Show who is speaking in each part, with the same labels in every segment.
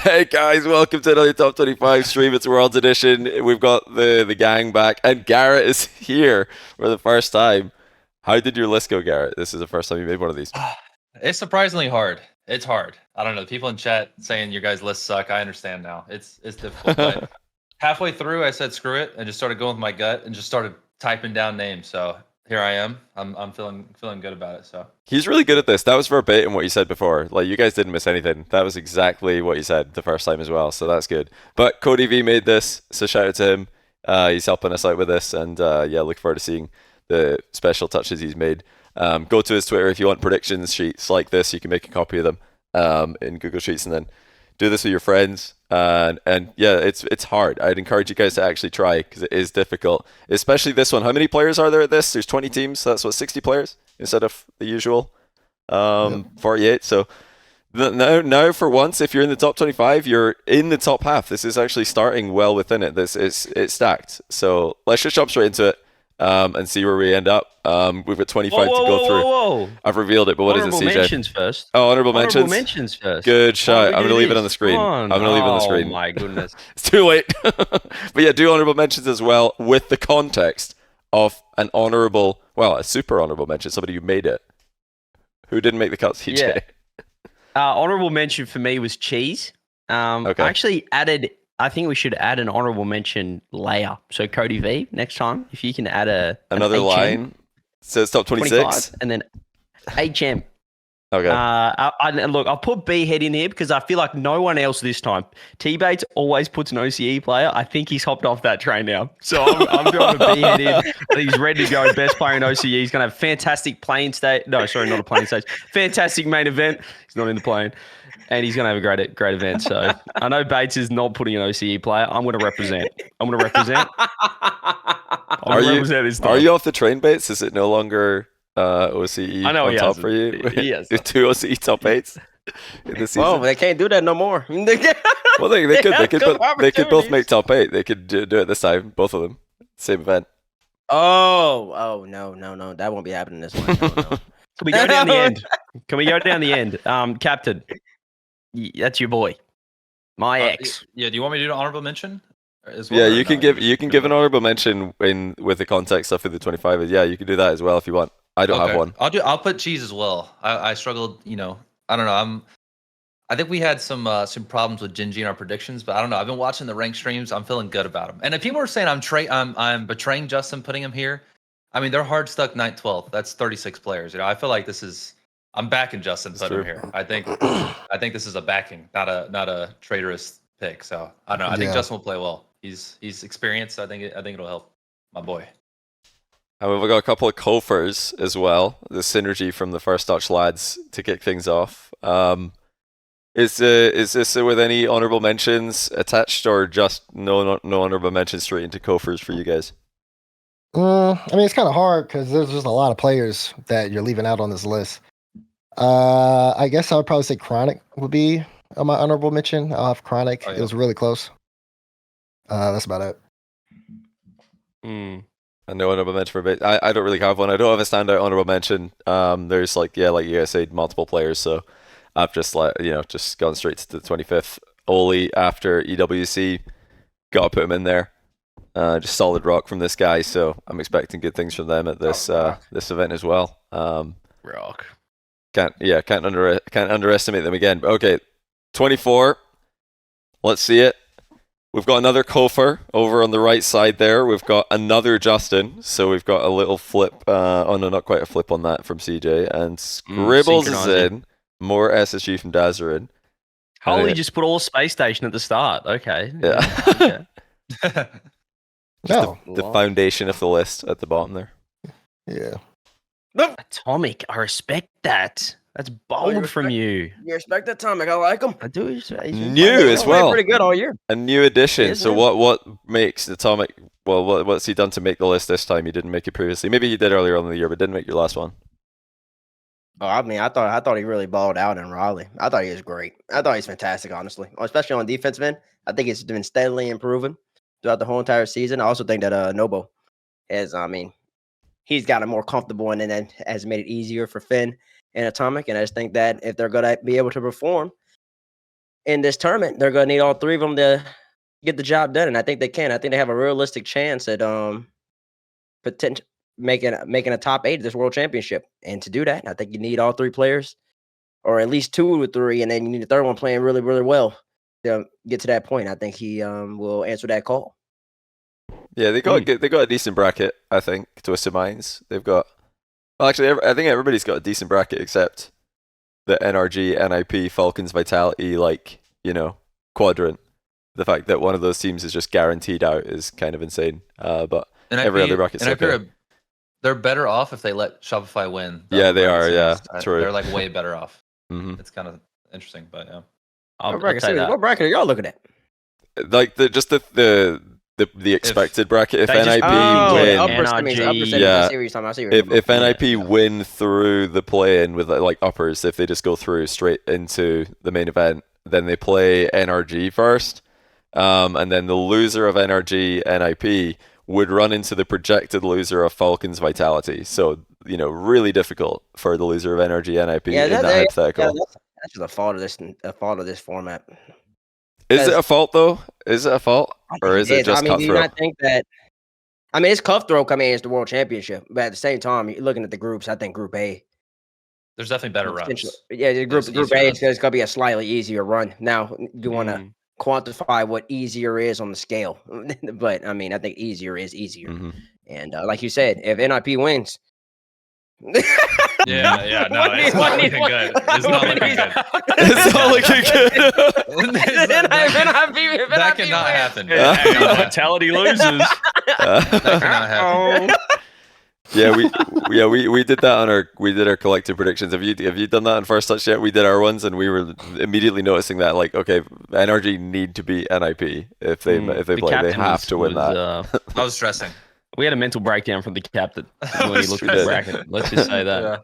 Speaker 1: Hey guys, welcome to another Top 25 stream. It's Worlds Edition. We've got the gang back, and Garrett is here for the first time. How did your list go, Garrett? This is the first time you made one of these.
Speaker 2: It's surprisingly hard. It's hard. I don't know. The people in chat saying your guys' lists suck. I understand now. It's difficult. But halfway through, I said screw it and just started going with my gut and just started typing down names. So here I am. I'm feeling good about it. So
Speaker 1: He's really good at this. That was verbatim what you said before. Like, you guys didn't miss anything. That was exactly what you said the first time as well. So that's good. But Cody V made this, so shout out to him. He's helping us out with this, and yeah, look forward to seeing the special touches he's made. Go to his Twitter if you want predictions sheets like this. You can make a copy of them in Google Sheets, and then do this with your friends. And yeah, it's hard. I'd encourage you guys to actually try because it is difficult, especially this one. How many players are there at this? There's 20 teams. So that's what, 60 players instead of the usual 48. So now for once, if you're in the top 25, you're in the top half. This is actually starting well within it. It's stacked. So let's just jump straight into it. And see where we end up. We've got 25 to go through.
Speaker 3: Whoa.
Speaker 1: I've revealed it, but what
Speaker 3: Honorable
Speaker 1: is it, CJ?
Speaker 3: mentions first.
Speaker 1: Oh, honorable
Speaker 3: Honorable
Speaker 1: mentions.
Speaker 3: mentions first.
Speaker 1: Good shot. I'm
Speaker 3: Why
Speaker 1: going to
Speaker 3: do
Speaker 1: leave it
Speaker 3: this?
Speaker 1: on the screen.
Speaker 3: Come
Speaker 1: I'm
Speaker 3: on.
Speaker 1: going to leave it on the screen.
Speaker 3: Oh my goodness.
Speaker 1: It's too late. But yeah, do honorable mentions as well with the context of an honorable, well, a super honorable mention, somebody who made it. Who didn't make the cut, CJ?
Speaker 3: Yeah. Honorable mention for me was cheese.
Speaker 1: Okay.
Speaker 3: I actually added. I think we should add an honorable mention layer. So Cody V, next time, if you can add
Speaker 1: Another
Speaker 3: an HM,
Speaker 1: line. Says top 26.
Speaker 3: and then HM.
Speaker 1: Okay.
Speaker 3: Look, I'll put B head in here because I feel like no one else this time. Tbates always puts an OCE player. I think he's hopped off that train now. So I'm doing a B head in. I think he's ready to go. Best player in OCE. He's going to have fantastic plane stage. No, sorry, not a plane stage. Fantastic main event. He's not in the plane. And he's going to have a great event. So I know Bates is not putting an OCE player. I'm going to represent. I'm going to represent.
Speaker 1: Are you off the train, Bates? Is it no longer OCE
Speaker 3: I know
Speaker 1: on
Speaker 3: he
Speaker 1: top
Speaker 3: hasn't.
Speaker 1: for you?
Speaker 3: Yes.
Speaker 1: 2 OCE top 8s in the season?
Speaker 4: Oh, they can't do that no more.
Speaker 1: Well, they could both make top 8. They could do it this time, both of them, same event.
Speaker 4: Oh, no, that won't be happening this one. No.
Speaker 3: Can we go down the end? Can we go down the end? Captain, that's your boy, my ex.
Speaker 2: Yeah. Do you want me to do an honorable mention as well?
Speaker 1: Yeah,
Speaker 2: or
Speaker 1: you can
Speaker 2: no?
Speaker 1: give an honorable mention with the context stuff with the 25. Yeah, you can do that as well if you want. I don't have one.
Speaker 2: I'll put cheese as well. I struggled. I don't know. I think we had some problems with Gingy in our predictions, but I don't know. I've been watching the rank streams. I'm feeling good about them. And if people are saying I'm betraying Justin putting him here, I mean they're hard stuck 9th, 12th. That's 36 players. I feel like I'm backing Justin putting him here. I think this is a backing, not a traitorous pick. So I don't know. I think Justin will play well. He's experienced. I think it'll help my boy.
Speaker 1: And we've got a couple of Kofers as well. The synergy from the First Dutch lads to kick things off. Is this with any honorable mentions attached, or just no honorable mentions straight into Kofers for you guys?
Speaker 5: I mean, it's kind of hard because there's just a lot of players that you're leaving out on this list. I guess I would probably say Chronic would be on my honorable mention. I'll have Chronic.
Speaker 2: Oh, yeah.
Speaker 5: It was really close. That's about it.
Speaker 1: And no honorable mention for Bates. I don't really have one. I don't have a standout honorable mention. There's like you guys said, multiple players. So I've just just gone straight to the 25th. Oli after EWC, gotta put him in there. Just solid rock from this guy. So I'm expecting good things from them at this event as well.
Speaker 3: Rock.
Speaker 1: Can't underestimate them again. Okay, 24. Let's see it. We've got another Kofer over on the right side there. We've got another Justin. So we've got a little flip. Oh no, not quite a flip on that from CJ. And Scribbles is in. More SSG from Dazerin.
Speaker 3: Holy just put all Space Station at the start. Okay.
Speaker 1: Yeah.
Speaker 3: Okay.
Speaker 1: The foundation of the list at the bottom there.
Speaker 5: Yeah.
Speaker 3: Atomic. I respect that. That's bold from you.
Speaker 4: You respect Atomic. I like him.
Speaker 3: I do.
Speaker 1: New as well.
Speaker 4: Pretty good all year.
Speaker 1: A new addition.
Speaker 4: Yes,
Speaker 1: So
Speaker 4: man.
Speaker 1: what makes Atomic? Well, what's he done to make the list this time? He didn't make it previously. Maybe he did earlier on in the year, but didn't make your last one.
Speaker 4: Oh, I mean, I thought he really balled out in Raleigh. I thought he was great. I thought he's fantastic, honestly, especially on defensive end. I think he's been steadily improving throughout the whole entire season. I also think that Nobo has, he's gotten more comfortable and then has made it easier for Finn and Atomic. And I just think that if they're going to be able to perform, in this tournament, they're going to need all three of them to get the job done, and I think they can. I think they have a realistic chance at potential making a top 8 of this World Championship. And to do that, I think you need all 3 players, or at least 2 or 3, and then you need the third one playing really, really well to get to that point. I think he will answer that call.
Speaker 1: Yeah, they got a decent bracket, I think. Twisted Minds, they've got. Well, actually, I think everybody's got a decent bracket except the NRG, NIP, Falcons, Vitality, quadrant. The fact that one of those teams is just guaranteed out is kind of insane. But every other bracket's okay.
Speaker 2: They're better off if they let Shopify win.
Speaker 1: Yeah, they are. Yeah, true.
Speaker 2: They're like way better off.
Speaker 1: Mm-hmm.
Speaker 2: It's kind of interesting, but yeah.
Speaker 4: What bracket are y'all looking at?
Speaker 1: Like the expected bracket. If NIP win, if NIP win through the play-in with like uppers, if they just go through straight into the main event, then they play NRG first, and then the loser of NRG NIP would run into the projected loser of Falcons Vitality. So really difficult for the loser of NRG NIP in that hypothetical.
Speaker 4: That's just a fault of this format.
Speaker 1: Is it a fault though? Is it a fault, or is it just cutthroat?
Speaker 4: Do you not think that? I mean, it's cutthroat coming in as the World Championship, but at the same time, you're looking at the groups. I think Group A.
Speaker 2: There's definitely better runs.
Speaker 4: Yeah, Group A is going to be a slightly easier run. Now, you want to quantify what easier is on the scale, but I mean, I think easier is easier.
Speaker 1: Mm-hmm.
Speaker 4: And like you said, if NIP wins.
Speaker 2: No, it's not looking good. It's not looking good.
Speaker 1: It's not looking good.
Speaker 2: That cannot happen.
Speaker 3: Vitality loses.
Speaker 2: That cannot happen.
Speaker 1: We did that we did our collective predictions. Have you done that on First Touch yet? We did our ones, and we were immediately noticing that NRG need to beat NIP if they play. They have to win that.
Speaker 2: I was stressing.
Speaker 3: We had a mental breakdown from the captain when he looked at the bracket. Let's just say that.
Speaker 4: Yeah.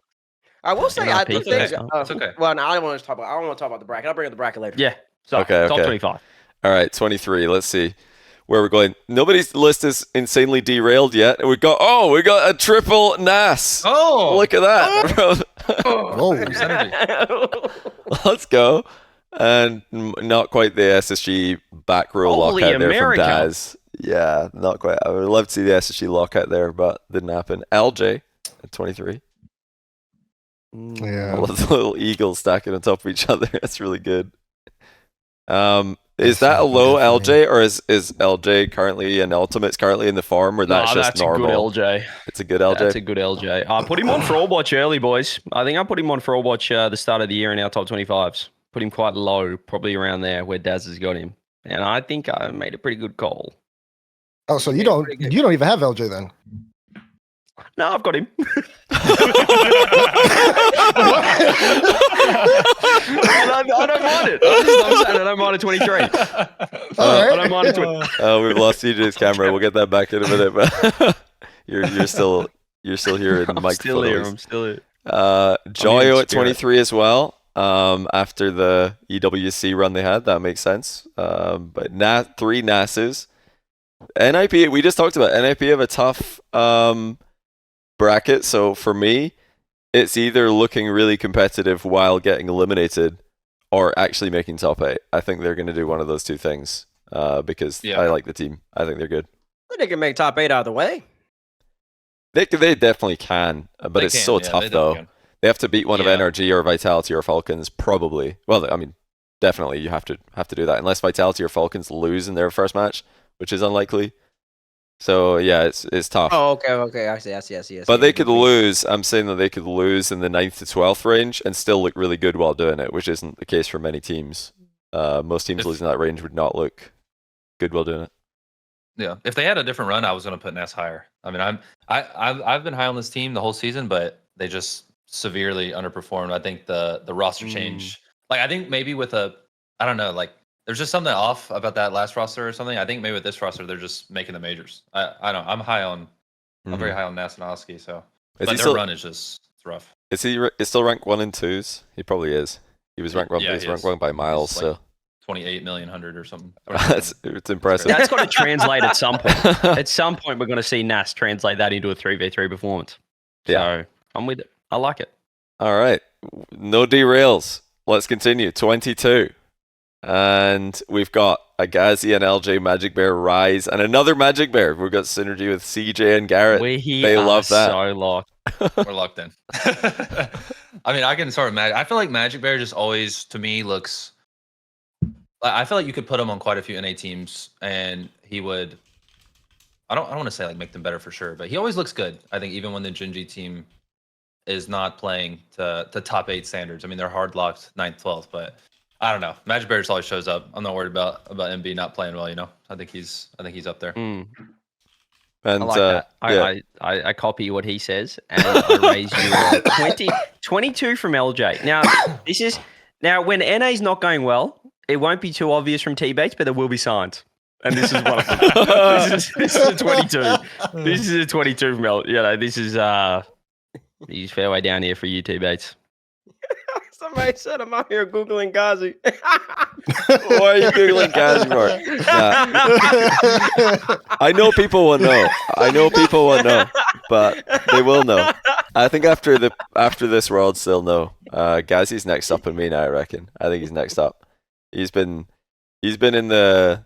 Speaker 4: I will say, I do think.
Speaker 2: It's okay.
Speaker 4: Well, no, I don't want to talk about the bracket. I'll bring up the bracket later.
Speaker 3: Yeah. So,
Speaker 1: okay.
Speaker 3: Top 25.
Speaker 1: All right, 23. Let's see where we're going. Nobody's list is insanely derailed yet. We got a triple NAS.
Speaker 2: Oh,
Speaker 1: look at that. Let's go. And not quite the SSG back row lockout there from Daz. Yeah, not quite. I would love to see the SSG lockout there, but didn't happen. LJ at 23.
Speaker 5: Yeah.
Speaker 1: All of the little eagles stacking on top of each other. That's really good. Is that a low LJ, or is LJ currently in Ultimates currently in the form, or that's just normal?
Speaker 3: That's a good LJ.
Speaker 1: It's a good LJ.
Speaker 3: That's a good LJ. I put him on for All Watch early, boys. I think I put him on for All Watch the start of the year in our top 25s. Put him quite low, probably around there where Daz has got him, and I think I made a pretty good call.
Speaker 5: Oh, so you don't even have LJ then?
Speaker 3: No, I've got him. I don't mind it. I'm saying I don't mind a 23. I don't mind a 20.
Speaker 1: We've lost CJ's camera. We'll get that back in a minute, but you're still here in Mike.
Speaker 3: I'm still here.
Speaker 1: Joyo at 23 as well. After the EWC run they had, that makes sense. But 3 NASs. NIP, we just talked about NIP have a tough bracket, so for me, it's either looking really competitive while getting eliminated or actually making top 8. I think they're going to do one of those two things because I like the team. I think they're good.
Speaker 4: They can make top 8 out of the way.
Speaker 1: They definitely can, but it's so tough though. They have to beat one of NRG or Vitality or Falcons, probably. Well, I mean, definitely you have to do that unless Vitality or Falcons lose in their first match, which is unlikely. So yeah, it's tough.
Speaker 4: Oh, okay. I see.
Speaker 1: But they could lose. I'm saying that they could lose in the 9th to 12th range and still look really good while doing it, which isn't the case for many teams. Most teams losing that range would not look good while doing it.
Speaker 2: Yeah, if they had a different run, I was going to put Ness higher. I mean, I've been high on this team the whole season, but they just severely underperformed. I think the roster change, I think maybe with I don't know, there's just something off about that last roster or something. I think maybe with this roster, they're just making the majors. I don't know. I'm very high on Nasanoski, so. But their run is just, it's rough.
Speaker 1: Is he still ranked 1 and 2s? He probably is. He was ranked 1. Yeah, he's ranked 1 by miles, so.
Speaker 2: 28 million hundred or something.
Speaker 1: It's impressive.
Speaker 3: That's got to translate at some point. At some point, we're going to see Nas translate that into a 3v3 performance.
Speaker 1: Yeah.
Speaker 3: So I'm with it. I like it.
Speaker 1: All right. No derails. Let's continue. 22. And we've got a Gazi and LJ Magic Bear rise, and another Magic Bear. We've got synergy with CJ and Garrett. They love that.
Speaker 3: So locked.
Speaker 2: We're locked in. I mean, I can sort of imagine. I feel like Magic Bear just always, to me, looks. I feel like you could put him on quite a few NA teams, and he would. I don't want to say like make them better for sure, but he always looks good. I think even when the Gen G team is not playing to top 8 standards. I mean, they're hard locked 9th, 12th, but I don't know. Magic Bear just always shows up. I'm not worried about MB not playing well. You know, I think he's up there.
Speaker 3: Mm.
Speaker 1: And
Speaker 3: I like that. I copy what he says, and I raise you 22 from LJ. Now when NA's not going well, it won't be too obvious from Tbates, but there will be signs. And this is one of them. this is a 22. This is a 22 from LJ. You know, this is he's fairway down here for you, Tbates.
Speaker 4: Somebody said I'm out here Googling Gazi.
Speaker 1: Why are you Googling Gazi for? I know people will know. But they will know. I think after this world, they'll know. Gazi's next up in me now, I reckon. I think he's next up. He's been in the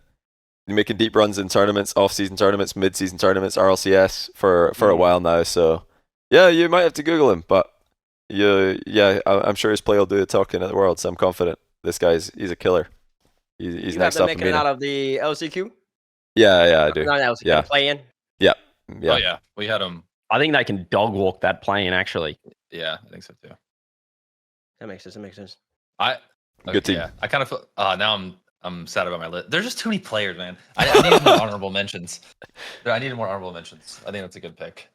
Speaker 1: making deep runs in tournaments, off-season tournaments, mid-season tournaments, RLCS for a while now. So yeah, you might have to Google him, but I'm sure his play will do the talking at the world. So I'm confident this he's a killer. He's next up in me.
Speaker 4: Making it out of the LCQ.
Speaker 1: Yeah, I do.
Speaker 4: Not LCQ,
Speaker 1: yeah,
Speaker 4: play in.
Speaker 1: Yeah.
Speaker 2: Oh yeah, we had him.
Speaker 3: I think they can dog walk that play-in actually.
Speaker 2: Yeah, I think so too.
Speaker 4: That makes sense.
Speaker 1: Good team.
Speaker 2: Yeah, I kind of feel. Now I'm sad about my list. There's just too many players, man. I needed more honorable mentions. I needed more honorable mentions. I think that's a good pick.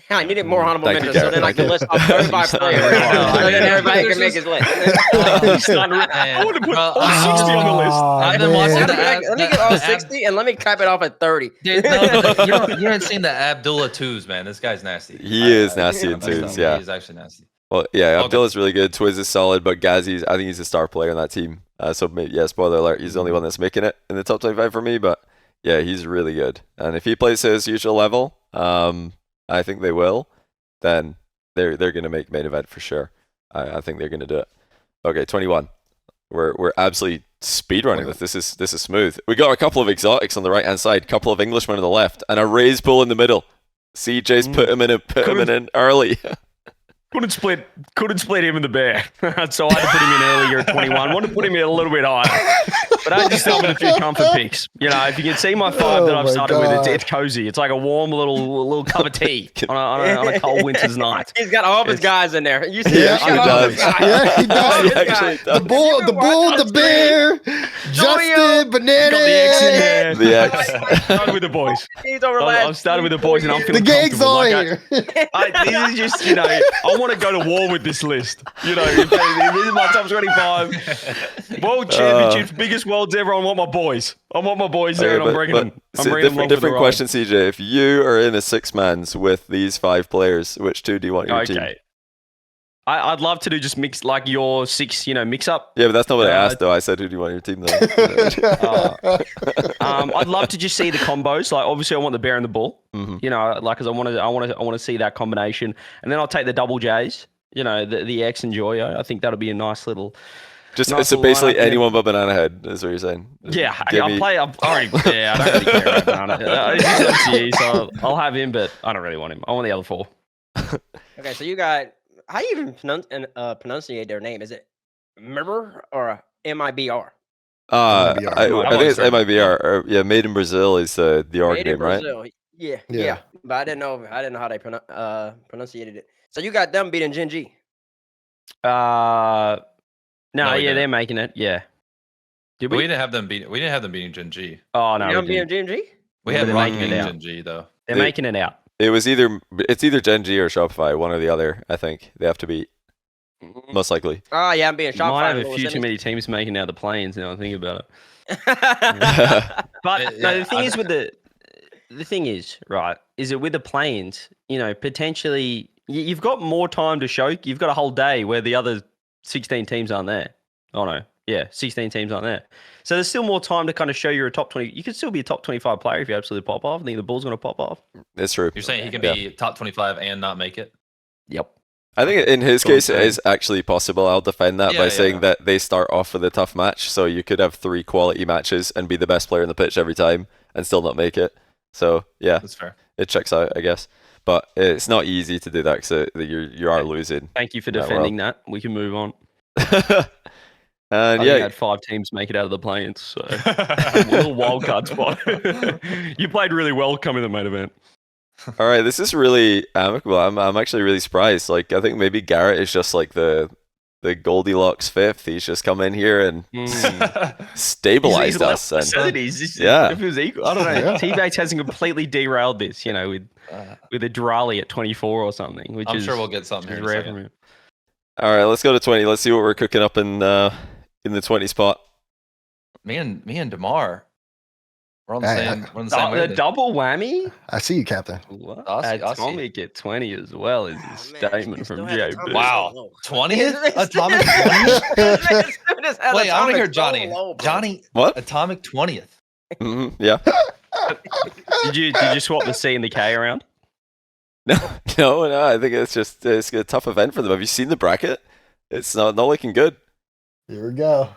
Speaker 4: I needed more honorable
Speaker 1: Thank you,
Speaker 4: mentions, so then I
Speaker 1: Garrett.
Speaker 4: can list off 35 players. So then everybody can make his list.
Speaker 3: I would have put all 60 on the list.
Speaker 2: I've been watching
Speaker 4: Let me get all 60 and let me cap it off at 30.
Speaker 2: Dude, no, you haven't seen the Abdullah twos, man. This guy's nasty.
Speaker 1: He is nasty in twos. Yeah.
Speaker 2: He's actually nasty.
Speaker 1: Well, yeah, Abdullah's really good. Twiz is solid, but Gazi's, I think he's a star player on that team. So, spoiler alert, he's the only one that's making it in the top 25 for me. But yeah, he's really good. And if he plays his usual level, I think they will. Then they're going to make main event for sure. I think they're going to do it. Okay, 21. We're absolutely speedrunning this. This is smooth. We got a couple of exotics on the right hand side, a couple of Englishmen on the left, and a raised bull in the middle. CJ's put him in early.
Speaker 3: Couldn't split him in the bear. So I had to put him in earlier at 21. Wanted to put him in a little bit higher. But I just started with a few comfort picks. You know, if you can see my 5 that I've started with, it's cozy. It's like a warm little cup of tea on a cold winter's night.
Speaker 4: He's got all of his guys in there. You see,
Speaker 5: Yeah,
Speaker 1: he does.
Speaker 5: Yeah, he does.
Speaker 1: He actually does.
Speaker 5: The bull, the bear, Justin, Banana.
Speaker 3: Got the X in there.
Speaker 1: The X.
Speaker 3: Started with the boys.
Speaker 4: He's over
Speaker 3: I'm started with the boys, and I'm feeling
Speaker 5: The gang's
Speaker 3: comfortable.
Speaker 5: on
Speaker 3: Like
Speaker 5: here.
Speaker 3: this is just, you know, I want to go to war with this list. You know, if this is my top 25. World Championships, biggest worlds ever. I want my boys. I want my boys there, and I'm bringing them. I'm bringing them along for the
Speaker 1: different
Speaker 3: ride.
Speaker 1: question, CJ. If you are in a 6-mans with these 5 players, which 2 do you want in your team?
Speaker 3: Okay. I'd love to do just mix like your 6, mix up.
Speaker 1: Yeah, but that's not what I asked though. I said, who do you want in your team though?
Speaker 3: I'd love to just see the combos. Like obviously, I want the bear and the bull.
Speaker 1: Mhm.
Speaker 3: You know, like because I want to see that combination, and then I'll take the double J's. You know, the X and Joyo. I think that'll be a nice little.
Speaker 1: Just
Speaker 3: nice
Speaker 1: so
Speaker 3: little
Speaker 1: basically
Speaker 3: lineup, yeah.
Speaker 1: anyone but Banana Head is what you're saying.
Speaker 3: Yeah,
Speaker 1: Give
Speaker 3: I'll
Speaker 1: me-
Speaker 3: play. I don't really care about Banana. He's MCE, so I'll have him, but I don't really want him. I want the other 4.
Speaker 4: Okay, so you got. How do you even pronunciate their name? Is it Mibr or MIBR?
Speaker 1: I
Speaker 5: MIBR.
Speaker 1: think it's MIBR. Or, yeah, Made in Brazil is the org
Speaker 4: Made in
Speaker 1: name, right?
Speaker 4: Brazil. Yeah.
Speaker 5: Yeah.
Speaker 4: But I didn't know how they pronunciated it. So you got them beating Gen G.
Speaker 3: No,
Speaker 2: we
Speaker 3: yeah,
Speaker 2: didn't.
Speaker 3: they're making it. Yeah. Did
Speaker 2: We
Speaker 3: we?
Speaker 2: didn't have them beating Gen G.
Speaker 3: Oh no,
Speaker 4: You
Speaker 3: we
Speaker 4: beating
Speaker 3: didn't.
Speaker 4: Gen G?
Speaker 2: We
Speaker 3: Yeah,
Speaker 2: had
Speaker 3: they're
Speaker 2: Rock
Speaker 3: making it
Speaker 2: beating
Speaker 3: out.
Speaker 2: Gen G though.
Speaker 3: They're
Speaker 1: They-
Speaker 3: making it out.
Speaker 1: It's either Gen G or Shopify, one or the other. I think they have to beat, most likely.
Speaker 4: Oh yeah, I'm being
Speaker 3: Might
Speaker 4: Shopify.
Speaker 3: have a few too many teams making out the planes now. I think about it. But
Speaker 2: Yeah,
Speaker 3: no, the thing is, right, is it with the planes, potentially you've got more time to show. You've got a whole day where the other 16 teams aren't there. Oh no. Yeah, 16 teams aren't there. So there's still more time to kind of show you're a top 20. You could still be a top 25 player if you absolutely pop off. I think the Bull's going to pop off.
Speaker 1: It's true.
Speaker 2: You're saying he can
Speaker 1: Yeah.
Speaker 2: be top 25 and not make it?
Speaker 3: Yep.
Speaker 1: I think in his
Speaker 3: Go on,
Speaker 1: case, it
Speaker 3: Sam.
Speaker 1: is actually possible. I'll defend that
Speaker 2: Yeah,
Speaker 1: by
Speaker 2: yeah.
Speaker 1: saying that they start off with a tough match, so you could have 3 quality matches and be the best player in the pitch every time and still not make it. So yeah,
Speaker 2: That's fair.
Speaker 1: it checks out, I guess. But it's not easy to do that because you are losing.
Speaker 3: Thank you for
Speaker 1: in that
Speaker 3: defending that. We can move on.
Speaker 1: And
Speaker 3: I
Speaker 1: yeah,
Speaker 3: had 5 teams make it out of the play-ins, so a little wild card spot. You played really well coming to the main event.
Speaker 1: all right, this is really amicable. I'm actually really surprised. Like, I think maybe Garrett is just like the Goldilocks fifth. He's just come in here and stabilized us. And yeah.
Speaker 3: If it was equal, I don't know.
Speaker 5: Yeah.
Speaker 3: Tbates hasn't completely derailed this, with a Drali at 24 or something, which
Speaker 2: I'm
Speaker 3: is
Speaker 2: sure we'll get something
Speaker 3: is
Speaker 2: here in a
Speaker 3: rare
Speaker 2: second.
Speaker 3: from him.
Speaker 1: all right, let's go to 20. Let's see what we're cooking up in the 20 spot.
Speaker 2: Me and Damar, we're on the
Speaker 5: Hey,
Speaker 2: same. We're on the same
Speaker 3: The
Speaker 2: wavelength.
Speaker 3: double whammy?
Speaker 5: I see you, Captain.
Speaker 3: What?
Speaker 2: Aussie.
Speaker 3: Atomic at 20 as well is a statement from JB.
Speaker 2: Wow. 20th? Atomic 20th? Wait, I want to hear Johnny. Johnny,
Speaker 1: What?
Speaker 2: Atomic 20th.
Speaker 1: Yeah.
Speaker 3: Did you swap the C and the K around?
Speaker 1: No. I think it's a tough event for them. Have you seen the bracket? It's not looking good.
Speaker 5: Here we go.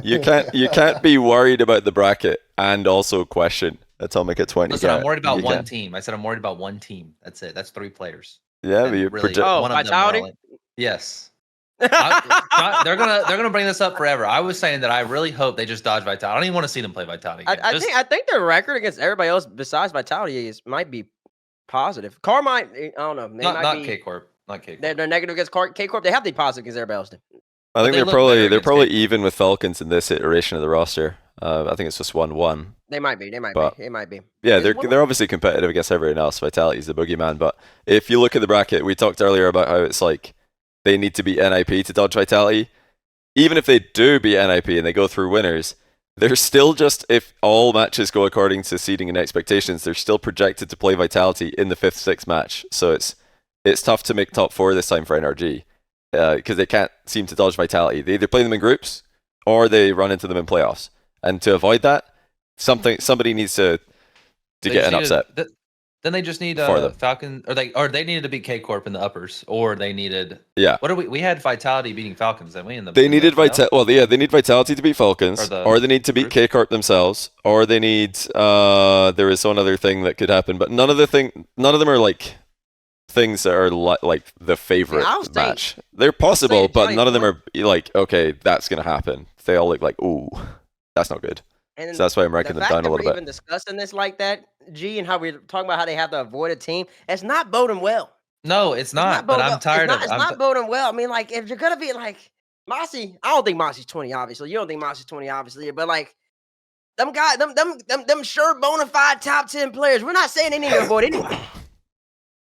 Speaker 1: You can't be worried about the bracket and also question Atomic at 20.
Speaker 2: Listen, I'm worried about
Speaker 1: You
Speaker 2: one
Speaker 1: can't.
Speaker 2: team. I said I'm worried about one team. That's it. That's 3 players.
Speaker 1: Yeah, but
Speaker 2: And
Speaker 1: you
Speaker 2: really,
Speaker 1: project.
Speaker 2: one of them
Speaker 4: Vitality?
Speaker 2: are yes. They're gonna bring this up forever. I was saying that I really hope they just dodge Vitality. I don't even want to see them play Vitality again.
Speaker 4: I think their record against everybody else besides Vitality might be positive. Car might, I don't know. They
Speaker 2: not
Speaker 4: might
Speaker 2: K
Speaker 4: be,
Speaker 2: Corp. Not K Corp.
Speaker 4: they're negative against K Corp. They have to be positive against everybody else.
Speaker 1: I think
Speaker 2: they
Speaker 1: they're
Speaker 2: look better
Speaker 1: probably
Speaker 2: against K.
Speaker 1: even with Falcons in this iteration of the roster. I think it's just 1-1.
Speaker 4: They might be. They might
Speaker 1: But-
Speaker 4: be. It might be.
Speaker 1: Yeah,
Speaker 4: Is
Speaker 1: they're obviously competitive against everyone else. Vitality's the boogeyman, but if you look at the bracket, we talked earlier about how it's like they need to beat NIP to dodge Vitality. Even if they do beat NIP and they go through winners, they're still just, if all matches go according to seeding and expectations, they're still projected to play Vitality in the 5th, 6th match. So it's tough to make top 4 this time for NRG because they can't seem to dodge Vitality. They either play them in groups or they run into them in playoffs. And to avoid that, somebody needs to get an upset.
Speaker 2: Then they just need
Speaker 1: For them.
Speaker 2: Falcon, or they needed to beat K Corp in the uppers, or they needed.
Speaker 1: Yeah.
Speaker 2: What are we had Vitality beating Falcons, didn't we?
Speaker 1: They needed Vitality. Well, yeah, they need Vitality to beat Falcons, or they need to beat
Speaker 2: group.
Speaker 1: K Corp themselves, or they need. There is one other thing that could happen, but none of them are like things that are like the favorite
Speaker 4: I'll say-
Speaker 1: match. They're possible,
Speaker 4: say,
Speaker 1: but
Speaker 4: Johnny,
Speaker 1: none of them are like, okay, that's gonna happen. They all look like, ooh, that's not good.
Speaker 4: And
Speaker 1: So that's why I'm ranking
Speaker 4: the
Speaker 1: them
Speaker 4: fact
Speaker 1: down
Speaker 4: that
Speaker 1: a
Speaker 4: we're
Speaker 1: little
Speaker 4: even
Speaker 1: bit.
Speaker 4: discussing this like that, G, and how we're talking about how they have to avoid a team, it's not boding well.
Speaker 2: No, it's not. But I'm tired of.
Speaker 4: It's not boding well. I mean, like, if you're gonna be like Mossy, I don't think Mossy's 20, obviously. You don't think Mossy's 20, obviously, but like them guys, them sure bona fide top 10 players. We're not saying they need to avoid anyone.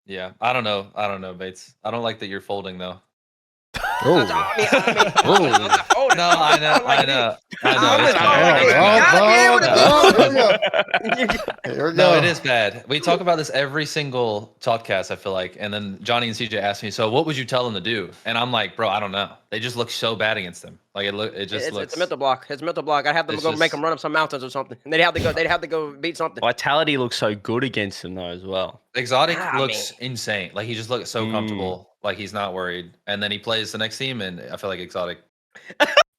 Speaker 2: Yeah, I don't know, Bates. I don't like that you're folding though.
Speaker 5: Oh,
Speaker 4: I'm not folding.
Speaker 2: No, I know.
Speaker 5: Here we go.
Speaker 2: No, it is bad. We talk about this every single podcast, I feel like. And then Johnny and CJ asked me, so what would you tell them to do? And I'm like, bro, I don't know. They just look so bad against them. Like it looks.
Speaker 4: It's a mental block. It's a mental block. I'd have them
Speaker 2: It's
Speaker 4: go
Speaker 2: just-
Speaker 4: make them run up some mountains or something. And they'd have to go beat something.
Speaker 3: Vitality looks so good against them though as well.
Speaker 2: Exotic
Speaker 4: I
Speaker 2: looks insane. Like he just looks so comfortable. Like he's not worried. And then he plays the next team, and I feel like Exotic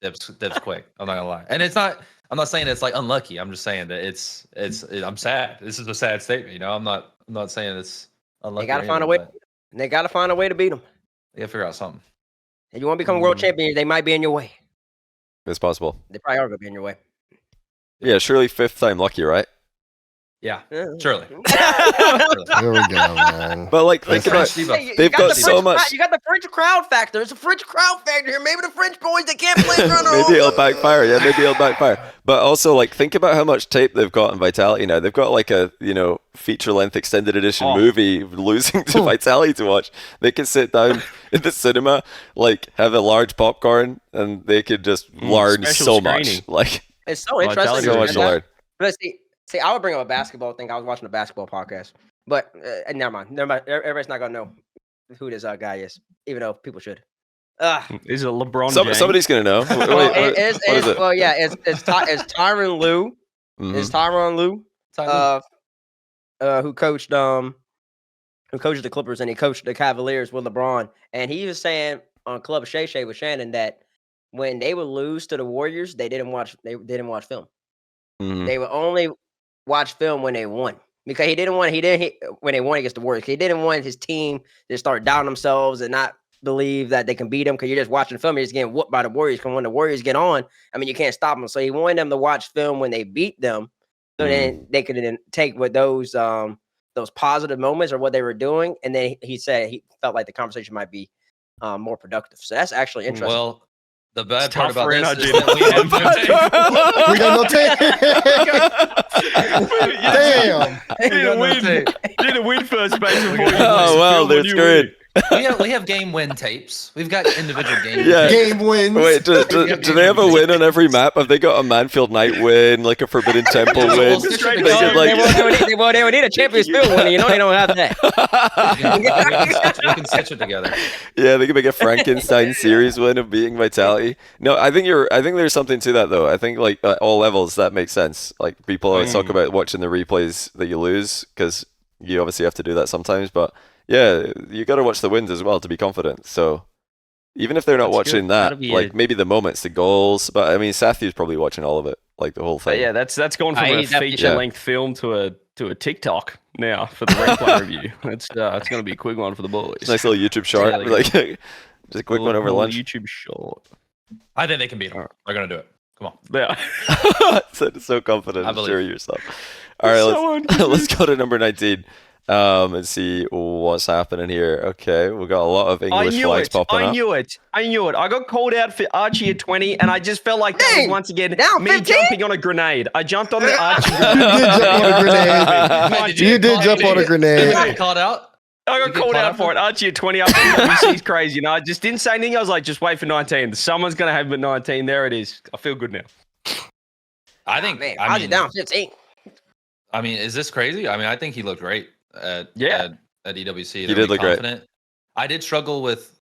Speaker 2: dips quick. I'm not gonna lie. And it's not. I'm not saying it's like unlucky. I'm just saying that it's. I'm sad. This is a sad statement. You know. I'm not saying it's unlucky.
Speaker 4: They gotta
Speaker 2: or
Speaker 4: find a
Speaker 2: anything,
Speaker 4: way.
Speaker 2: but
Speaker 4: They gotta find a way to beat them.
Speaker 2: They gotta figure out something.
Speaker 4: If you want to become world champion, they might be in your way.
Speaker 1: It's possible.
Speaker 4: They probably are gonna be in your way.
Speaker 1: Yeah, surely 5th time lucky, right?
Speaker 2: Yeah. Surely.
Speaker 5: Here we go, man.
Speaker 1: But like,
Speaker 2: Like
Speaker 1: think about.
Speaker 2: French diva.
Speaker 4: You
Speaker 1: They've got
Speaker 4: the
Speaker 1: so
Speaker 4: French
Speaker 1: much-
Speaker 4: You got the French crowd factor. It's a French crowd factor here. Maybe the French boys they can't play in front of
Speaker 1: Maybe it'll backfire. Yeah, maybe it'll backfire. But also, like, think about how much tape they've got in Vitality now. They've got like a feature-length extended edition movie losing to Vitality to watch. They could sit down in the cinema, like have a large popcorn, and they could just learn
Speaker 3: special
Speaker 1: so
Speaker 3: screening.
Speaker 1: much. Like
Speaker 4: It's so
Speaker 3: Vitality
Speaker 4: interesting.
Speaker 1: so
Speaker 3: is
Speaker 1: much to learn.
Speaker 4: But see, I would bring up a basketball thing. I was watching a basketball podcast, but never mind. Everybody's not gonna know who this guy is, even though people should.
Speaker 3: Is it LeBron James?
Speaker 1: Somebody's gonna know. Wait,
Speaker 4: Well,
Speaker 1: what is it?
Speaker 4: well, yeah, it's Tyronn Lue.
Speaker 1: Mhm.
Speaker 4: It's Tyronn Lue, who coached who coaches the Clippers and he coached the Cavaliers with LeBron, and he was saying on Club Shay Shay with Shannon that when they would lose to the Warriors, they didn't watch film.
Speaker 1: Mhm.
Speaker 4: They would only watch film when they won. Because when they won against the Warriors. He didn't want his team to start doubting themselves and not believe that they can beat them because you're just watching film. You're just getting whooped by the Warriors. Because when the Warriors get on, I mean, you can't stop them. So he wanted them to watch film when they beat them, so then they could then take with those positive moments or what they were doing. And then he said he felt like the conversation might be more productive. So that's actually interesting.
Speaker 2: Well, the bad
Speaker 3: It's
Speaker 2: part
Speaker 3: tough
Speaker 2: about
Speaker 3: for
Speaker 2: this is
Speaker 3: NRG.
Speaker 2: that we have no tape.
Speaker 5: We got no tape. Damn.
Speaker 3: Need a win. Need a win first, Bates. Before you
Speaker 1: Oh, well,
Speaker 3: film when
Speaker 1: that's
Speaker 3: you
Speaker 1: great.
Speaker 3: win.
Speaker 2: We have game win tapes. We've got individual game
Speaker 1: Yeah.
Speaker 5: Game wins.
Speaker 1: Wait, do they have a win on every map? Have they got a Manfield Night win, like a Forbidden Temple
Speaker 2: We'll
Speaker 1: win?
Speaker 2: stitch it
Speaker 3: Straight
Speaker 2: together.
Speaker 1: They could, like-
Speaker 4: They would need a Champions Field winner. You know they don't have that.
Speaker 2: We can stitch it together.
Speaker 1: Yeah, they could make a Frankenstein series win of beating Vitality. No, I think there's something to that though. I think like at all levels that makes sense. Like people always talk about watching the replays that you lose because you obviously have to do that sometimes. But yeah, you got to watch the wins as well to be confident. So even if they're not
Speaker 3: That's
Speaker 1: watching
Speaker 3: good.
Speaker 1: that,
Speaker 3: That'll be
Speaker 1: like
Speaker 3: it.
Speaker 1: maybe the moments, the goals. But I mean, Sathiu's probably watching all of it, like the whole
Speaker 3: But
Speaker 1: thing.
Speaker 3: yeah, that's gone from a
Speaker 4: he's definitely-
Speaker 3: feature-length film to a TikTok now for the replay review. It's going to be a quick one for the boys.
Speaker 1: It's a nice little YouTube short,
Speaker 3: Yeah, they
Speaker 1: like just a quick one over
Speaker 3: Little
Speaker 1: lunch.
Speaker 3: YouTube short.
Speaker 2: I think they can beat them. They're gonna do it. Come on.
Speaker 3: Yeah.
Speaker 1: So confident,
Speaker 2: I believe.
Speaker 1: sure of yourself. All right,
Speaker 3: So
Speaker 1: let's go to number 19 and see what's happening here. Okay, we got a lot of English flags popping
Speaker 3: I
Speaker 1: up.
Speaker 3: knew it. I got called out for Archie at 20, and I just felt like that was
Speaker 4: Dang!
Speaker 3: once again
Speaker 4: Down
Speaker 3: me
Speaker 4: 15?
Speaker 3: jumping on a grenade. I jumped on the Archie
Speaker 5: You
Speaker 3: grenade.
Speaker 5: did jump on a grenade. You did jump on a
Speaker 2: Did you
Speaker 5: grenade.
Speaker 2: get called out?
Speaker 3: I
Speaker 2: You
Speaker 3: got
Speaker 2: get
Speaker 3: called
Speaker 2: caught
Speaker 3: out
Speaker 2: up
Speaker 3: for
Speaker 2: in-
Speaker 3: it. Archie at 20 up WC's crazy. You know, I just didn't say anything. I was like, just wait for 19. Someone's going to have him at 19. There it is. I feel good now.
Speaker 2: I think.
Speaker 4: Man,
Speaker 2: I
Speaker 4: how's
Speaker 2: mean,
Speaker 4: it down 15?
Speaker 2: I mean, is this crazy? I mean, I think he looked great at EWC.
Speaker 1: He
Speaker 2: They're
Speaker 1: did look great.
Speaker 2: confident. I did struggle with,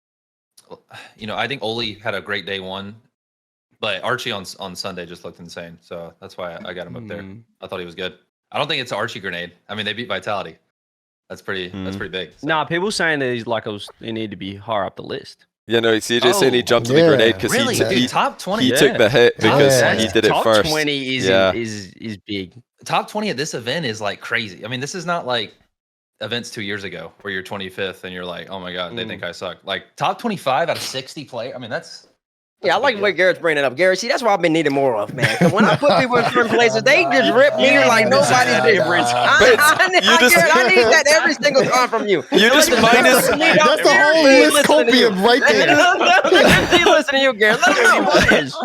Speaker 2: I think Oli had a great day one, but Archie on Sunday just looked insane. So that's why I got him up there. I thought he was good. I don't think it's an Archie grenade. I mean, they beat Vitality. That's pretty big. So.
Speaker 3: Nah, people saying that he's like, he needed to be higher up the list.
Speaker 1: Yeah, no, CJ saying he
Speaker 2: Oh,
Speaker 1: jumped to the
Speaker 5: yeah.
Speaker 1: grenade because
Speaker 2: Really?
Speaker 1: he
Speaker 2: Top 20.
Speaker 1: he took the hit because
Speaker 5: Yeah.
Speaker 1: he did it
Speaker 3: Top
Speaker 1: first.
Speaker 3: 20 is
Speaker 1: Yeah.
Speaker 3: is big.
Speaker 2: Top 20 at this event is like crazy. I mean, this is not like events 2 years ago where you're 25th and you're like, oh my God, they think I suck. Like top 25 out of 60 players. I mean, that's
Speaker 4: Yeah, I like the way Garrett's bringing it up. Garrett, see, that's what I've been needing more of, man. 'Cause when I put people in certain places, they just rip me like nobody's business. I need that every single time from you.
Speaker 1: You just minus.
Speaker 5: That's the whole list copium right there.
Speaker 4: Listen to you, Garrett. Let them know.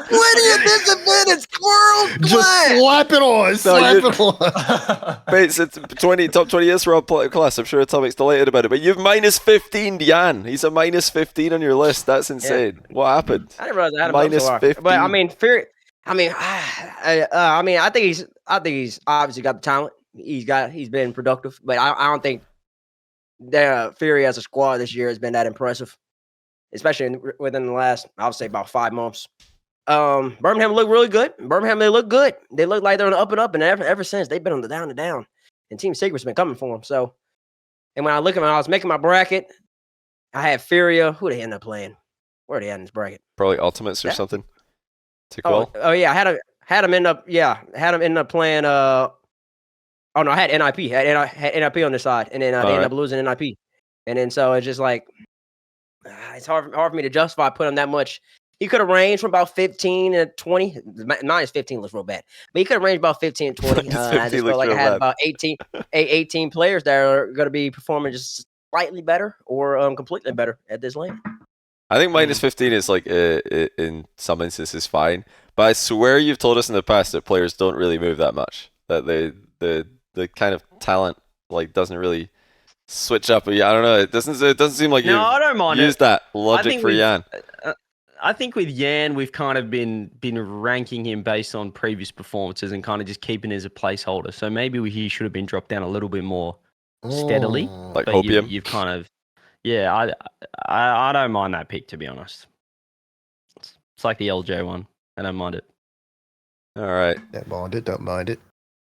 Speaker 4: Winning at this event is squirrel
Speaker 5: Just
Speaker 4: class.
Speaker 5: slap it on. Slap
Speaker 1: you-
Speaker 5: it on.
Speaker 1: Bates, it's top 20 is for all class. I'm sure Atomic's delighted about it. But you've minus 15, Jan. He's a minus 15 on your list. That's insane. What happened?
Speaker 4: I didn't realize I had him
Speaker 1: Minus
Speaker 4: up so hard.
Speaker 1: 15.
Speaker 4: But I mean, I think he's obviously got the talent. He's been productive, but I don't think the Fury as a squad this year has been that impressive, especially within the last, I would say, about 5 months. Birmingham looked really good. They look good. They look like they're on the up and up, and ever since they've been on the down and down. And Team Secret's been coming for them. So, and when I was making my bracket, I had Furia. Who they end up playing? Where are they at in this bracket?
Speaker 1: Probably Ultimates or
Speaker 4: Yeah.
Speaker 1: something. To qual.
Speaker 4: Oh yeah, I had him end up playing. Oh no, I had NIP. Had NIP on this side, and then they ended up losing NIP, and then so it's just like it's hard for me to justify putting him that much. He could have ranged from about 15 to 20. Minus 15 looks real bad, but he could have ranged about 15 to 20.
Speaker 1: Minus
Speaker 4: I
Speaker 1: 15
Speaker 4: just
Speaker 1: looks
Speaker 4: felt like I
Speaker 1: real
Speaker 4: had
Speaker 1: bad.
Speaker 4: about 18 players that are going to be performing just slightly better or completely better at this lane.
Speaker 1: I think minus 15 is like in some instances fine, but I swear you've told us in the past that players don't really move that much. That the kind of talent like doesn't really switch up. I don't know. It doesn't seem like
Speaker 3: No, I don't mind
Speaker 1: used
Speaker 3: it.
Speaker 1: that logic for Jan.
Speaker 3: I think with Yan, we've kind of been ranking him based on previous performances and kind of just keeping him as a placeholder. So maybe he should have been dropped down a little bit more steadily.
Speaker 1: Like
Speaker 3: But
Speaker 1: Hopium.
Speaker 3: you've kind of, yeah, I don't mind that pick, to be honest. It's like the LJ one. I don't mind it.
Speaker 1: All right.
Speaker 5: Don't mind it.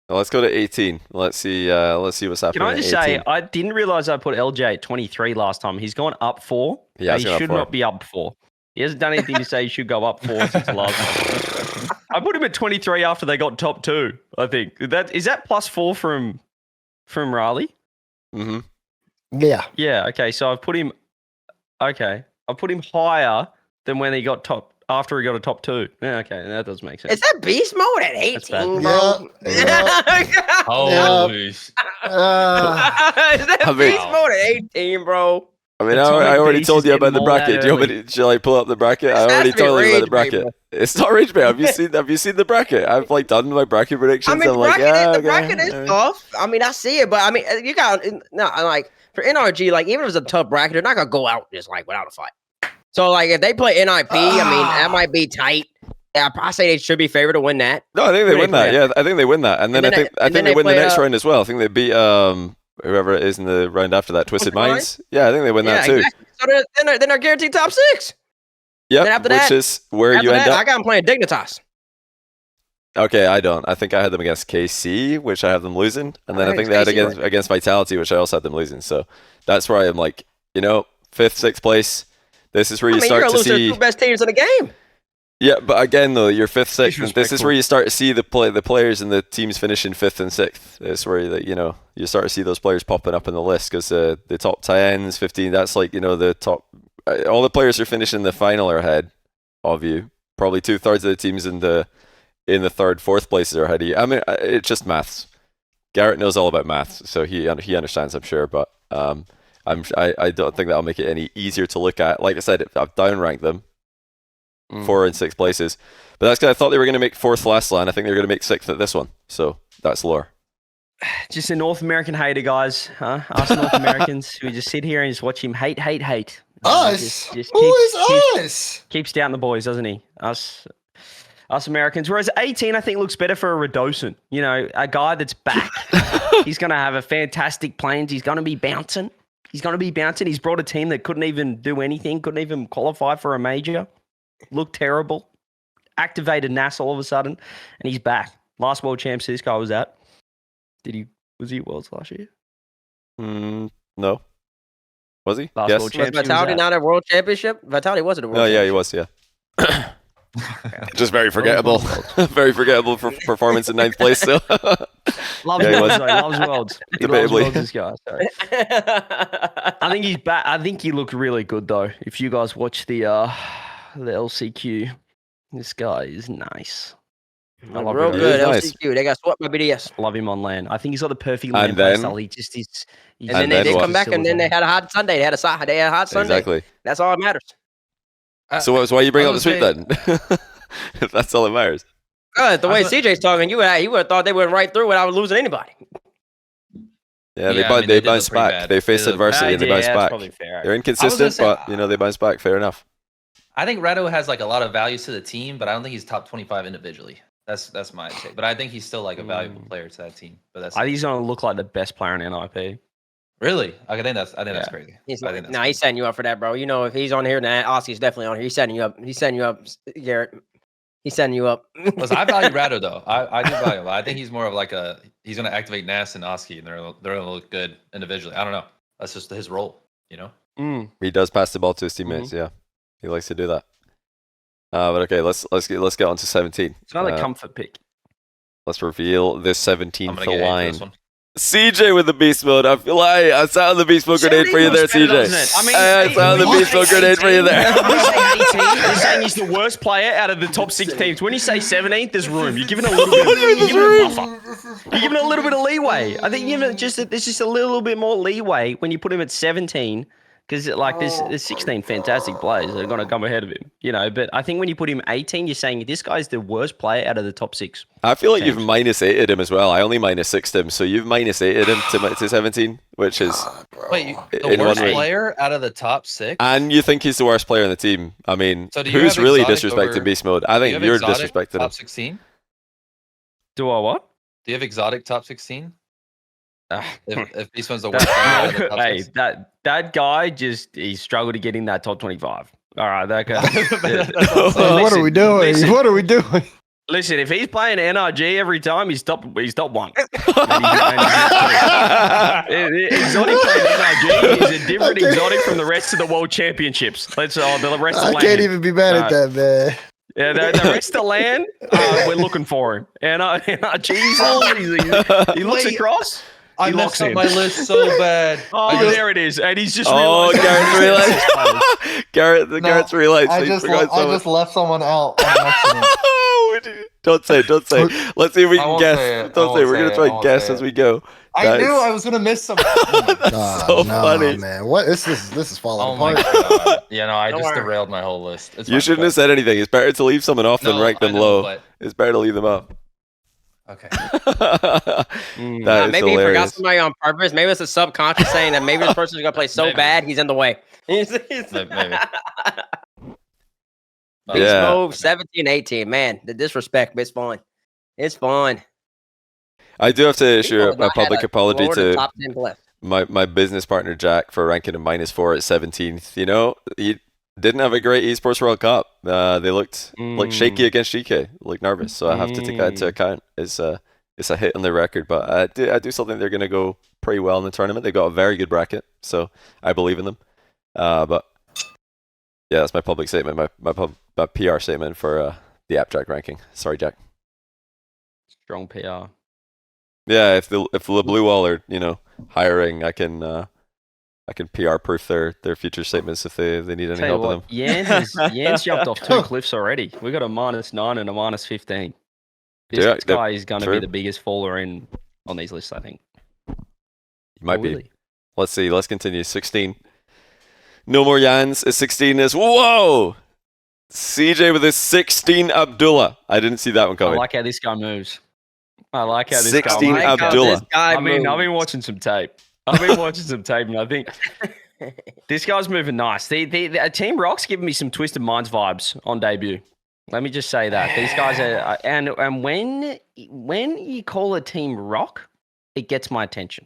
Speaker 1: Well, let's go to 18. Let's see what's happening.
Speaker 3: Can I just
Speaker 1: at 18.
Speaker 3: say, I didn't realize I put LJ at 23 last time. He's gone up 4.
Speaker 1: Yeah,
Speaker 3: he
Speaker 1: he's gone up
Speaker 3: should
Speaker 1: 4.
Speaker 3: not be up 4. He hasn't done anything to say he should go up 4 since the last time. I put him at 23 after they got top 2, I think. Is that plus 4 from Riley?
Speaker 1: Mm-hmm.
Speaker 5: Yeah.
Speaker 3: Yeah, okay. So I've put him higher than when he got after he got a top 2. Yeah, okay, that does make sense.
Speaker 4: Is that beast mode at 18, bro?
Speaker 5: Yeah.
Speaker 2: Holy sh-
Speaker 4: Is that
Speaker 1: I mean-
Speaker 4: beast mode at 18, bro?
Speaker 1: I mean,
Speaker 3: Atomic
Speaker 1: I already
Speaker 3: Beast
Speaker 1: told
Speaker 3: is
Speaker 1: you about the
Speaker 3: getting mauled out
Speaker 1: bracket. Do you want me to, shall I pull up the bracket? I
Speaker 4: This has
Speaker 1: already
Speaker 4: to be
Speaker 1: told you about the
Speaker 4: rage bait,
Speaker 1: bracket.
Speaker 4: bro.
Speaker 1: It's not rage bait. Have you seen the bracket? I've like done my bracket predictions.
Speaker 4: I mean,
Speaker 1: I'm like,
Speaker 4: the bracket is tough. I mean, I see it, but I mean, you got like for NRG, like even if it's a tough bracket, they're not gonna go out just like without a fight. So like if they play NIP, I mean that might be tight. Yeah, I say they should be favored to win that.
Speaker 1: No, I think they
Speaker 4: Who
Speaker 1: win
Speaker 4: they
Speaker 1: that.
Speaker 4: play?
Speaker 1: Yeah, I think they win that, and then I think they win the
Speaker 4: play,
Speaker 1: next round as well. I think they beat whoever it is in the round after that, Twisted Minds. Yeah, I think they win that too.
Speaker 4: Exactly. So then they're guaranteed top 6.
Speaker 1: Yeah,
Speaker 4: Then after
Speaker 1: which
Speaker 4: that-
Speaker 1: is where
Speaker 4: After
Speaker 1: you end
Speaker 4: that, I
Speaker 1: up.
Speaker 4: got them playing Dignitas.
Speaker 1: Okay, I don't. I think I had them against KC, which I have them losing, and then I think they had
Speaker 4: KC
Speaker 1: against Vitality, which I also had them losing. So that's where I am like, 5th, 6th place. This is where you
Speaker 4: You're
Speaker 1: start
Speaker 4: gonna
Speaker 1: to
Speaker 4: lose to the
Speaker 1: see.
Speaker 4: 2 best teams in the game.
Speaker 1: Yeah, but again though, you're 5th, 6th. This is
Speaker 3: Disrespectful.
Speaker 1: where you start to see the players and the teams finishing 5th and 6th. It's where you start to see those players popping up in the list because the top 10s, 15. That's like the top. All the players who are finishing the final are ahead of you. Probably 2/3 of the teams in the 3rd, 4th places are ahead of you. I mean, it's just maths. Garrett knows all about maths, so he understands, I'm sure. But I don't think that'll make it any easier to look at. Like I said, I've downranked them. 4 and 6 places, but that's because I thought they were going to make 4th last line. I think they're going to make 6th at this one, so that's lore.
Speaker 3: Just a North American hater, guys. Huh? Us North Americans who just sit here and just watch him hate.
Speaker 5: Us?
Speaker 3: Just
Speaker 5: Who is us?
Speaker 3: keeps down the boys, doesn't he? Us Americans. Whereas 18, I think, looks better for a Redocin. A guy that's back. He's going to have a fantastic plans. He's going to be bouncing. He's brought a team that couldn't even do anything, couldn't even qualify for a major. Looked terrible. Activated NAS all of a sudden, and he's back. Last World Champs this guy was at. Was he at Worlds last year?
Speaker 1: No. Was he?
Speaker 3: Last
Speaker 1: Yes.
Speaker 3: World
Speaker 4: Was
Speaker 3: Champs.
Speaker 4: Vitality not at World Championship? Vitality was at the World
Speaker 1: No, yeah, he
Speaker 4: Championship.
Speaker 1: was. Yeah. Just very forgettable. Very forgettable performance in 9th place. So.
Speaker 3: Loves
Speaker 1: Yeah, he
Speaker 3: Worlds,
Speaker 1: was.
Speaker 3: though. Loves Worlds. He loves
Speaker 1: Debatably.
Speaker 3: Worlds, this guy. Sorry. I think he's back. I think he looked really good, though. If you guys watch the LCQ, this guy is nice. I love
Speaker 4: Real
Speaker 3: him.
Speaker 4: good.
Speaker 1: He is nice.
Speaker 4: LCQ. They got swept by BDS.
Speaker 3: Love him on land. I think he's got the perfect
Speaker 1: And
Speaker 3: land play
Speaker 1: then-
Speaker 3: style. He just is.
Speaker 4: And then they did
Speaker 1: what?
Speaker 4: come back, and then they had a hot Sunday. They had a hot Sunday.
Speaker 1: Exactly.
Speaker 4: That's all that matters.
Speaker 1: So that's why you bring
Speaker 2: I
Speaker 1: up the
Speaker 2: was
Speaker 1: sweep
Speaker 2: gonna
Speaker 1: then. If that's all that matters.
Speaker 4: The way
Speaker 2: I thought-
Speaker 4: CJ's talking, you would have thought they went right through without losing anybody.
Speaker 1: Yeah,
Speaker 2: Yeah, I mean,
Speaker 1: they
Speaker 2: they did
Speaker 1: bounced
Speaker 2: look pretty
Speaker 1: back.
Speaker 2: bad.
Speaker 1: They faced
Speaker 2: They look-
Speaker 1: adversity and they bounced
Speaker 3: that's
Speaker 1: back.
Speaker 3: probably fair.
Speaker 1: They're inconsistent,
Speaker 2: say-
Speaker 1: but they bounced back. Fair enough.
Speaker 2: I think Redo has like a lot of values to the team, but I don't think he's top 25 individually. That's my take. But I think he's still like a valuable player to that team. But that's
Speaker 3: I think he's going to look like the best player in NIP.
Speaker 2: really. I think that's
Speaker 3: Yeah.
Speaker 2: crazy.
Speaker 4: He's
Speaker 2: I think that's
Speaker 4: he's setting you up for that, bro. If he's on here, then Oski's definitely on here. He's setting you up. He's setting you up, Garrett. He's setting you up.
Speaker 2: Listen, I value Rado though. I do value him. I think he's more of like he's going to activate Nas and Oski, and they're going to look good individually. I don't know. That's just his role,
Speaker 1: He does pass the ball to his teammates. Yeah, he likes to do that. But okay, let's get on to 17.
Speaker 3: It's not a comfort pick.
Speaker 1: Let's reveal this
Speaker 2: I'm
Speaker 1: 17th
Speaker 2: going to get into
Speaker 1: line.
Speaker 2: this one.
Speaker 1: CJ with the beast mode. I feel like I sat on the beast mode grenade for you there,
Speaker 3: Better,
Speaker 1: CJ.
Speaker 3: doesn't it? I mean,
Speaker 1: I sat on the beast mode grenade for you there.
Speaker 3: When you say 18, you're saying he's the worst player out of the top 6 teams. When you say 17th, there's room. You're giving a little bit. You're giving a buffer. You're giving a little bit of leeway. I think there's just a little bit more leeway when you put him at 17. Because there's 16 fantastic players that are going to come ahead of him, But I think when you put him 18, you're saying this guy's the worst player out of the top 6.
Speaker 1: I feel like you've -8'd him as well. I only -6'd him, so you've -8'd him to 17, which is
Speaker 2: Wait, the
Speaker 1: in
Speaker 2: worst
Speaker 1: one way.
Speaker 2: player out of the top 6?
Speaker 1: And you think he's the worst player in the team? I mean,
Speaker 2: So do you
Speaker 1: who's
Speaker 2: have
Speaker 1: really
Speaker 2: Exotic
Speaker 1: disrespecting
Speaker 2: over-
Speaker 1: beast mode? I
Speaker 2: Do you
Speaker 1: think
Speaker 2: have
Speaker 1: you're
Speaker 2: Exotic
Speaker 1: disrespecting him.
Speaker 2: top 16?
Speaker 3: Do I what?
Speaker 2: Do you have exotic top 16?
Speaker 3: Ah.
Speaker 2: If Beast Mode's the worst player out of the top
Speaker 3: Hey,
Speaker 2: 6?
Speaker 3: that guy he struggled to get in that top 25. All right, that guy.
Speaker 2: That's what I'm saying.
Speaker 5: What are we doing?
Speaker 3: listen.
Speaker 5: What are we doing?
Speaker 3: Listen, if he's playing NRG every time, he's top 1. Exotic playing NRG is a different exotic from the rest of the world championships. The rest of the
Speaker 5: I
Speaker 3: land.
Speaker 5: can't even be mad at that, man.
Speaker 3: Yeah, the rest of the land, we're looking for him. And he looks across.
Speaker 2: I
Speaker 3: He
Speaker 2: messed
Speaker 3: locks
Speaker 2: up
Speaker 3: in.
Speaker 2: my list so bad.
Speaker 3: Oh, there it is. And he's just
Speaker 1: Garrett's realized. Garrett's realized.
Speaker 6: I just left someone out on accident.
Speaker 1: Don't say. Let's see if we
Speaker 2: I
Speaker 1: can
Speaker 2: won't
Speaker 1: guess.
Speaker 2: say it.
Speaker 1: Don't
Speaker 2: I
Speaker 1: say.
Speaker 2: won't
Speaker 1: We're
Speaker 2: say
Speaker 1: gonna
Speaker 2: it.
Speaker 1: try
Speaker 2: I
Speaker 1: and
Speaker 2: won't
Speaker 1: guess
Speaker 2: say
Speaker 1: as
Speaker 2: it.
Speaker 1: we go.
Speaker 6: I knew I was gonna miss something.
Speaker 1: So funny.
Speaker 5: man. What is this? This is falling
Speaker 2: Oh my
Speaker 5: apart.
Speaker 2: god. Yeah, no, I
Speaker 4: Don't
Speaker 2: just
Speaker 4: worry.
Speaker 2: derailed my whole list. It's
Speaker 1: You
Speaker 2: fine,
Speaker 1: shouldn't
Speaker 2: but-
Speaker 1: have said anything. It's better to leave someone off than
Speaker 2: No,
Speaker 1: rank
Speaker 2: I
Speaker 1: them
Speaker 2: know,
Speaker 1: low.
Speaker 2: but-
Speaker 1: It's better to leave them up.
Speaker 2: Okay.
Speaker 1: That is
Speaker 4: Maybe he forgot
Speaker 1: hilarious.
Speaker 4: somebody on purpose. Maybe it's a subconscious saying that maybe this person's gonna play so
Speaker 2: Maybe.
Speaker 4: bad he's in the way. Beast
Speaker 2: Maybe.
Speaker 1: Yeah.
Speaker 4: mode 17, 18. Man, the disrespect, but it's fun. It's fun.
Speaker 1: I do have to issue
Speaker 4: People
Speaker 1: a
Speaker 4: have not
Speaker 1: public
Speaker 4: had
Speaker 1: apology
Speaker 4: lower than
Speaker 1: to
Speaker 4: top 10 left.
Speaker 1: my business partner Jack for ranking him -4 at 17th. You know, he didn't have a great esports World Cup. They looked like shaky against GK, looked nervous. So I have to take that into account. It's a hit on their record, but I do still think they're going to go pretty well in the tournament. They've got a very good bracket, so I believe in them. But yeah, that's my public statement, my PR statement for the AppJack ranking. Sorry, Jack.
Speaker 3: Strong PR.
Speaker 1: Yeah, if the Blue Wall are hiring, I can PR proof their future statements if they need any
Speaker 3: Tell you
Speaker 1: help with
Speaker 3: what,
Speaker 1: them.
Speaker 3: Yan's jumped off 2 cliffs already. We got a -9 and a -15. This
Speaker 1: Yeah,
Speaker 3: guy is going to
Speaker 1: true.
Speaker 3: be the biggest faller on these lists, I think.
Speaker 1: You might
Speaker 3: Or
Speaker 1: be.
Speaker 3: will he?
Speaker 1: Let's see. Let's continue. 16. No more Jans. 16 is whoa. CJ with his 16 Abdullah. I didn't see that one
Speaker 3: I
Speaker 1: coming.
Speaker 3: like how this guy moves. I like how this
Speaker 1: 16
Speaker 3: guy moves.
Speaker 1: Abdullah.
Speaker 3: I've been watching some tape. And I think this guy's moving nice. The Team Rock's giving me some Twisted Minds vibes on debut. Let me just say that these guys are, and when you call a team Rock, it gets my attention.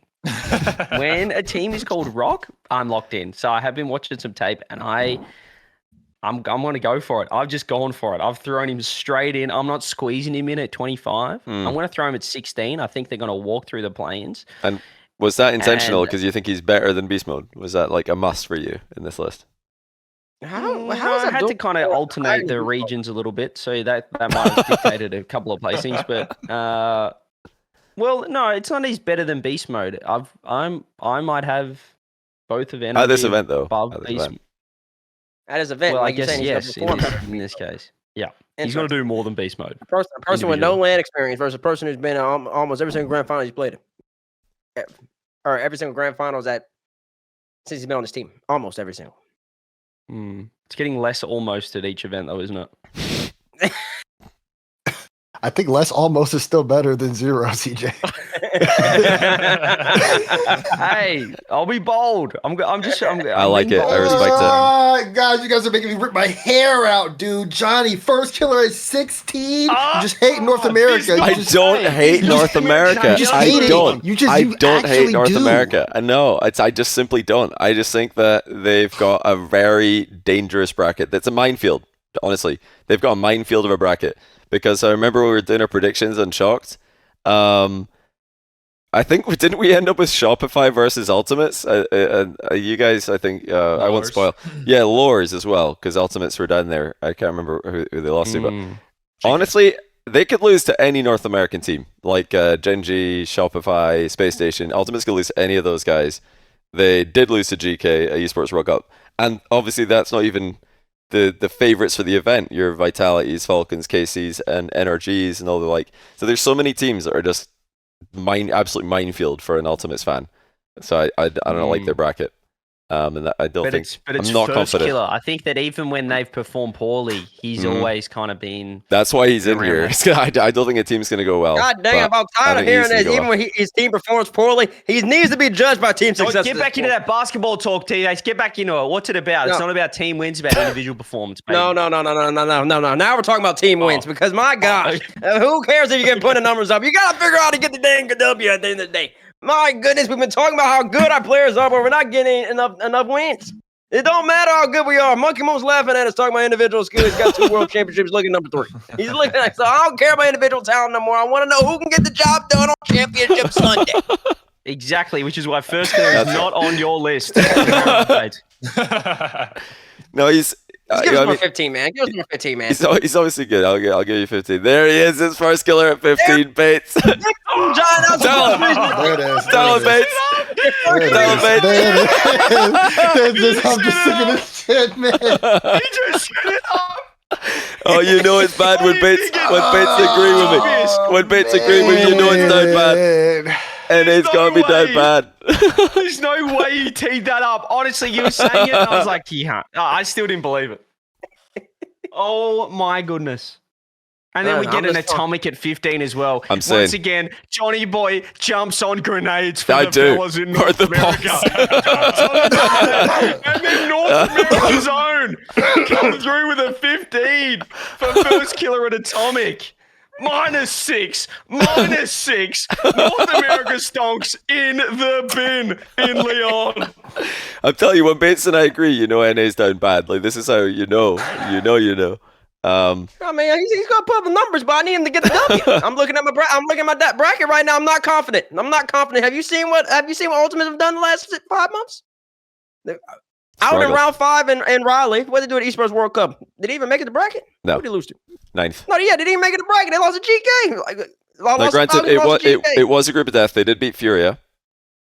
Speaker 3: When a team is called Rock, I'm locked in. So I have been watching some tape, and I'm going to go for it. I've just gone for it. I've thrown him straight in. I'm not squeezing him in at 25. I'm going to throw him at 16. I think they're going to walk through the play-ins.
Speaker 1: And was that intentional
Speaker 3: And-
Speaker 1: because you think he's better than Beast Mode? Was that like a must for you in this list?
Speaker 4: How
Speaker 3: I
Speaker 4: is that
Speaker 3: had to kind of alternate the regions a little bit, so that might have dictated a couple of placings. But well, no, it's not. He's better than Beast Mode. I might have both of
Speaker 1: At this
Speaker 3: Energy
Speaker 1: event, though.
Speaker 3: above
Speaker 1: At this
Speaker 3: Beast.
Speaker 1: event.
Speaker 4: At his event?
Speaker 3: Well, I
Speaker 4: like you're
Speaker 3: guess
Speaker 4: saying,
Speaker 3: yes.
Speaker 4: he's gonna perform.
Speaker 3: In this case, yeah, he's
Speaker 4: Interesting.
Speaker 3: going to do more than Beast Mode.
Speaker 4: A person with no
Speaker 3: individually.
Speaker 4: land experience versus a person who's been in almost every single grand final he's played in. Or every single grand finals since he's been on this team. Almost every single.
Speaker 3: It's getting less almost at each event, though, isn't it?
Speaker 5: I think less almost is still better than 0, CJ.
Speaker 3: Hey, I'll be bold. I
Speaker 1: like
Speaker 3: being
Speaker 1: it. I
Speaker 3: bold.
Speaker 1: respect it.
Speaker 5: Guys, you guys are making me rip my hair out, dude. Johnny, first killer at 16. You just hate North America. You
Speaker 1: I
Speaker 5: just,
Speaker 1: don't hate
Speaker 5: you
Speaker 1: North
Speaker 5: just-
Speaker 1: America.
Speaker 5: you just
Speaker 1: I
Speaker 5: hate it.
Speaker 1: don't.
Speaker 5: You just-
Speaker 1: I
Speaker 5: you
Speaker 1: don't hate
Speaker 5: actually
Speaker 1: North
Speaker 5: do.
Speaker 1: America. No, I just simply don't. I just think that they've got a very dangerous bracket. That's a minefield. Honestly, they've got a minefield of a bracket. Because I remember we were doing our predictions on Shocked. I think didn't we end up with Shopify versus Ultimates? You guys, I think I won't
Speaker 2: Lowers.
Speaker 1: spoil. Yeah, Lores as well, because Ultimates were down there. I can't remember who they lost to, but honestly, they could lose to any North American team, like Genji, Shopify, Space Station. Ultimates could lose to any of those guys. They did lose to GK at Esports World Cup, and obviously that's not even the favorites for the event. Your Vitalities, Falcons, KCs, and NRGs, and all the like. So there's so many teams that are just absolute minefield for an Ultimates fan. So I don't like their bracket. And that, I don't
Speaker 3: But
Speaker 1: think
Speaker 3: it's
Speaker 1: I'm not
Speaker 3: first
Speaker 1: confident.
Speaker 3: killer. I think that even when they've performed poorly, he's always kind of been.
Speaker 1: That's why he's in
Speaker 3: Around
Speaker 1: here.
Speaker 3: that.
Speaker 1: I don't think a team's going to go well.
Speaker 4: God dang,
Speaker 1: but
Speaker 4: I'm
Speaker 1: I
Speaker 4: tired of
Speaker 1: think
Speaker 4: hearing
Speaker 1: he's gonna
Speaker 4: this.
Speaker 1: go
Speaker 4: Even
Speaker 1: well.
Speaker 4: when his team performs poorly, he needs to be judged by team success.
Speaker 3: Get back into that basketball talk, Tbates. Get back into it. What's it about? It's
Speaker 4: No.
Speaker 3: not about team wins. It's about individual performance. Baby.
Speaker 4: No. Now we're talking about team wins because my gosh, who cares if you can put the numbers up? You got to figure out how to get the dang W at the end of the day. My goodness, we've been talking about how good our players are, but we're not getting enough wins. It don't matter how good we are. Monkey Moon's laughing at us, talking about individual skill. He's got 2 world championships, looking number 3. He's looking at us. So I don't care about individual talent no more. I want to know who can get the job done on Championship Sunday.
Speaker 3: Exactly, which is why first killer is not on your list.
Speaker 1: No, he's.
Speaker 4: Give us more 15, man. Give us more 15, man.
Speaker 1: He's obviously good. I'll give you 15. There he is, his first killer at 15. Bates.
Speaker 4: John,
Speaker 5: There it is.
Speaker 1: Tell him, Bates. Tell him, Bates.
Speaker 5: I'm just sick of this shit, man.
Speaker 3: He just shut it up.
Speaker 1: Oh, you know it's bad when Bates agree with me. When Bates agree with me, you know it's down bad. And it's gonna be down bad.
Speaker 3: There's no way you teed that up. Honestly, you were saying it, and I was like, yeah. I still didn't believe it. Oh my goodness. And then we get an atomic at 15 as well.
Speaker 1: I'm saying.
Speaker 3: Once again, Johnny Boy jumps on grenades for the fellas in North America. And then North America's own come through with a 15 for first killer at atomic. -6. North America stonks in the bin in Leon.
Speaker 1: I'm telling you, when Bates and I agree, you know NA's down bad. Like, this is how you know. You know.
Speaker 4: I mean, he's gonna put up the numbers, but I need him to get the W. I'm looking at my bracket right now. I'm not confident. Have you seen what Ultimates have done the last 5 months? Out in round 5 in Raleigh. What did they do at Esports World Cup? Did he even make it to bracket?
Speaker 1: No.
Speaker 4: Who did he lose to?
Speaker 1: 9th.
Speaker 4: No, yeah, they didn't make it to bracket. They lost to GK.
Speaker 1: Like, granted, it was a group of death. They did beat Furia,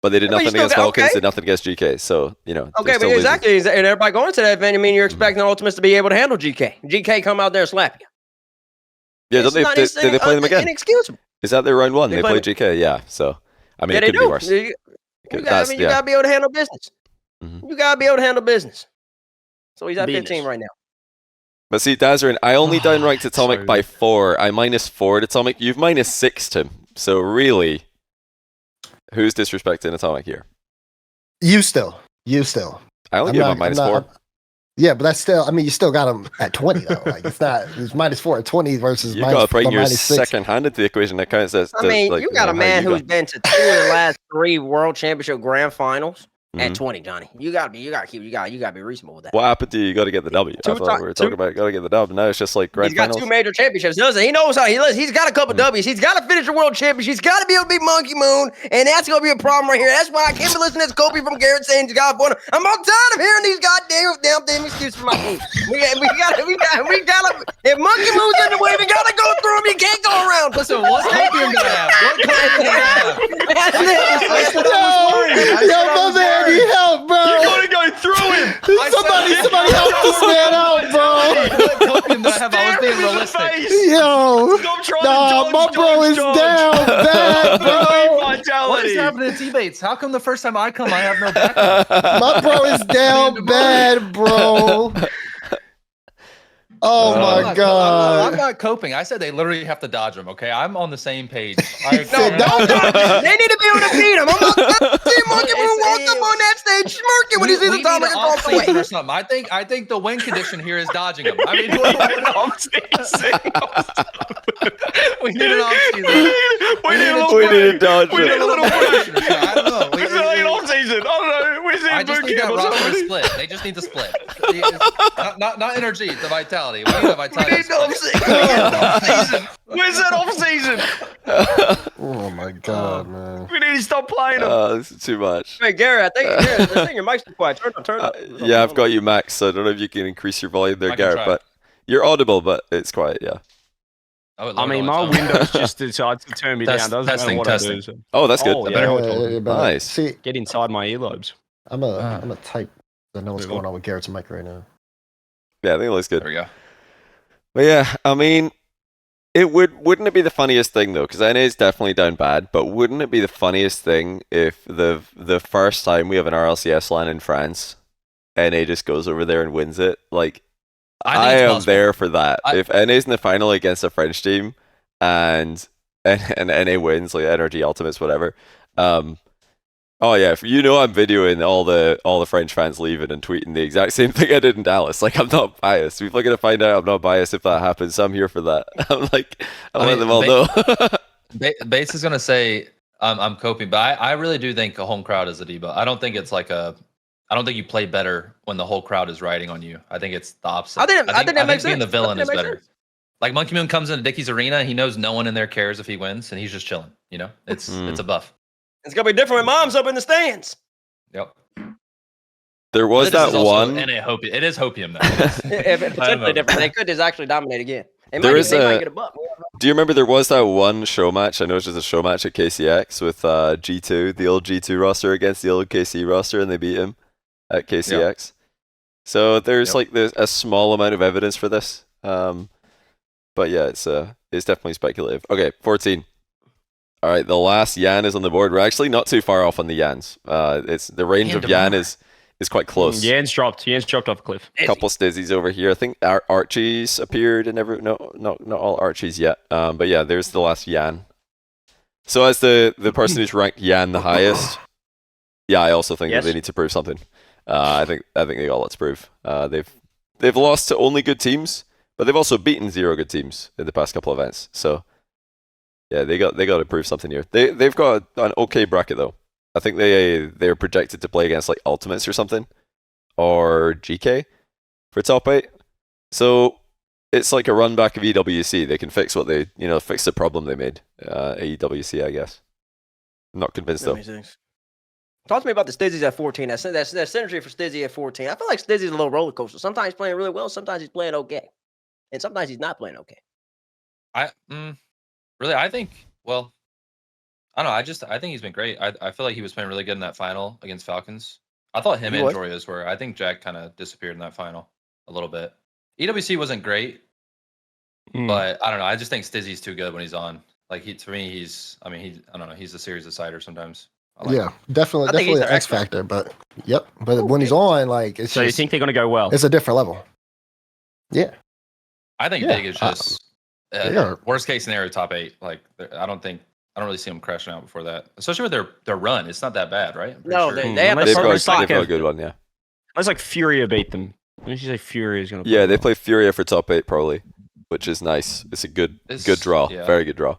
Speaker 1: but they did nothing against Vulcans. Did nothing against GK. So, you know.
Speaker 4: Okay, but exactly. And everybody going to that event, I mean, you're expecting Ultimates to be able to handle GK. GK come out there and slap you.
Speaker 1: Yeah, did they play them again?
Speaker 4: Inexcusable.
Speaker 1: Is that their round 1? They played GK, yeah. So, I mean, it could be worse.
Speaker 4: You got to be able to handle business.
Speaker 1: Mm-hmm.
Speaker 4: You got to be able to handle business. So he's at 15 right now.
Speaker 1: But see, Dazerin, I only downranked Atomic by 4. I -4 at Atomic. You've -6 Tim. So really, who's disrespecting Atomic here?
Speaker 5: You still.
Speaker 1: I only give him a -4.
Speaker 5: Yeah, but that's still. I mean, you still got him at 20 though. Like it's -4 at 20 versus.
Speaker 1: You got to bring your second hand into the equation. That counts as.
Speaker 4: I mean, you got a man who's been to 2 of the last 3 World Championship Grand Finals. At 20, Johnny, you gotta be reasonable with that.
Speaker 1: What happened to you? You got to get the W. I thought we were talking about got to get the W. Now it's just like grand finals.
Speaker 4: He's got 2 major championships. He knows how he's got a couple W's. He's got to finish a world championship. He's got to be able to beat Monkey Moon, and that's gonna be a problem right here. That's why I can't be listening to Kobe from Garrett saying he's got one. I'm all tired of hearing these damn excuses from my team. We gotta. If Monkey Moon's in the way, we gotta go through him. You can't go around.
Speaker 2: Listen, what copium do I have? What copium do I have?
Speaker 5: Yo, my man, need help, bro.
Speaker 3: You gotta go through him.
Speaker 5: Somebody help this man out, bro.
Speaker 2: What copium do I have? I was being realistic.
Speaker 5: Yo, my bro is down bad, bro.
Speaker 2: What is happening to Tbates? How come the first time I come, I have no backup?
Speaker 5: My bro is down bad, bro. Oh my God!
Speaker 2: I'm not coping. I said they literally have to dodge him. Okay, I'm on the same page.
Speaker 4: They need to be able to beat him. I'm not seeing Monkey Moon walk up on that stage smirking when he sees the Atomic across the way.
Speaker 2: Or something. I think the win condition here is dodging him. I mean, we need an off-season.
Speaker 1: We need a dodge.
Speaker 3: We need a little
Speaker 2: condition. I don't know.
Speaker 3: It's like an off-season. I don't know.
Speaker 2: I just need that roster to split. They just need to split. Not energy, the vitality. We need the vitality.
Speaker 3: We need off-season. Where's that off-season?
Speaker 5: Oh my God, man!
Speaker 3: We need to stop playing them.
Speaker 1: This is too much.
Speaker 4: Hey, Garrett, I think your mic's too quiet. Turn up.
Speaker 1: Yeah, I've got you max, so I don't know if you can increase your volume there, Garrett, but you're audible, but it's quiet, yeah.
Speaker 3: I mean, my Windows just decides to turn me down. Doesn't matter what I do. So.
Speaker 1: Oh, that's good.
Speaker 3: Yeah.
Speaker 1: Nice.
Speaker 5: See,
Speaker 3: get inside my earlobes.
Speaker 5: I'm a type. I know what's going on with Garrett's mic right now.
Speaker 1: Yeah, I think it looks good.
Speaker 2: There we go.
Speaker 1: But yeah, I mean, wouldn't it be the funniest thing though? Because NA is definitely down bad, but wouldn't it be the funniest thing if the first time we have an RLCS LAN in France, NA just goes over there and wins it? Like, I am there for that. If NA's in the final against a French team and NA wins, like NRG Ultimates, whatever. Oh yeah, you know I'm videoing all the French fans leaving and tweeting the exact same thing I did in Dallas. Like, I'm not biased. People are gonna find out I'm not biased if that happens. So I'm here for that. I'm letting them all know.
Speaker 2: Bates is gonna say I'm coping, but I really do think a home crowd is a debuff. I don't think it's like a I don't think you play better when the whole crowd is riding on you. I think it's the opposite.
Speaker 4: I think that makes
Speaker 2: being
Speaker 4: sense.
Speaker 2: the villain is better.
Speaker 4: Sense.
Speaker 2: Like Monkey Moon comes into Dickie's arena, he knows no one in there cares if he wins, and he's just chilling. You know, it's a buff.
Speaker 4: It's gonna be different when Mom's up in the stands.
Speaker 2: Yep.
Speaker 1: There was that one.
Speaker 2: And it is hopium though.
Speaker 4: If potentially different. They could just actually dominate again. They
Speaker 1: There
Speaker 4: might,
Speaker 1: is
Speaker 4: they might get a buff.
Speaker 1: Do you remember there was that one show match? I know it's just a show match at KCX with G2, the old G2 roster against the old KC roster, and they beat him at KCX. Yep. So there's like a small amount of evidence for this. But yeah, it's definitely speculative. Okay, 14. All right, the last Yan is on the board. We're actually not too far off on the Yans. It's the range of Yan is quite close.
Speaker 3: Yan's dropped off a cliff.
Speaker 1: A couple Stizzies over here. I think Archie's appeared in not all Archies yet. But yeah, there's the last Yan. So as the person who's ranked Yan the highest, yeah, I also think that they need to prove something. I think they got a lot to prove. They've lost to only good teams, but they've also beaten 0 good teams in the past couple of events. So yeah, they got to prove something here. They've got an okay bracket though. I think they're projected to play against like Ultimates or something, or GK for top 8. So it's like a run back of EWC. They can fix fix the problem they made at EWC, I guess. I'm not convinced though.
Speaker 4: Talk to me about the Stizzies at 14. That synergy for Stizzy at 14. I feel like Stizzy's a little roller coaster. Sometimes he's playing really well, sometimes he's playing okay, and sometimes he's not playing okay.
Speaker 2: I think. Well, I don't know. I think he's been great. I feel like he was playing really good in that final against Falcons. I thought him and Jorias were. I think Jack kind of disappeared in that final a little bit. EWC wasn't great, but I don't know. I just think Stizzy's too good when he's on. Like I don't know. He's a series decider sometimes.
Speaker 5: Definitely an X factor. But when he's on, like it's.
Speaker 3: So you think they're gonna go well?
Speaker 5: It's a different level. Yeah.
Speaker 2: I think Big is just worst case scenario top 8. Like I don't really see them crashing out before that, especially with their run. It's not that bad, right?
Speaker 4: No,
Speaker 2: sure.
Speaker 4: they have
Speaker 1: they've got a good one. Yeah,
Speaker 3: it's like Furia beat them. When you say Furia is going to play
Speaker 1: they play Furia for top 8 probably, which is nice. It's a good draw, very good draw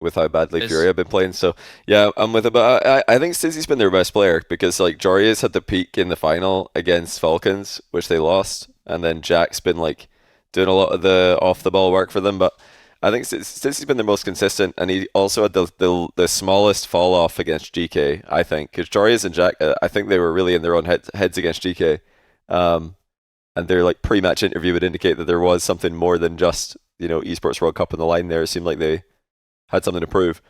Speaker 1: with how badly Furia have been playing. So yeah, I'm with it. But I think Stizzy's been their best player because like Jorias had the peak in the final against Falcons, which they lost, and then Jack's been like doing a lot of the off the ball work for them, but. I think Stizzy's been the most consistent, and he also had the smallest fall off against GK. I think because Jorias and Jack, I think they were really in their own heads against GK, and their like pre-match interview would indicate that there was something more than just Esports World Cup on the line. There, it seemed like they had something to prove.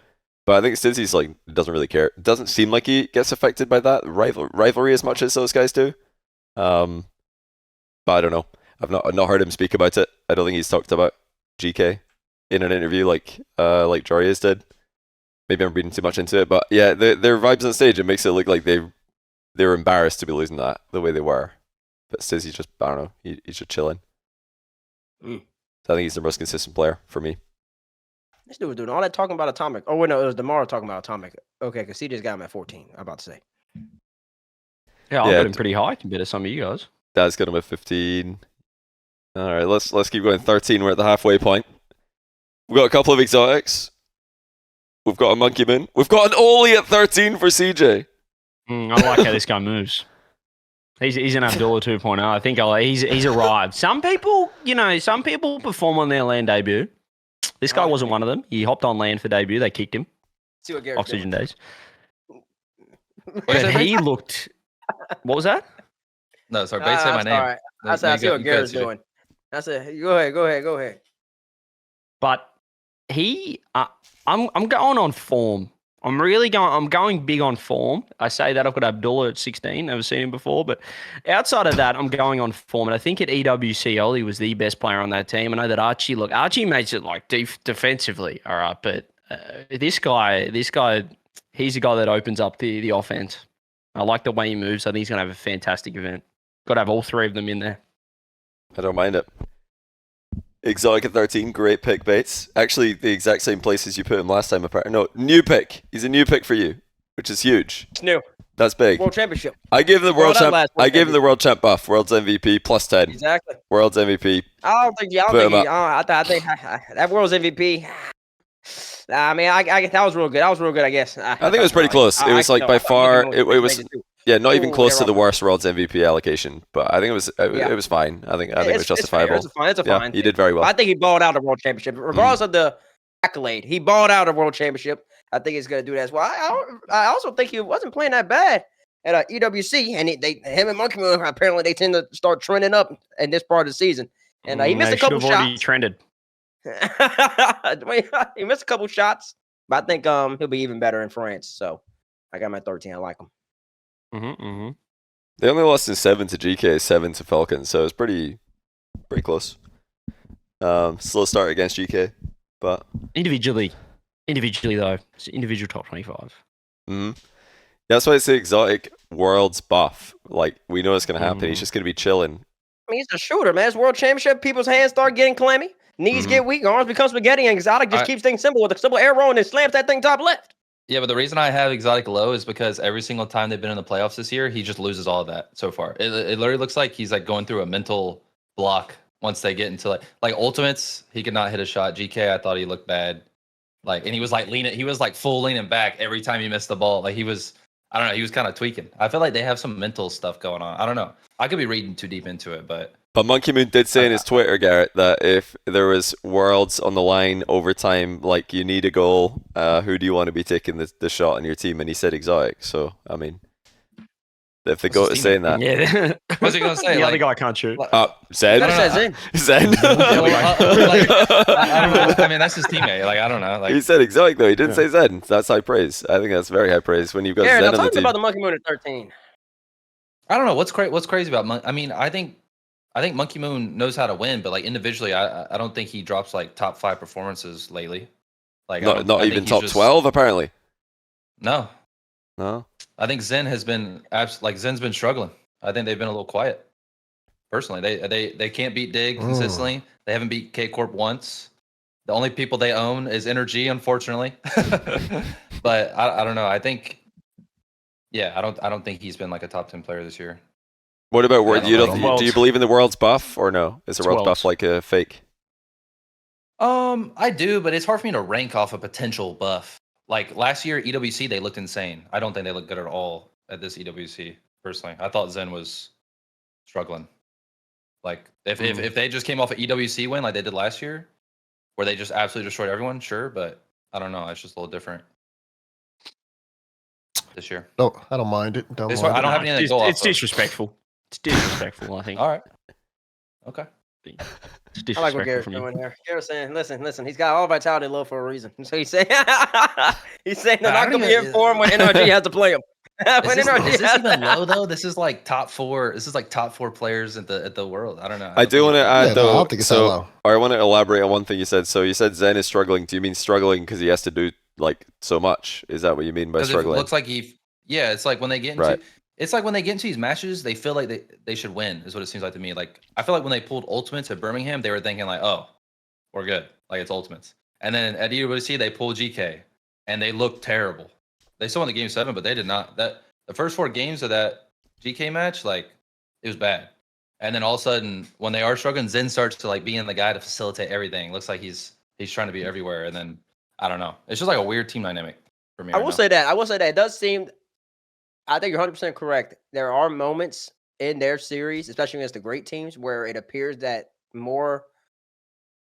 Speaker 1: But I think Stizzy's like doesn't really care. It doesn't seem like he gets affected by that rivalry as much as those guys do. But I don't know. I've not heard him speak about it. I don't think he's talked about GK in an interview like Jorias did. Maybe I'm reading too much into it, but yeah, their vibes on stage, it makes it look like they were embarrassed to be losing that the way they were. But Stizzy's just, I don't know, he's just chilling. So I think he's the most consistent player for me.
Speaker 4: This dude was doing all that talking about Atomic. Oh wait, no, it was DeMar talking about Atomic. Okay, because he just got him at 14. I'm about to say.
Speaker 3: Yeah, I've got him pretty high compared to some of you guys.
Speaker 1: Dad's got him at 15. All right, let's keep going. 13. We're at the halfway point. We've got a couple of exotics. We've got a Monkey Moon. We've got an Oli at 13 for CJ.
Speaker 3: I like how this guy moves. He's an Abdullah 2.0. I think he's arrived. Some people perform on their LAN debut. This guy wasn't one of them. He hopped on LAN for debut. They kicked him.
Speaker 4: See what Garrett's
Speaker 3: Oxygen
Speaker 4: doing.
Speaker 3: days. But he looked. What was that?
Speaker 2: No, sorry. Bates said my name.
Speaker 4: All right. I see what Garrett's doing. I said, go ahead.
Speaker 3: But I'm going on form. I'm going big on form. I say that I've got Abdullah at 16. Never seen him before, but outside of that, I'm going on form. And I think at EWC, Oli was the best player on that team. I know that Archie makes it like defensively, all right. But this guy, he's the guy that opens up the offense. I like the way he moves. I think he's going to have a fantastic event. Got to have all 3 of them in there.
Speaker 1: I don't mind it. Exotic at 13, great pick, Bates. Actually, the exact same places you put him last time. No, new pick. He's a new pick for you, which is huge.
Speaker 4: It's new.
Speaker 1: That's big.
Speaker 4: World Championship.
Speaker 1: I gave him the world champ. I gave him the world champ buff. World's MVP plus 10.
Speaker 4: Exactly.
Speaker 1: World's MVP.
Speaker 4: I think that World's MVP. I mean, that was real good. I guess.
Speaker 1: I think it was pretty close. It was like by far. It was. Yeah, not even
Speaker 4: Ooh,
Speaker 1: close to
Speaker 4: they're
Speaker 1: the
Speaker 4: up.
Speaker 1: worst World's MVP allocation, but I think it was fine. I think it was justifiable.
Speaker 4: It's fair. It's a
Speaker 1: Yeah,
Speaker 4: fine.
Speaker 1: he did very well.
Speaker 4: I think he balled out the World Championship, regardless of the accolade. He balled out the World Championship. I think he's going to do that as well. I also think he wasn't playing that bad at EWC, and him and Monkey Moon apparently they tend to start trending up in this part of the season. And he missed a couple shots.
Speaker 3: Trended.
Speaker 4: He missed a couple shots, but I think he'll be even better in France. So I got him at 13. I like him.
Speaker 1: They only lost in 7 to GK, 7 to Falcon, so it's pretty close. Slow start against GK, but
Speaker 3: Individually though, it's individual top 25.
Speaker 1: That's why it's the exotic worlds buff. Like, we know it's going to happen. He's just going to be chilling.
Speaker 4: I mean, he's a shooter, man. It's World Championship. People's hands start getting clammy. Knees get weak. Arms become spaghetti. And Exotic just keeps things simple with a simple air roll and then slams that thing top left.
Speaker 2: Yeah, but the reason I have Exotic low is because every single time they've been in the playoffs this year, he just loses all of that so far. It literally looks like he's like going through a mental block once they get into like ultimates. He could not hit a shot. GK, I thought he looked bad. Like, and he was like full leaning back every time he missed the ball. Like, he was kind of tweaking. I feel like they have some mental stuff going on. I don't know. I could be reading too deep into it, but
Speaker 1: Monkey Moon did say in his Twitter, Garrett, that if there was worlds on the line overtime, like you need a goal, who do you want to be taking the shot on your team? And he said Exotic. So, I mean, if they go to saying that.
Speaker 3: Yeah.
Speaker 2: What's he going to say?
Speaker 3: The
Speaker 2: Like,
Speaker 3: other guy can't shoot.
Speaker 1: Zen?
Speaker 4: Zen.
Speaker 1: Zen?
Speaker 2: I mean, that's his teammate. Like, I don't know. Like,
Speaker 1: He said Exotic, though. He didn't say Zen. That's high praise. I think that's very high praise when you've got
Speaker 4: Aaron,
Speaker 1: Zen
Speaker 4: now
Speaker 1: on the
Speaker 4: talk
Speaker 1: team.
Speaker 4: about the Monkey Moon at 13.
Speaker 2: I don't know what's crazy about I mean, I think Monkey Moon knows how to win, but like individually, I don't think he drops like top 5 performances lately. Like,
Speaker 1: Not even top 12, apparently.
Speaker 2: No.
Speaker 1: No.
Speaker 2: I think Zen has been Zen's been struggling. I think they've been a little quiet. Personally, they can't beat Dig consistently. They haven't beat K Corp once. The only people they own is Energy, unfortunately. But I don't know. I think, yeah, I don't think he's been like a top 10 player this year.
Speaker 1: What about
Speaker 2: do
Speaker 1: do you believe in the world's buff or no? Is the world's buff like a fake?
Speaker 2: I do, but it's hard for me to rank off a potential buff. Like last year, EWC, they looked insane. I don't think they look good at all at this EWC, personally. I thought Zen was struggling. Like, if they just came off an EWC win like they did last year, where they just absolutely destroyed everyone, sure, but I don't know. It's just a little different this year.
Speaker 5: No, I don't mind it.
Speaker 2: I don't have anything to go off
Speaker 3: It's disrespectful. It's disrespectul, I think.
Speaker 2: All right. Okay.
Speaker 3: It's
Speaker 4: I like what
Speaker 3: disrespectful
Speaker 4: Garrett's
Speaker 3: from you.
Speaker 4: doing here. Garrett's saying, listen, he's got all vitality low for a reason. So he's saying they're not going to be in form when NRG has to play him.
Speaker 2: Is this even low though? This is like top 4. This is like top 4 players at the world. I don't know.
Speaker 1: I do want to add
Speaker 5: no, I
Speaker 1: though.
Speaker 5: don't think it's that low.
Speaker 1: I want to elaborate on one thing you said. So you said Zen is struggling. Do you mean struggling because he has to do like so much? Is that what you mean by struggling?
Speaker 2: It looks like it's like when they get into
Speaker 1: Right.
Speaker 2: it's like when they get into these matches, they feel like they should win. Is what it seems like to me. Like, I feel like when they pulled Ultimates at Birmingham, they were thinking like, oh, we're good. Like, it's Ultimates. And then at EWC, they pulled GK, and they looked terrible. They still won the game 7, but they did not. The first 4 games of that GK match, like, it was bad. And then all of a sudden, when they are struggling, Zen starts to like being the guy to facilitate everything. Looks like he's trying to be everywhere. And then I don't know. It's just like a weird team dynamic for me.
Speaker 4: I will say that it does seem. I think you're 100% correct. There are moments in their series, especially against the great teams, where it appears that more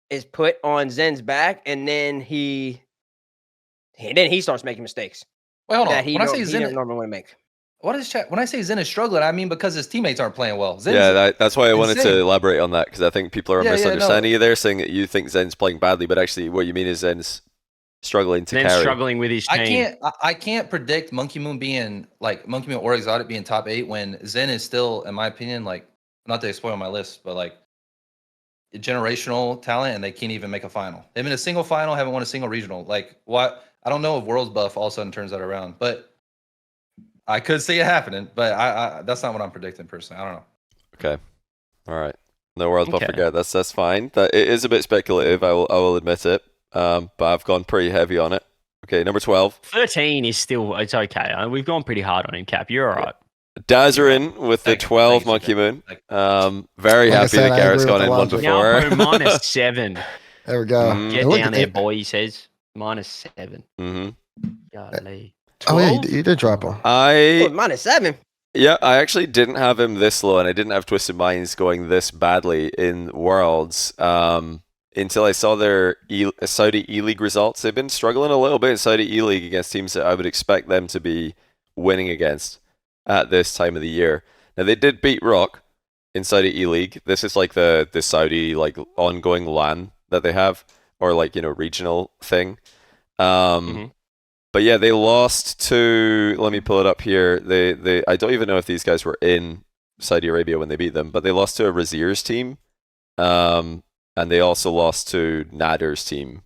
Speaker 4: is put on Zen's back, and then he starts making mistakes.
Speaker 2: Wait, hold on.
Speaker 4: That he
Speaker 2: When I say
Speaker 4: he
Speaker 2: Zen,
Speaker 4: doesn't normally make.
Speaker 2: what is chat? When I say Zen is struggling, I mean because his teammates aren't playing well.
Speaker 1: That's why I wanted to
Speaker 2: insane.
Speaker 1: elaborate on that, because I think people are
Speaker 2: Yeah,
Speaker 1: misunderstanding you there, saying that you think Zen's playing badly, but actually what you mean is Zen's struggling to carry.
Speaker 3: Struggling with his team.
Speaker 2: I can't predict Monkey Moon or Exotic being top 8 when Zen is still, in my opinion, like, not to spoil my list, but like generational talent, and they can't even make a final. They've been a single final, haven't won a single regional. Like, what? I don't know if World's buff all of a sudden turns that around, but I could see it happening. But I that's not what I'm predicting personally. I don't know.
Speaker 1: Okay, all right. No World's buff for Garrett. That's fine. That it is a bit speculative. I will admit it. But I've gone pretty heavy on it. Okay, number 12.
Speaker 3: 13 is still, it's okay. We've gone pretty hard on him, Cap. You're all right.
Speaker 1: Dazerin with the 12 Monkey Moon. Very happy that Garrett's gone in one before.
Speaker 3: Now -7.
Speaker 5: There we go.
Speaker 3: Get down there, boy, he says. -7.
Speaker 1: Mm-hmm.
Speaker 3: Golly.
Speaker 5: Oh, yeah, you did drop him.
Speaker 1: I
Speaker 4: -7.
Speaker 1: Yeah, I actually didn't have him this low, and I didn't have Twisted Minds going this badly in Worlds until I saw their Saudi E-League results. They've been struggling a little bit in Saudi E-League against teams that I would expect them to be winning against at this time of the year. Now, they did beat Rock in Saudi E-League. This is like the Saudi like ongoing LAN that they have, or like, regional thing. But yeah, they lost to. Let me pull it up here. They. I don't even know if these guys were in Saudi Arabia when they beat them, but they lost to a Razier's team, and they also lost to Nader's team.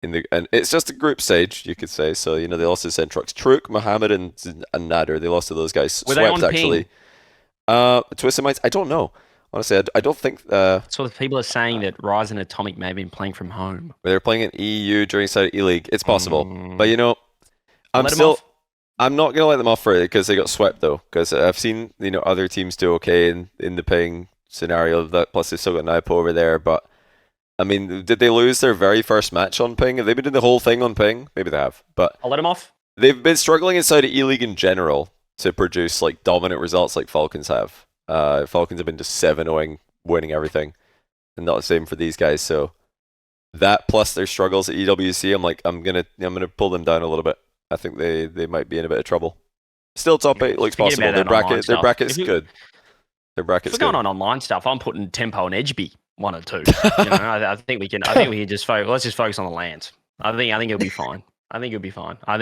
Speaker 1: And it's just a group stage, you could say. So they lost to Centrox, Truk, Mohammed, and Nader. They lost to those guys.
Speaker 3: Were
Speaker 1: Swept
Speaker 3: they on
Speaker 1: actually. Twisted Minds. I don't know. Honestly, I don't think.
Speaker 3: So people are saying that Rise and Atomic may have been playing from home.
Speaker 1: They're playing in EU during Saudi E-League. It's possible, but I'm
Speaker 3: Let 'em
Speaker 1: still.
Speaker 3: off.
Speaker 1: I'm not gonna let them off for it because they got swept though. Because I've seen other teams do okay in the ping scenario. That plus they still got Naipo over there. But I mean, did they lose their very first match on ping? Have they been doing the whole thing on ping? Maybe they have. But
Speaker 3: I'll let him off.
Speaker 1: they've been struggling inside of E-League in general to produce like dominant results like Falcons have. Falcons have been just 7-0, winning everything, and not the same for these guys. So that plus their struggles at EWC, I'm gonna pull them down a little bit. I think they might be in a bit of trouble. Still top 8 looks
Speaker 3: Forget
Speaker 1: possible.
Speaker 3: about
Speaker 1: Their
Speaker 3: that online
Speaker 1: bracket's
Speaker 3: stuff.
Speaker 1: good. Their
Speaker 3: If
Speaker 1: bracket's
Speaker 3: we're
Speaker 1: good.
Speaker 3: going on online stuff, I'm putting Tempo and Edgeby 1 or 2. I think we can. I think we can just focus. Let's just focus on the lands. I think it'll be fine. I think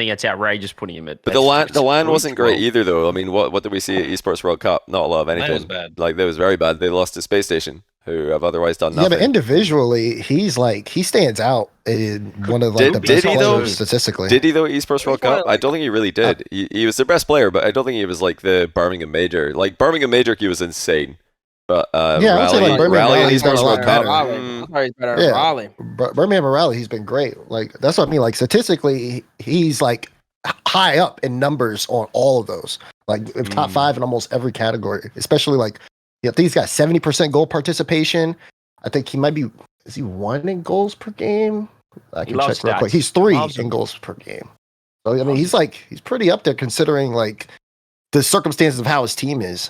Speaker 3: it's outrageous putting him at.
Speaker 1: But
Speaker 3: best
Speaker 1: the LAN
Speaker 3: group
Speaker 1: wasn't great
Speaker 3: 12.
Speaker 1: either, though. I mean, what did we see at Esports World Cup? Not a lot of
Speaker 2: LAN
Speaker 1: anything.
Speaker 2: was bad.
Speaker 1: Like, that was very bad. They lost to Space Station, who have otherwise done
Speaker 5: Yeah,
Speaker 1: nothing.
Speaker 5: but individually, he stands out in one of
Speaker 1: Did-
Speaker 5: the
Speaker 1: did
Speaker 5: best
Speaker 1: he, though?
Speaker 5: players statistically.
Speaker 1: Did he though at Esports World
Speaker 4: He's one
Speaker 1: Cup?
Speaker 4: of,
Speaker 1: I don't think he really did. He was their best player, but I don't think he was like the Birmingham Major. Like Birmingham Major, he was insane. But
Speaker 5: Yeah, I would say,
Speaker 1: Rally,
Speaker 5: like, Birmingham
Speaker 1: Rally and
Speaker 5: Rally's done
Speaker 1: Esports
Speaker 5: a lot
Speaker 1: World Cup.
Speaker 5: better.
Speaker 4: I thought he's better than
Speaker 5: Yeah.
Speaker 4: Raleigh.
Speaker 5: Birmingham and Raleigh, he's been great. Like that's what I mean. Like statistically, he's like high up in numbers on all of those. Like top 5 in almost every category. Especially like I think he's got 70% goal participation. I think he might be. Is he 1 in goals per game? I
Speaker 3: He
Speaker 5: can
Speaker 3: loves
Speaker 5: check real quick.
Speaker 3: stats.
Speaker 5: He's 3
Speaker 3: Loves
Speaker 5: in
Speaker 3: them.
Speaker 5: goals per game. So I mean, he's pretty up there considering like the circumstances of how his team is.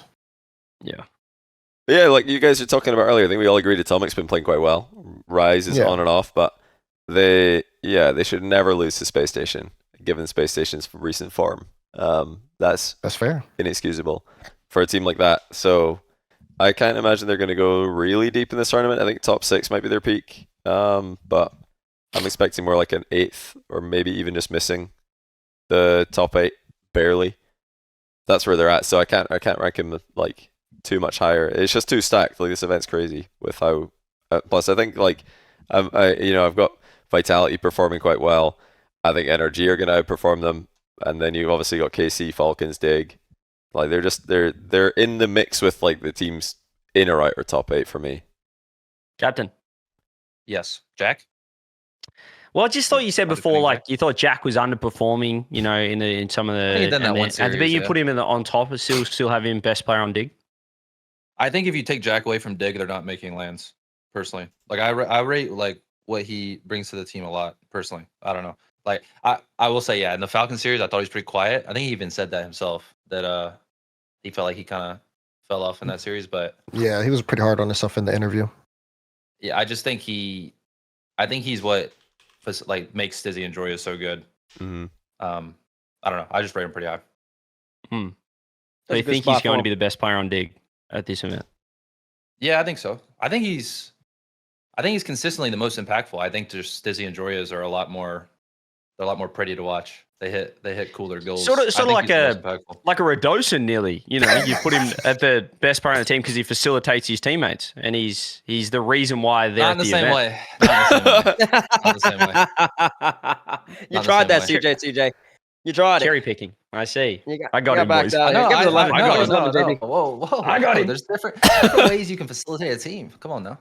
Speaker 3: Yeah.
Speaker 1: Yeah, like you guys were talking about earlier, I think we all agreed Atomic's been playing quite well. Rise is
Speaker 5: Yeah.
Speaker 1: on and off, but they should never lose to Space Station, given Space Station's recent form. That's
Speaker 5: fair.
Speaker 1: inexcusable for a team like that. So I can't imagine they're going to go really deep in this tournament. I think top 6 might be their peak, but I'm expecting more like an 8th or maybe even just missing the top 8 barely. That's where they're at. So I can't rank him like too much higher. It's just too stacked. Like this event's crazy with how. Plus, I think like I've got Vitality performing quite well. I think NRG are going to outperform them, and then you've obviously got KC, Falcons, Dig. Like they're in the mix with like the teams in or out or top 8 for me.
Speaker 3: Captain.
Speaker 2: Yes, Jack.
Speaker 3: Well, I just thought you said
Speaker 2: I'll
Speaker 3: before,
Speaker 2: defend
Speaker 3: like you thought Jack was underperforming, in some of
Speaker 2: I think
Speaker 3: the.
Speaker 2: he done that
Speaker 3: and
Speaker 2: one
Speaker 3: then- but
Speaker 2: series,
Speaker 3: you
Speaker 2: yeah.
Speaker 3: put him on top, and still have him best player on Dig.
Speaker 2: I think if you take Jack away from Dig, they're not making lands. Personally, like I rate like what he brings to the team a lot. Personally, I don't know. Like I will say, yeah, in the Falcon series, I thought he was pretty quiet. I think he even said that himself that he felt like he kind of fell off in that series. But
Speaker 5: Yeah, he was pretty hard on himself in the interview.
Speaker 2: yeah, I just think I think he's what like makes Dizzy and Joya so good.
Speaker 1: Mm-hmm.
Speaker 2: I don't know. I just rate him pretty high.
Speaker 3: So
Speaker 4: That's
Speaker 3: you
Speaker 4: a good
Speaker 3: think
Speaker 4: spot
Speaker 3: he's going
Speaker 4: for
Speaker 3: to be the best player on Dig at this event?
Speaker 2: Yeah, I think so. I think he's consistently the most impactful. I think just Dizzy and Joyas are a lot more pretty to watch. They hit cooler goals.
Speaker 3: Sort of
Speaker 2: I think
Speaker 3: like
Speaker 2: he's the most impactful.
Speaker 3: Like a Radosin, nearly. You put him at the best player on the team because he facilitates his teammates, and he's the reason why they're
Speaker 2: Not
Speaker 3: at
Speaker 2: in the
Speaker 3: the
Speaker 2: same
Speaker 3: event.
Speaker 2: way. Not the same way.
Speaker 4: You
Speaker 2: Not the
Speaker 4: tried that,
Speaker 2: same way.
Speaker 4: CJCJ. You tried it.
Speaker 3: Cherry picking. I see.
Speaker 4: You got,
Speaker 3: I got
Speaker 4: you
Speaker 3: him,
Speaker 4: backed
Speaker 3: boys.
Speaker 4: out.
Speaker 2: No,
Speaker 4: Give us 11.
Speaker 3: I got
Speaker 4: Give us
Speaker 3: it.
Speaker 4: 11, JB.
Speaker 2: Whoa.
Speaker 3: I got it.
Speaker 2: There's different ways you can facilitate a team. Come on now.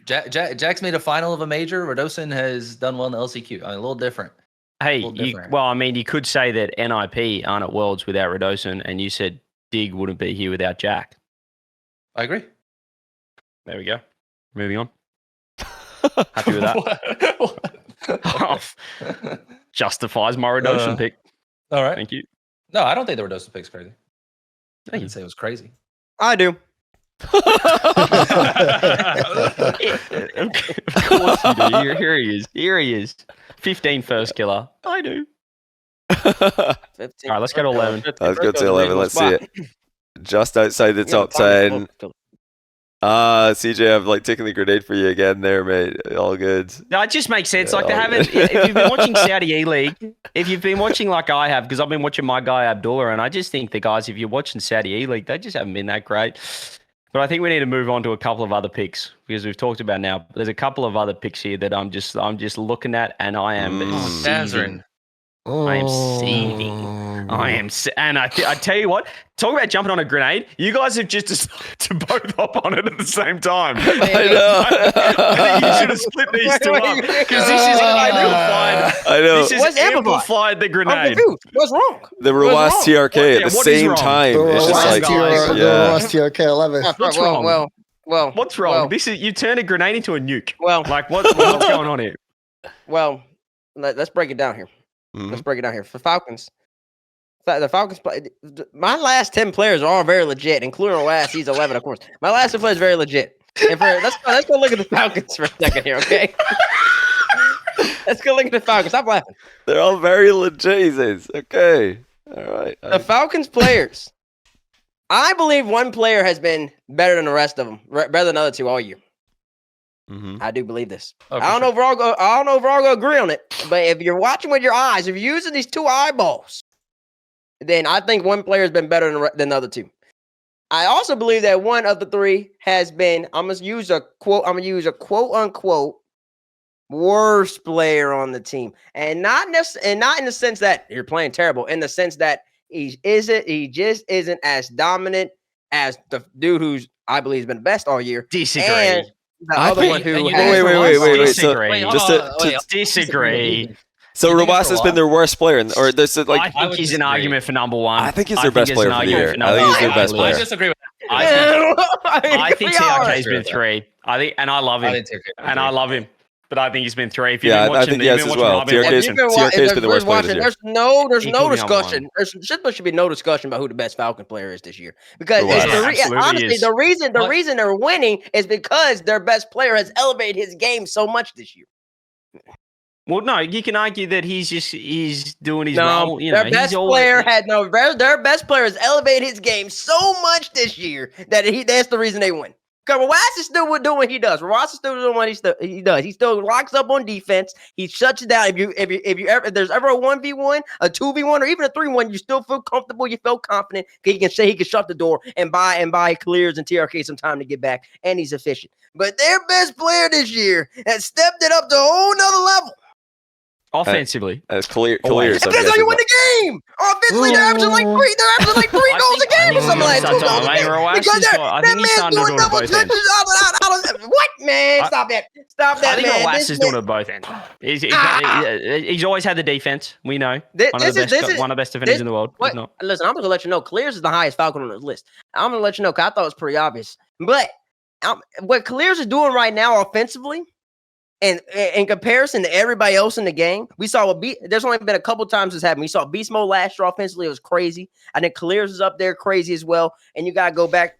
Speaker 2: Jack's made a final of a major. Radosin has done well in the LCQ. I mean, a little different.
Speaker 3: Hey,
Speaker 2: little different.
Speaker 3: you could say that NIP aren't at Worlds without Radosin, and you said Dig wouldn't be here without Jack.
Speaker 2: I agree.
Speaker 3: There we go. Moving on. Happy with that. Justifies my Radosin pick.
Speaker 2: All right.
Speaker 3: Thank you.
Speaker 2: No, I don't think the Radosin pick's crazy. I didn't say it was crazy.
Speaker 4: I do.
Speaker 3: Of course you do. Here he is. Here he is. 15 first killer. I do.
Speaker 4: 15.
Speaker 3: All right, let's go to 11.
Speaker 1: Let's go to 11. Let's see it. Just outside the top 10. CJ, I've like taken the grenade for you again there, mate. All good.
Speaker 3: No, it just makes sense.
Speaker 1: Yeah,
Speaker 3: Like they
Speaker 1: all
Speaker 3: haven't.
Speaker 1: good.
Speaker 3: If you've been watching Saudi E League, if you've been watching like I have, because I've been watching my guy Abdullah, and I just think the guys, if you're watching Saudi E League, they just haven't been that great. But I think we need to move on to a couple of other picks because we've talked about now. There's a couple of other picks here that I'm just looking at, and I am
Speaker 2: Dazerin.
Speaker 3: I am seething. I am, and I tell you what. Talk about jumping on a grenade. You guys have just decided to both hop on it at the same time.
Speaker 1: I know.
Speaker 3: I think you should have split these two up because this is amplified.
Speaker 1: I know.
Speaker 3: This is
Speaker 4: What's
Speaker 3: amplified the
Speaker 4: I'm
Speaker 3: grenade.
Speaker 4: confused. What's wrong?
Speaker 1: The
Speaker 4: What's
Speaker 1: Rawas
Speaker 4: wrong?
Speaker 1: TRK at the
Speaker 3: What is
Speaker 1: same
Speaker 3: wrong?
Speaker 1: time.
Speaker 5: The
Speaker 1: It's just like,
Speaker 3: Rawas
Speaker 5: TRK 11.
Speaker 3: What's wrong?
Speaker 4: Well,
Speaker 3: What's wrong?
Speaker 4: Well,
Speaker 3: This is you turned a grenade into a nuke.
Speaker 4: well,
Speaker 3: Like what's going on here?
Speaker 4: well. Let's break it down here. Let's break it down here. For Falcons, the Falcons play. My last 10 players are all very legit, including last. He's 11, of course. My last 10 players are very legit. And let's go look at the Falcons for a second here, okay? Let's go look at the Falcons. Stop laughing.
Speaker 1: they're all very legit. He says. Okay. All right.
Speaker 4: The Falcons players. I believe one player has been better than the rest of them, better than the other two all year.
Speaker 1: Mm-hmm.
Speaker 4: I do believe this.
Speaker 2: Oh,
Speaker 4: I don't know if we're all gonna agree on it, but if you're watching with your eyes, if you're using these two eyeballs, then I think one player has been better than the other two. I also believe that one of the three has been. I'm gonna use a quote unquote worst player on the team, and not in the sense that you're playing terrible, in the sense that he just isn't as dominant as the dude who's I believe has been the best all year.
Speaker 3: Disagree.
Speaker 4: And the
Speaker 1: I
Speaker 4: other
Speaker 1: think-
Speaker 4: one who
Speaker 2: and you
Speaker 4: has-
Speaker 1: Wait.
Speaker 3: Disagree.
Speaker 2: Wait, hold
Speaker 1: Just
Speaker 2: on,
Speaker 1: to-
Speaker 2: wait,
Speaker 3: Disagree.
Speaker 1: So
Speaker 2: You think it's
Speaker 1: Rawas
Speaker 2: a
Speaker 1: has been
Speaker 2: lot?
Speaker 1: their worst player, or this is
Speaker 3: I
Speaker 1: like.
Speaker 3: think he's an argument for number one.
Speaker 1: I think he's their best
Speaker 3: it's
Speaker 1: player
Speaker 3: an
Speaker 1: for the
Speaker 3: argument
Speaker 1: year.
Speaker 3: for
Speaker 1: I think he's their
Speaker 3: number
Speaker 1: best
Speaker 3: one.
Speaker 2: I
Speaker 1: player.
Speaker 2: disagree with that.
Speaker 3: I think
Speaker 4: We are.
Speaker 3: TRK's been three. And I love him.
Speaker 2: I didn't take it.
Speaker 3: And I love him. But I think he's been three. If you've
Speaker 1: Yeah,
Speaker 3: been
Speaker 1: I
Speaker 3: watching,
Speaker 1: think
Speaker 3: you've
Speaker 1: yes
Speaker 3: been
Speaker 1: as
Speaker 3: watching
Speaker 1: well.
Speaker 3: what I've been
Speaker 1: TRK's
Speaker 3: watching.
Speaker 1: TRK's been the worst player this year.
Speaker 4: There's
Speaker 3: He
Speaker 4: no
Speaker 3: could be number
Speaker 4: discussion. There should be no discussion about who the best Falcon player is this year. Because
Speaker 1: Rawas.
Speaker 3: Absolutely
Speaker 4: honestly,
Speaker 3: is.
Speaker 4: the reason
Speaker 2: What?
Speaker 4: they're winning is because their best player has elevated his game so much this year.
Speaker 3: Well, no, you can argue that he's doing his
Speaker 4: No,
Speaker 3: role. You know,
Speaker 4: their best
Speaker 3: he's always,
Speaker 4: player their best player has elevated his game so much this year that's the reason they win. Because Rawas is still doing what he does. Rawas is still doing what he does. He still locks up on defense. He shuts it down. If there's ever a 1v1, a 2v1, or even a 3-1, you still feel comfortable. You feel confident. He can say he can shut the door and buy clears and TRK some time to get back, and he's efficient. But their best player this year has stepped it up to a whole nother level.
Speaker 3: offensively.
Speaker 1: As clear,
Speaker 3: Always.
Speaker 1: clear.
Speaker 4: And that's how you win the game. Offensively, they're averaging like three goals a game or something like that. 2 goals a game. Because
Speaker 3: I think he's starting to do it on both ends.
Speaker 4: What, man? Stop that. Stop
Speaker 3: I
Speaker 4: that,
Speaker 3: think
Speaker 4: man.
Speaker 3: Rawas is doing it both ends. He's always had the defense. We know. One of the best defenders in the world.
Speaker 4: What?
Speaker 3: He's not.
Speaker 4: Listen, I'm going to let you know. Clears is the highest Falcon on his list. I'm going to let you know because I thought it was pretty obvious. But what Clears is doing right now offensively, and in comparison to everybody else in the game, we saw there's only been a couple times this happened. We saw Beast Mode last year offensively. It was crazy. I think Clears is up there crazy as well. And you got to go back.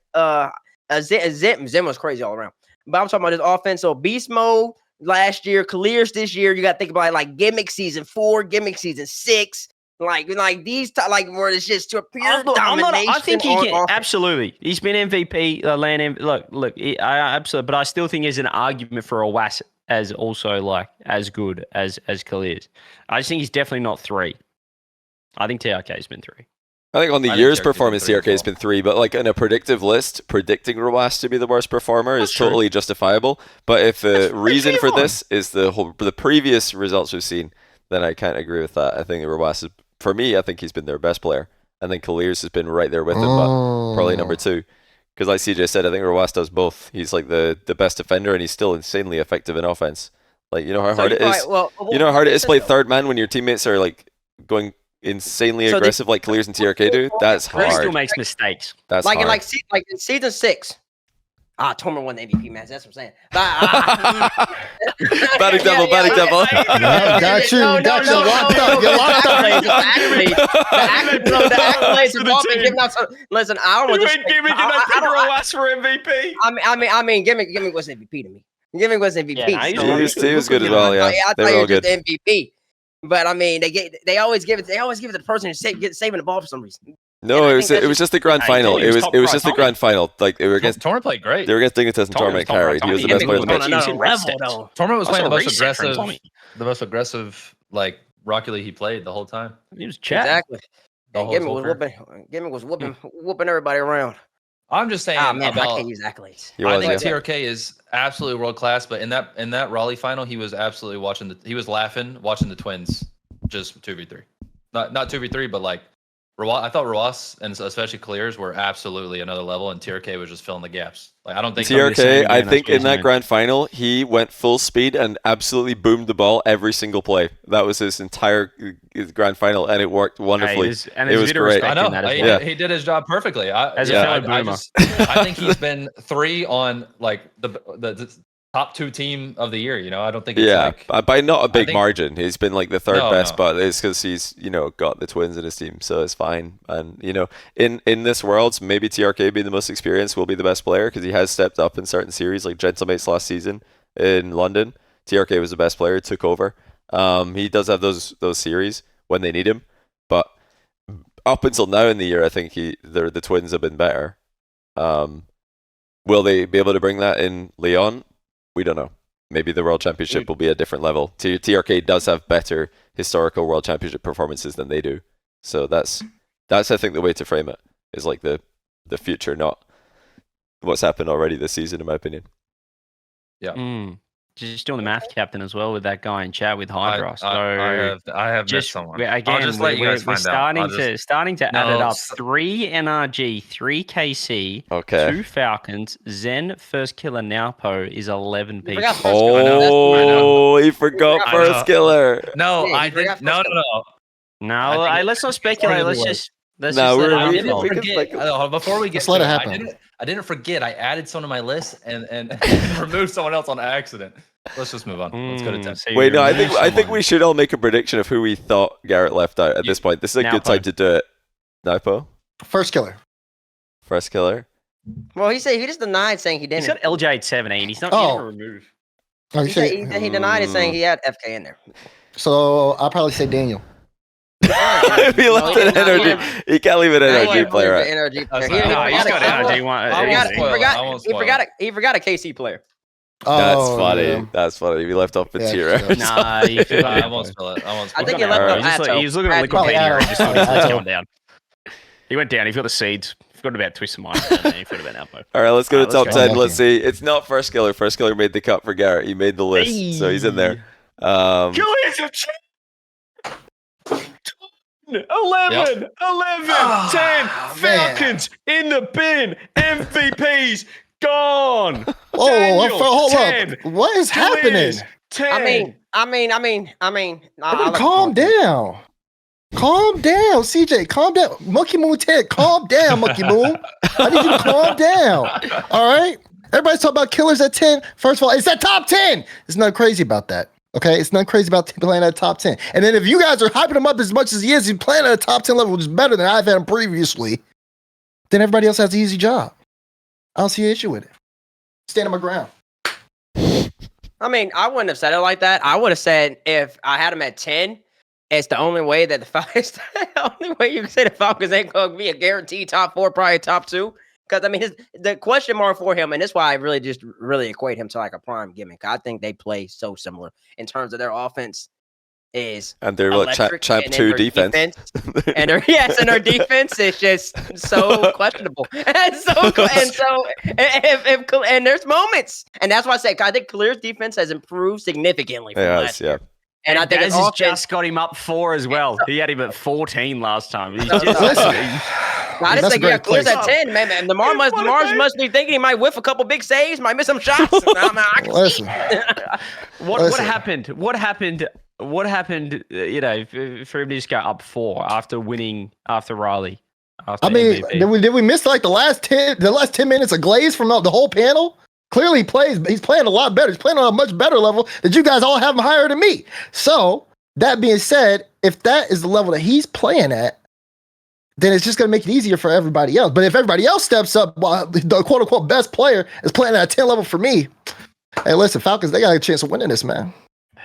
Speaker 4: Zim was crazy all around. But I'm talking about this offense. So Beast Mode last year, Clears this year. You got to think about it like gimmick season 4, gimmick season 6. Like these, where it's just pure domination.
Speaker 3: I think he
Speaker 4: on
Speaker 3: can
Speaker 4: offense.
Speaker 3: absolutely. He's been MVP. Look. I absolutely. But I still think there's an argument for Rawas as also like as good as Khalil's. I just think he's definitely not 3. I think TRK's been 3.
Speaker 1: I think on the
Speaker 2: I think
Speaker 1: year's
Speaker 2: TRK's been
Speaker 1: performance,
Speaker 2: 3 as
Speaker 1: TRK has
Speaker 2: well.
Speaker 1: been 3, but like in a predictive list, predicting Rawas to be the worst performer is
Speaker 3: That's true.
Speaker 1: totally justifiable. But if the
Speaker 3: That's
Speaker 1: reason for
Speaker 3: fine.
Speaker 1: this is the previous results we've seen, then I can't agree with that. I think Rawas is, for me, I think he's been their best player. I think Khalil's has been right there with him, but probably number 2. Because like CJ said, I think Rawas does both. He's like the best defender, and he's still insanely effective in offense. Like, you know how hard it is. You know how hard it is to play third man when your teammates are like going insanely
Speaker 4: So
Speaker 1: aggressive like Clears and TRK do? That's
Speaker 3: He still
Speaker 1: hard.
Speaker 3: makes mistakes.
Speaker 1: That's
Speaker 4: like
Speaker 1: hard.
Speaker 4: in season 6. Tormer won the MVP match. That's what I'm saying.
Speaker 1: Batting double, batting double.
Speaker 5: Got you. Got you locked up. You're locked up.
Speaker 4: The accolades have all been given out. Listen, I don't want to.
Speaker 3: Gimmick and I pick Roas for MVP.
Speaker 4: I mean, Gimmick was MVP to me. Gimmick was MVP.
Speaker 3: Yeah,
Speaker 1: He was good as well. Yeah,
Speaker 4: I
Speaker 1: they
Speaker 4: thought
Speaker 1: were
Speaker 4: he
Speaker 1: all
Speaker 4: was just
Speaker 1: good.
Speaker 4: the MVP. But I mean, they always give it to the person who's saving the ball for some reason.
Speaker 1: No, it was just the grand final. It was just the grand final. Like they were against
Speaker 2: Torment played great.
Speaker 1: They were against Dignitas and Torment carried. He was the best player in the match.
Speaker 2: Torment was playing the most
Speaker 3: reset from
Speaker 2: aggressive, like Rocket League he played the whole time.
Speaker 3: He was chatting.
Speaker 4: Exactly. Gimmick was whooping everybody around.
Speaker 2: I'm just saying.
Speaker 4: Oh man, I
Speaker 2: about,
Speaker 4: can't use accolades.
Speaker 2: I think TRK is absolutely world class, but in that Raleigh final, he was absolutely he was laughing watching the Twins just 2v3, not 2v3, but like. I thought Roas and especially Clears were absolutely another level, and TRK was just filling the gaps. Like I don't think
Speaker 1: TRK. I think in that grand final he went full speed and absolutely boomed the ball every single play. That was his entire grand final, and it worked wonderfully. It was great.
Speaker 2: I know. He did his job perfectly. I think he's been 3 on like the top 2 team of the year. You know, I don't think. It's
Speaker 1: by not a big margin. He's been like the third best, but it's because he's got the Twins in his team, so it's fine. And in this world, maybe TRK being the most experienced will be the best player because he has stepped up in certain series, like Gentlemates last season in London. TRK was the best player, took over. He does have those series when they need him, but up until now in the year, I think the Twins have been better. Will they be able to bring that in Leon? We don't know. Maybe the World Championship will be a different level. TRK does have better historical World Championship performances than they do. So that's I think the way to frame it is like the future, not what's happened already this season, in my opinion.
Speaker 2: Yeah.
Speaker 3: Just doing the math captain as well with that guy in chat with Hydra.
Speaker 2: I have
Speaker 3: just
Speaker 2: someone.
Speaker 3: Again,
Speaker 2: I'll just let you guys find out.
Speaker 3: Starting to add it up. 3 NRG, 3 KC, 2 Falcons, Zen, First Killer, Naupo is 11 people.
Speaker 1: He forgot First Killer.
Speaker 2: No, I didn't. No.
Speaker 3: No, let's not speculate. Let's just
Speaker 2: before we get
Speaker 5: let it happen.
Speaker 2: I didn't forget. I added someone to my list and removed someone else on accident. Let's just move on. Let's go to 10.
Speaker 3: So
Speaker 1: wait, no, I think we should all make a prediction of who we thought Garrett left out at this point. This is a good time to do it. Naupo?
Speaker 5: First Killer.
Speaker 1: First Killer?
Speaker 4: Well, he just denied saying he didn't.
Speaker 3: He said LJ at 17. He's not going to remove.
Speaker 5: Oh,
Speaker 4: he denied it saying he had FK in there.
Speaker 5: So I'll probably say Daniel.
Speaker 1: If he left an NRG, he can't leave an NRG player out.
Speaker 3: He's got NRG.
Speaker 4: He forgot a KC player.
Speaker 1: That's funny. That's funny. We left off Batira.
Speaker 3: Nah,
Speaker 2: I won't spill it.
Speaker 4: I think he left off
Speaker 3: He was looking at Wikipedia and just thought he was going down. He went down. He got the seeds. Forgot about Twist of Mind. He forgot about Alpo.
Speaker 1: All right, let's go to top 10. Let's see. It's not First Killer. First Killer made the cut for Garrett. He made the list, so he's in there.
Speaker 3: 11, 10, Falcons in the bin, MVPs gone.
Speaker 5: Hold up. What is happening?
Speaker 3: 10.
Speaker 4: I mean.
Speaker 5: Calm down. Calm down, CJ. Calm down. Monkey Moon Ted, calm down, Monkey Moon. I need you to calm down. All right? Everybody's talking about killers at 10. First of all, it's that top 10. There's nothing crazy about that. Okay, it's not crazy about playing at top 10. And then if you guys are hyping him up as much as he is, he's playing at a top 10 level, which is better than I've had him previously, then everybody else has an easy job. I don't see an issue with it. Stand on my ground.
Speaker 4: I mean, I wouldn't have said it like that. I would have said if I had him at 10, it's the only way that the Falcons, the only way you can say the Falcons ain't going to be a guaranteed top 4, probably top 2. Because, I mean, the question mark for him, and that's why I really equate him to like a prime gimmick. I think they play so similar in terms of their offense is
Speaker 1: and they're like champ 2 defense.
Speaker 4: And their defense is just so questionable. And there's moments. And that's why I say I think Clear's defense has improved significantly from last year. And I think
Speaker 3: Daz has just got him up 4 as well. He had him at 14 last time. He's just
Speaker 4: I just think Clear's at 10, man. Lamar must be thinking he might whiff a couple big saves, might miss some shots.
Speaker 3: What happened? What happened? For him to just go up 4 after winning after Riley? after
Speaker 5: I mean,
Speaker 3: MVP.
Speaker 5: did we miss like the last 10 minutes of glaze from the whole panel? Clearly, he's playing a lot better. He's playing on a much better level that you guys all have him higher than me. So that being said, if that is the level that he's playing at, then it's just going to make it easier for everybody else. But if everybody else steps up while the quote unquote best player is playing at a 10 level for me, hey, listen, Falcons, they got a chance of winning this, man.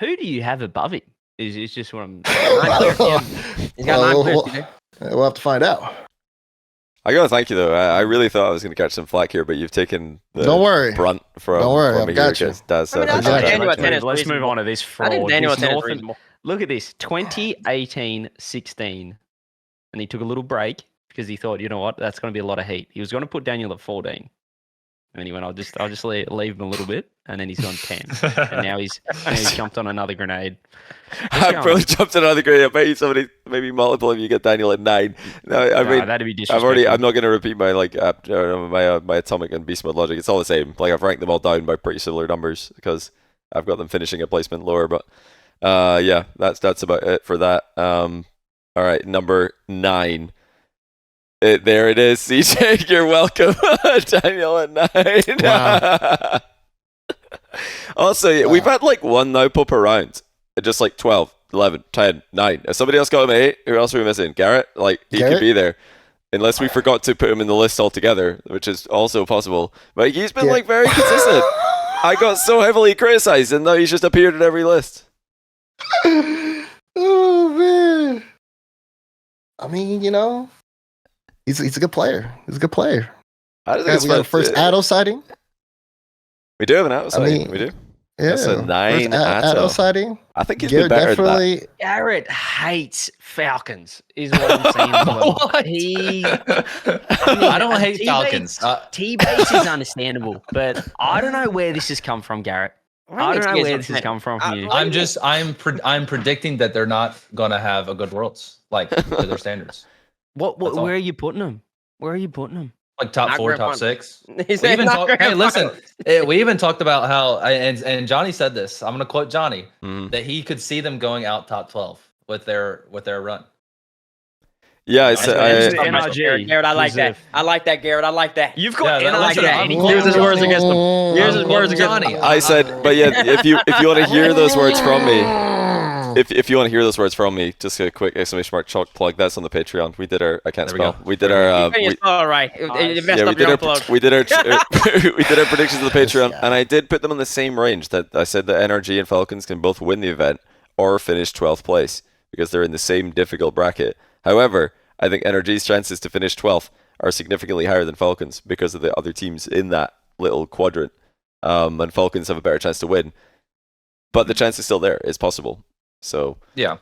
Speaker 3: Who do you have above him? Is just what I'm.
Speaker 4: He's got 9 clears. TJ.
Speaker 5: We'll have to find out.
Speaker 1: I gotta thank you though. I really thought I was gonna catch some flack here, but you've taken the
Speaker 5: Don't worry.
Speaker 1: brunt from.
Speaker 5: Don't worry,
Speaker 1: from
Speaker 5: I've
Speaker 1: me
Speaker 5: got
Speaker 1: here,
Speaker 5: you.
Speaker 1: 'cause Daz
Speaker 4: I mean,
Speaker 1: said-
Speaker 4: I
Speaker 5: got
Speaker 4: think
Speaker 5: you.
Speaker 4: Daniel at 10 is
Speaker 3: Let's move
Speaker 4: reasonable.
Speaker 3: on to this
Speaker 4: I
Speaker 3: fraud.
Speaker 4: think Daniel at
Speaker 3: This
Speaker 4: 10 is
Speaker 3: Northern-
Speaker 4: reasonable.
Speaker 3: Look at this, 2018, 16, and he took a little break because he thought, you know what, that's going to be a lot of heat. He was going to put Daniel at 14, and he went, I'll just leave him a little bit, and then he's gone 10, and now he's jumped on another grenade.
Speaker 1: I probably jumped on another grade. I bet you somebody, maybe multiple of you get Daniel at 9. No, I mean,
Speaker 3: that'd be disrespectful.
Speaker 1: I'm not going to repeat my my atomic and beast mode logic. It's all the same. Like I've ranked them all down by pretty similar numbers because I've got them finishing a placement lower. But yeah, that's about it for that. All right, number 9. There it is, CJ. You're welcome, Daniel at 9.
Speaker 5: Wow.
Speaker 1: Also, yeah, we've had like one now pop around. Just like 12, 11, 10, 9. If somebody else got him at 8, who else are we missing? Garrett? Like, he could
Speaker 5: Garrett?
Speaker 1: be there. Unless we forgot to put him in the list altogether, which is also possible. But he's been
Speaker 5: Yeah.
Speaker 1: like very consistent. I got so heavily criticized, and now he's just appeared in every list.
Speaker 5: Oh man. I mean, he's a good player. He's a good player.
Speaker 1: I don't
Speaker 5: We
Speaker 1: think
Speaker 5: got the first Addo sighting.
Speaker 1: We do have an outside.
Speaker 5: mean,
Speaker 1: we do.
Speaker 5: Yeah,
Speaker 1: That's a 9
Speaker 5: first Addo
Speaker 1: Atto.
Speaker 5: sighting.
Speaker 1: I think he's
Speaker 5: Garrett
Speaker 1: been better than that.
Speaker 5: definitely.
Speaker 3: Garrett hates Falcons, is what I'm saying. as well.
Speaker 2: What?
Speaker 3: He,
Speaker 2: I don't hate
Speaker 3: Tbates-
Speaker 2: Falcons.
Speaker 3: Tbates is understandable, but I don't know where this has come from, Garrett. I don't know where this has come from you.
Speaker 2: I'm predicting that they're not gonna have a good Worlds like to their standards.
Speaker 3: What
Speaker 2: That's all.
Speaker 3: where are you putting them? Where are you putting them?
Speaker 2: Like top
Speaker 4: Not
Speaker 2: 4,
Speaker 4: grand
Speaker 2: top
Speaker 4: finals.
Speaker 2: 6.
Speaker 4: He
Speaker 2: We
Speaker 4: said
Speaker 2: even
Speaker 4: not
Speaker 2: talk,
Speaker 4: grand
Speaker 2: hey, listen.
Speaker 4: finals.
Speaker 2: We even talked about how, and Johnny said this. I'm gonna quote Johnny
Speaker 1: Mhm.
Speaker 2: that he could see them going out top 12 with their run.
Speaker 1: Yeah,
Speaker 2: That's
Speaker 1: it's,
Speaker 2: what I
Speaker 3: It's
Speaker 2: just-
Speaker 3: NRG.
Speaker 4: Garrett, I like that.
Speaker 3: Reserve.
Speaker 4: I like that, Garrett. I like that.
Speaker 3: You've got
Speaker 2: Yeah,
Speaker 3: NRG.
Speaker 2: listen, I'm
Speaker 3: Any
Speaker 2: quoting
Speaker 4: Here's his
Speaker 2: Johnny.
Speaker 4: words against him. Here's his
Speaker 2: I'm
Speaker 4: words
Speaker 2: quoting
Speaker 4: against
Speaker 2: Johnny.
Speaker 1: I said, but yeah, if you want to hear those words from me, if you want to hear those words from me, just a quick exclamation mark chalk plug. That's on the Patreon. We did our I can't
Speaker 2: There we
Speaker 1: spell.
Speaker 2: go.
Speaker 1: We did our
Speaker 4: All right. You messed
Speaker 1: yeah,
Speaker 4: up your own plug.
Speaker 1: we did our we did our predictions of the Patreon, and I did put them in the same range. That I said that NRG and Falcons can both win the event or finish 12th place because they're in the same difficult bracket. However, I think NRG's chances to finish 12th are significantly higher than Falcons because of the other teams in that little quadrant, and Falcons have a better chance to win. But the chance is still there. It's possible. So
Speaker 2: Yeah,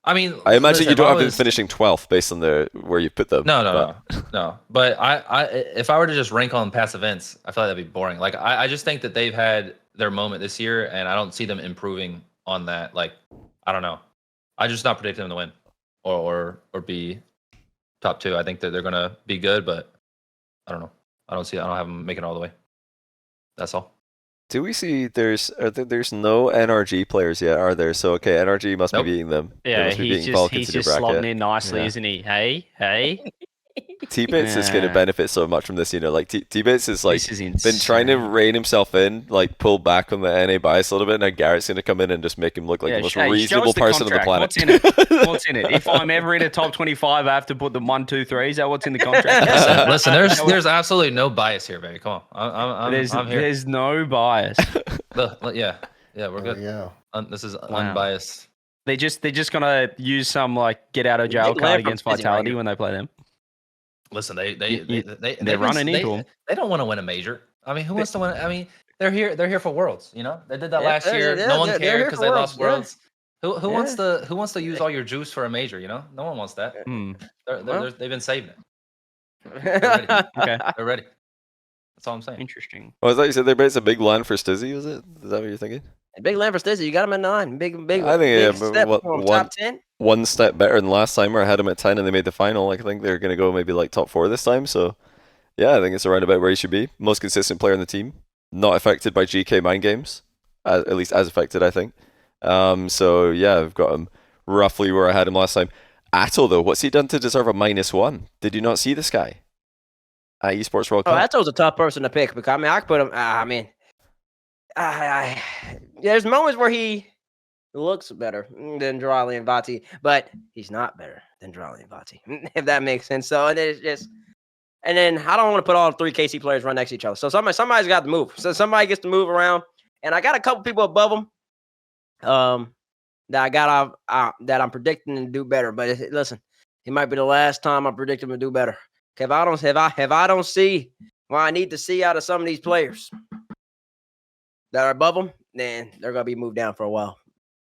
Speaker 2: I mean,
Speaker 1: I imagine
Speaker 2: listen,
Speaker 1: you don't
Speaker 2: if I
Speaker 1: have them
Speaker 2: was-
Speaker 1: finishing 12th based on the where you put them.
Speaker 2: No. But I, if I were to just rank on past events, I feel like that'd be boring. Like I just think that they've had their moment this year, and I don't see them improving on that. Like I don't know. I just not predicting them to win or be top 2. I think that they're gonna be good, but I don't know. I don't have them making it all the way. That's all.
Speaker 1: Do we see there's no NRG players yet, are there? So okay, NRG must
Speaker 2: Nope.
Speaker 1: be beating them. They
Speaker 3: Yeah,
Speaker 1: must be
Speaker 3: he's
Speaker 1: beating
Speaker 3: just
Speaker 1: Falcons
Speaker 3: he's
Speaker 1: in
Speaker 3: just
Speaker 1: your bracket.
Speaker 3: slotting in nicely,
Speaker 1: Yeah.
Speaker 3: isn't he? Hey.
Speaker 1: Tbates is going to
Speaker 3: Yeah.
Speaker 1: benefit so much from this, like Tbates is like
Speaker 3: This is insane.
Speaker 1: been trying to rein himself in, like pull back on the NA bias a little bit. Now Garrett's going to come in and just make him look like the most
Speaker 3: Shay, show
Speaker 1: reasonable
Speaker 3: us the
Speaker 1: person on the
Speaker 3: contract.
Speaker 1: planet.
Speaker 3: What's in it? What's in it? If I'm ever in a top 25, I have to put the 1, 2, 3. Is that what's in the contract?
Speaker 2: Listen, there's absolutely no bias here, baby. Come on, I'm here.
Speaker 3: There's no bias.
Speaker 2: Yeah, we're good.
Speaker 5: Yeah.
Speaker 2: This is unbiased.
Speaker 3: They're just gonna use some like get out of jail
Speaker 4: They
Speaker 3: card
Speaker 4: learn from
Speaker 3: against
Speaker 4: Fizzy
Speaker 3: Vitality
Speaker 4: Ranger.
Speaker 3: when they play them.
Speaker 2: Listen, they're
Speaker 3: they're running equal.
Speaker 2: They don't want to win a major. I mean, who wants to win? I mean, they're here for Worlds. You know, they did that
Speaker 4: Yeah,
Speaker 2: last year.
Speaker 4: yeah,
Speaker 2: No one
Speaker 4: they're
Speaker 2: cared
Speaker 4: here
Speaker 2: because
Speaker 4: for
Speaker 2: they lost
Speaker 4: Worlds,
Speaker 2: Worlds. Who wants to use all your juice for a major? You know, no one wants that.
Speaker 3: Hmm.
Speaker 2: They've been saving it.
Speaker 3: Okay.
Speaker 2: They're ready. That's all I'm saying.
Speaker 3: Interesting.
Speaker 1: Oh, I thought you said it's a big land for Stizzy, was it? Is that what you're thinking?
Speaker 4: Big land for Stizzy. You got him at 9. Big.
Speaker 1: I think, yeah,
Speaker 4: big
Speaker 1: but
Speaker 4: step
Speaker 1: what-
Speaker 4: for him.
Speaker 1: one-
Speaker 4: Top 10.
Speaker 1: One step better than last time where I had him at 10 and they made the final. I think they're going to go maybe like top 4 this time. So yeah, I think it's around about where he should be. Most consistent player on the team. Not affected by GK mind games. At least as affected, I think. So yeah, I've got him roughly where I had him last time. Atto, though, what's he done to deserve a -1? Did you not see this guy at Esports World
Speaker 4: Oh,
Speaker 1: Cup?
Speaker 4: Atto's a tough person to pick because I could put him. There's moments where he looks better than Drali and Vati, but he's not better than Drali and Vati, if that makes sense. So it's just, and then I don't want to put all 3 KC players right next to each other. So somebody's got to move. So somebody gets to move around, and I got a couple people above them, that I got that I'm predicting to do better. But listen, it might be the last time I predict him to do better. If I don't see what I need to see out of some of these players that are above them, then they're gonna be moved down for a while.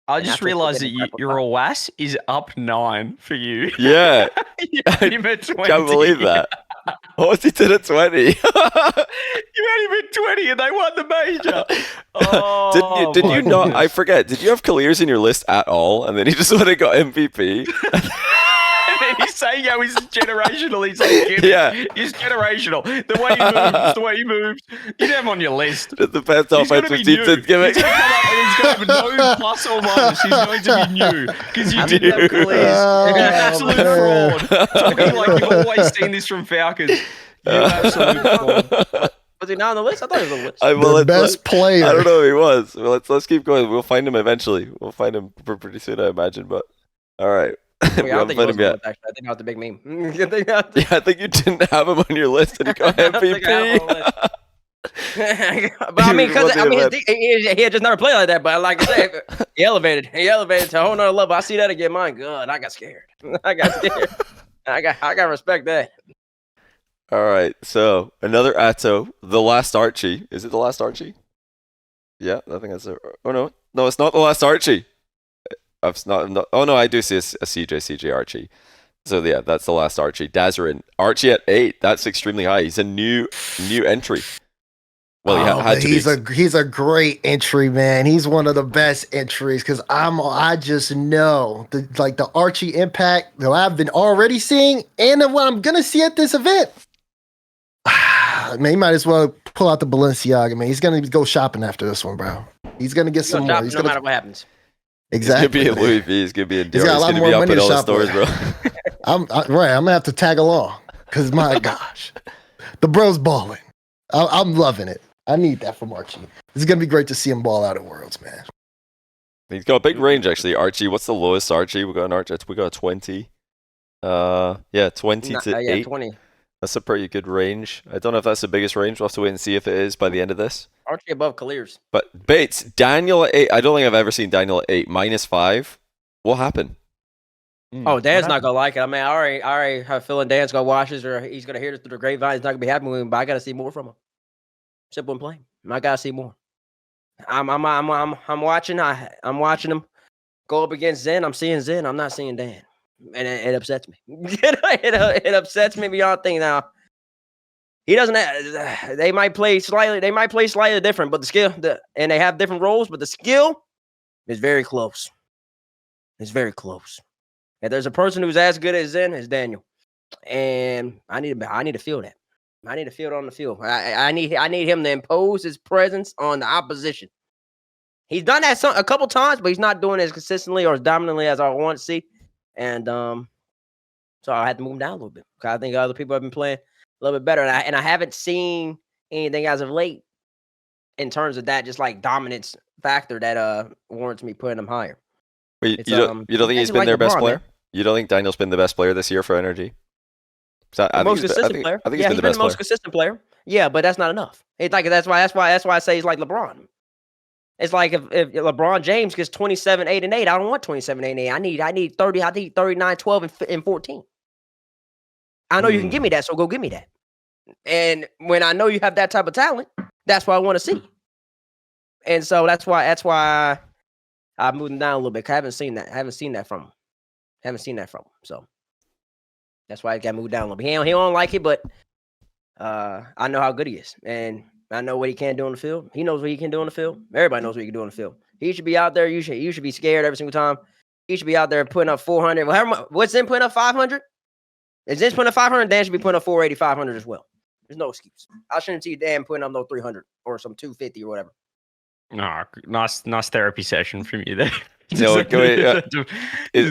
Speaker 3: I
Speaker 4: And
Speaker 3: just
Speaker 4: that's what's
Speaker 3: realized that
Speaker 4: getting back
Speaker 3: your Awas is up 9 for you.
Speaker 1: Yeah.
Speaker 3: You had him at 20.
Speaker 1: Can't believe that. What's he did at 20?
Speaker 3: You had him at 20 and they won the major. Oh,
Speaker 1: did you not?
Speaker 3: goodness.
Speaker 1: I forget. Did you have Clears in your list at all? And then he just went and got MVP?
Speaker 3: And then he's saying how he's generational. He's like,
Speaker 1: Yeah.
Speaker 3: He's generational. The way he moves, you have him on your list.
Speaker 1: The best
Speaker 3: He's gonna
Speaker 1: offensive
Speaker 3: be
Speaker 1: team
Speaker 3: new.
Speaker 1: to give
Speaker 3: He's
Speaker 1: it.
Speaker 3: going to come up and he's going to have no plus or minus. He's going to be new because you didn't have Clears. You're an absolute fraud. Talking like you've always seen this from Falcons. You're an absolute fraud.
Speaker 4: Was he not on the list? I thought he was on the list.
Speaker 5: The best player.
Speaker 1: I don't know who he was. Well, let's keep going. We'll find him eventually. We'll find him pretty soon, I imagine. But all right.
Speaker 4: I
Speaker 1: We
Speaker 4: don't
Speaker 1: haven't
Speaker 4: think he
Speaker 1: found
Speaker 4: was
Speaker 1: him yet.
Speaker 4: on the list, actually. I think that was the big meme.
Speaker 1: Yeah, I think you didn't have him on your list and he got
Speaker 4: I don't think I have him on the
Speaker 1: MVP.
Speaker 4: But I mean, because
Speaker 1: Wasn't
Speaker 4: he had just never played like that. But like I said, he elevated to a whole nother level. I see that again. My God, I got scared. I got respect that.
Speaker 1: All right, so another Atto, the last Archie. Is it the last Archie? Yeah, I think that's it. Oh no, it's not the last Archie. Oh no, I do see a CJCJ Archie. So yeah, that's the last Archie. Dazerin, Archie at 8. That's extremely high. He's a new entry. Well, he had to be.
Speaker 5: He's a great entry, man. He's one of the best entries because I just know the Archie impact that I've been already seeing and what I'm gonna see at this event. Man, he might as well pull out the Balenciaga, man. He's gonna go shopping after this one, bro. He's gonna get some more.
Speaker 4: No matter what happens.
Speaker 5: Exactly.
Speaker 1: He's gonna be in Louis V. He's gonna be in Dior.
Speaker 5: He's got a lot
Speaker 1: gonna
Speaker 5: more
Speaker 1: be up
Speaker 5: money
Speaker 1: at
Speaker 5: to
Speaker 1: all the
Speaker 5: shop
Speaker 1: stores,
Speaker 5: with.
Speaker 1: bro.
Speaker 5: I'm gonna have to tag along because my gosh, the bro's balling. I'm loving it. I need that from Archie. It's gonna be great to see him ball out at Worlds, man.
Speaker 1: He's got a big range actually. Archie, what's the lowest Archie? We got an Archie. We got a 20. 20 to 8.
Speaker 4: 20.
Speaker 1: That's a pretty good range. I don't know if that's the biggest range. We'll have to wait and see if it is by the end of this.
Speaker 4: Archie above Clears.
Speaker 1: But Bates, Daniel at 8. I don't think I've ever seen Daniel at 8. -5. What happened?
Speaker 4: Oh, Dan's not gonna like it. I mean, I already have a feeling Dan's gonna watch this or he's gonna hear this through the grapevine. He's not gonna be happy with him, but I gotta see more from him. Simple and plain. I gotta see more. I'm watching. I'm watching him go up against Zen. I'm seeing Zen. I'm not seeing Dan, and it upsets me. It upsets me beyond thing. Now he doesn't. They might play slightly. They might play slightly different, but the skill, and they have different roles, but the skill is very close. It's very close. If there's a person who's as good as Zen, it's Daniel, and I need to feel that. I need to feel it on the field. I need him to impose his presence on the opposition. He's done that a couple times, but he's not doing it as consistently or as dominantly as I want to see. And so I had to move him down a little bit because I think other people have been playing a little bit better, and I haven't seen anything as of late in terms of that just like dominance factor that warrants me putting him higher.
Speaker 1: Wait, you don't think he's been their best player? Man. You don't think Daniel's been the best player this year for NRG?
Speaker 4: Most consistent player.
Speaker 1: I think he's been the most
Speaker 4: consistent player. Yeah, but that's not enough. It's like that's why I say he's like LeBron. It's like if LeBron James gets 27, 8, and 8, I don't want 27, 8, and 8. I need 30. I need 39, 12, and 14. I know you can give me that, so go give me that. And when I know you have that type of talent, that's what I want to see. And so that's why I moved him down a little bit. 'Cause I haven't seen that from him. So that's why I got moved down a little bit. He don't like it, but I know how good he is, and I know what he can do on the field. He knows what he can do on the field. Everybody knows what he can do on the field. He should be out there. You should be scared every single time. He should be out there putting up 400. What's Zen putting up 500? If Zen's putting up 500, Dan should be putting up 480, 500 as well. There's no excuse. I shouldn't see Dan putting up no 300 or some 250 or whatever.
Speaker 3: No, nice therapy session from you there.
Speaker 1: No, go ahead.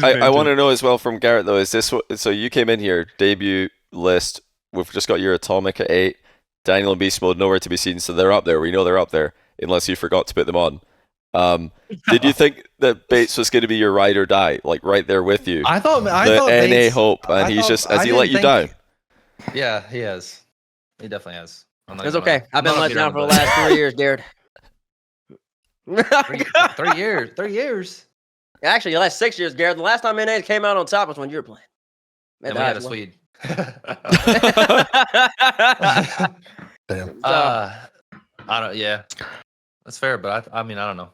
Speaker 1: I want to know as well from Garrett though. Is this so? You came in here, debut list. We've just got your Atomic at 8. Daniel and Beast Mode nowhere to be seen, so they're up there. We know they're up there, unless you forgot to put them on. Did you think that Bates was going to be your ride or die, like right there with you?
Speaker 2: I thought
Speaker 1: NA
Speaker 2: Bates,
Speaker 1: hope, and has he let you down?
Speaker 2: Yeah, he has. He definitely has.
Speaker 4: It's okay. I've been let down for the last 3 years, Garrett.
Speaker 2: 3 years. 3 years.
Speaker 4: Actually, the last 6 years, Garrett. The last time NA came out on top was when you were playing.
Speaker 2: And we had a Swede.
Speaker 5: Damn.
Speaker 2: I don't. Yeah, that's fair. But I mean, I don't know.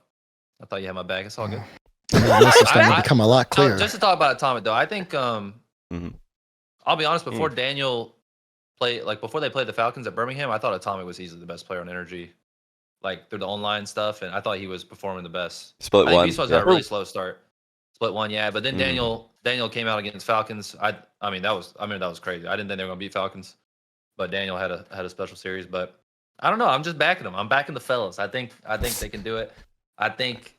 Speaker 2: I thought you had my bag. It's all good.
Speaker 5: This is starting to become a lot clearer.
Speaker 2: Just to talk about Atomic though, I think I'll be honest. Before Daniel before they played the Falcons at Birmingham, I thought Atomic was easily the best player on Energy, like through the online stuff, and I thought he was performing the best.
Speaker 1: Split one.
Speaker 2: Beast had a really slow start. Split one, yeah. But then Daniel came out against Falcons. I mean that was crazy. I didn't think they were gonna beat Falcons, but Daniel had a special series. But I don't know. I'm just backing them. I'm backing the fellas. I think they can do it. I think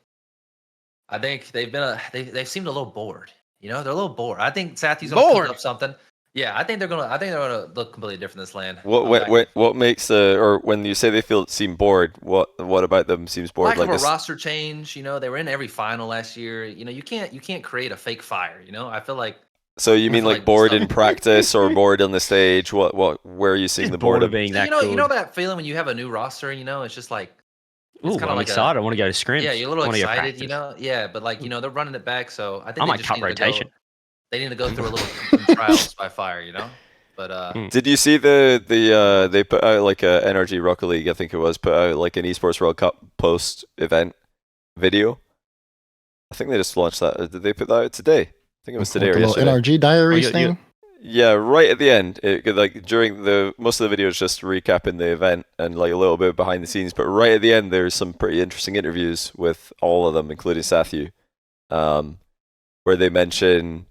Speaker 2: they've seemed a little bored. You know, they're a little bored. I think Sathy's gonna cook up something. Yeah, I think they're gonna look completely different this land.
Speaker 1: What makes or when you say they seem bored, what about them seems bored?
Speaker 2: Like a roster change. You know, they were in every final last year. You know, you can't create a fake fire. You know, I feel like. So
Speaker 1: you mean like bored in practice or bored on the stage? Where are you seeing the boredom?
Speaker 3: Being that
Speaker 2: you know that feeling when you have a new roster. You know, it's just like.
Speaker 3: Ooh, I'm excited. I want to go to scrims.
Speaker 2: Yeah, you're a little excited. You know, yeah, but like they're running it back. So I think
Speaker 3: I might cut rotation.
Speaker 2: They need to go through a little trials by fire, you know. But
Speaker 1: did you see they put out like a NRG Rocket League? I think it was put out like an Esports World Cup post event video. I think they just launched that. Did they put that out today? I think it was today or yesterday.
Speaker 5: NRG diaries thing.
Speaker 1: Yeah, right at the end. Like during most of the videos, just recapping the event and like a little bit behind the scenes. But right at the end, there's some pretty interesting interviews with all of them, including Sathu, where they mention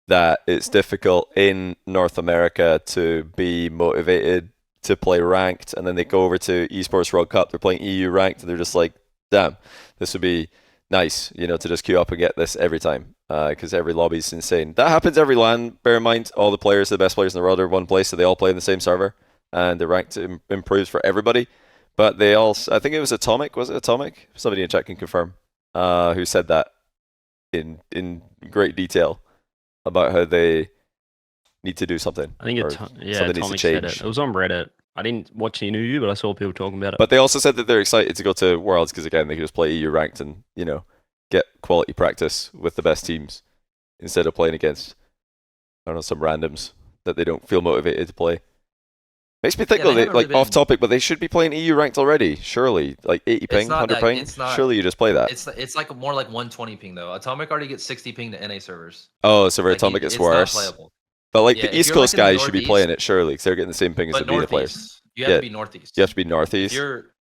Speaker 1: that it's difficult in North America to be motivated to play ranked, and then they go over to Esports World Cup, they're playing EU ranked, and they're just like, damn, this would be nice, to just queue up and get this every time, because every lobby is insane. That happens every LAN, bear in mind, all the players, the best players in the world are in one place, so they all play in the same server, and the ranked improves for everybody, but they all, I think it was Atomic, was it Atomic? Somebody in chat can confirm, who said that in great detail, about how they need to do something.
Speaker 3: I think
Speaker 1: something
Speaker 3: Atomic
Speaker 1: needs to change.
Speaker 3: said it. It was on Reddit. I didn't watch the interview, but I saw people talking about it.
Speaker 1: But they also said that they're excited to go to Worlds because again, they can just play EU ranked and get quality practice with the best teams instead of playing against some randoms that they don't feel motivated to play. Makes me think though, like off topic, but they should be playing EU ranked already. Surely, like 80 ping, 100 ping. Surely you just play that.
Speaker 2: It's like more like 120 ping though. Atomic already gets 60 ping to NA servers.
Speaker 1: Oh, so for Atomic it's worse.
Speaker 2: Not playable.
Speaker 1: But like the East Coast guys should be playing it surely, because they're getting the same ping as the beta players.
Speaker 2: You have to be Northeast.
Speaker 1: You have to be Northeast.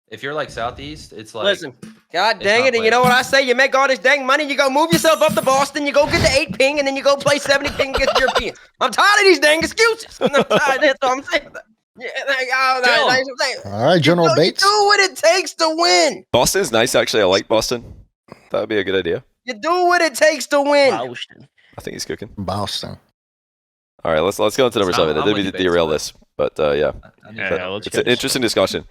Speaker 2: If you're like Southeast, it's like.
Speaker 4: Listen, god dang it, and you know what I say? You make all this dang money, you go move yourself up to Boston, you go get the 8 ping, and then you go play 70 ping against Europeans. I'm tired of these dang excuses. I'm tired. That's what I'm saying. Yeah,
Speaker 5: all right, General Bates.
Speaker 4: You do what it takes to win.
Speaker 1: Boston's nice, actually. I like Boston. That would be a good idea.
Speaker 4: You do what it takes to win.
Speaker 3: Boston.
Speaker 1: I think he's cooking.
Speaker 5: Boston.
Speaker 1: All right, let's go into number 7. I didn't mean to derail this, but yeah. It's an interesting discussion.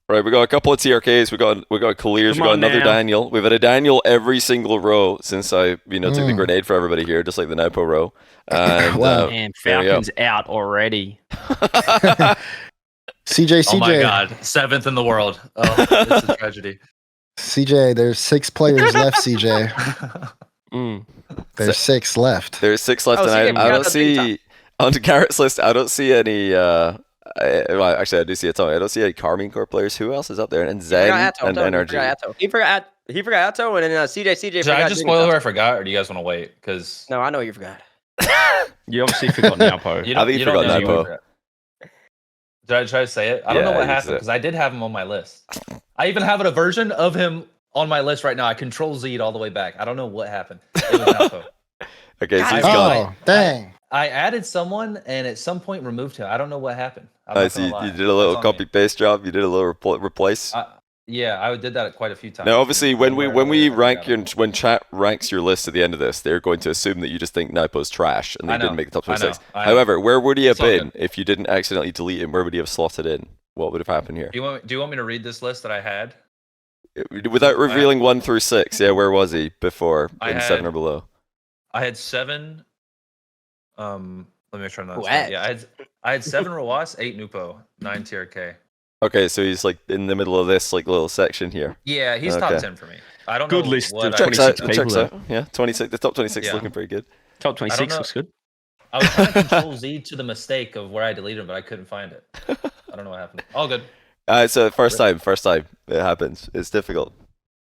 Speaker 1: All right, we got a couple of TRKs. We got Clears. We got another Daniel. We've had a Daniel every single row since I took the grenade for everybody here, just like the Naupo row. And,
Speaker 3: man, Falcons out already.
Speaker 5: CJCJ.
Speaker 2: Oh my God, 7th in the world. Oh, it's a tragedy.
Speaker 5: CJ, there's 6 players left. CJ, there's 6 left.
Speaker 1: There's 6 left, and I don't see on Garrett's list. I don't see any. Well, actually, I do see a ton. I don't see any Carmine Corps players. Who else is up there? And Zen and NRG.
Speaker 4: He forgot Atto, and then CJCJ.
Speaker 2: Should I just spoil who I forgot, or do you guys want to wait? Because
Speaker 4: no, I know you forgot.
Speaker 3: You obviously forgot Naupo.
Speaker 1: I think you forgot Naupo.
Speaker 2: Did I try to say it? I don't know what happened because I did have him on my list. I even have a version of him on my list right now. I Control Z'd all the way back. I don't know what happened. It was Naupo.
Speaker 1: Okay, so he's gone.
Speaker 5: Dang.
Speaker 2: I added someone and at some point removed him. I don't know what happened.
Speaker 1: I see. You did a little copy paste job. You did a little replace.
Speaker 2: Yeah, I did that quite a few times.
Speaker 1: Now, obviously, when we rank
Speaker 2: your
Speaker 1: when chat ranks your list at the end of this, they're going to assume that you just think Naipo's trash and they didn't make the top 26.
Speaker 2: I know.
Speaker 1: However, where would he have
Speaker 2: It's all
Speaker 1: been
Speaker 2: good.
Speaker 1: if you didn't accidentally delete him? Where would he have slotted in? What would have happened here?
Speaker 2: Do you want me to read this list that I had?
Speaker 1: Without revealing 1 through 6, yeah, where was he before
Speaker 2: I
Speaker 1: in
Speaker 2: had-
Speaker 1: 7 or below?
Speaker 2: I had 7. Let me try another.
Speaker 4: What?
Speaker 2: Yeah, I had 7 Rawas, 8 Nupo, 9 TRK.
Speaker 1: Okay, so he's like in the middle of this like little section here.
Speaker 2: Yeah, he's
Speaker 1: Okay.
Speaker 2: top 10 for me. I don't
Speaker 3: Good
Speaker 2: know
Speaker 3: list
Speaker 2: what
Speaker 3: of
Speaker 2: I-
Speaker 1: Checks out.
Speaker 3: 26
Speaker 1: Checks
Speaker 3: people
Speaker 1: out. Yeah, 26. The top 26 is
Speaker 2: Yeah.
Speaker 1: looking pretty good.
Speaker 3: Top 26
Speaker 2: know.
Speaker 3: looks good.
Speaker 2: I was trying to control Z to the mistake of where I deleted him, but I couldn't find it. I don't know what happened. All good.
Speaker 1: So first time it happens. It's difficult.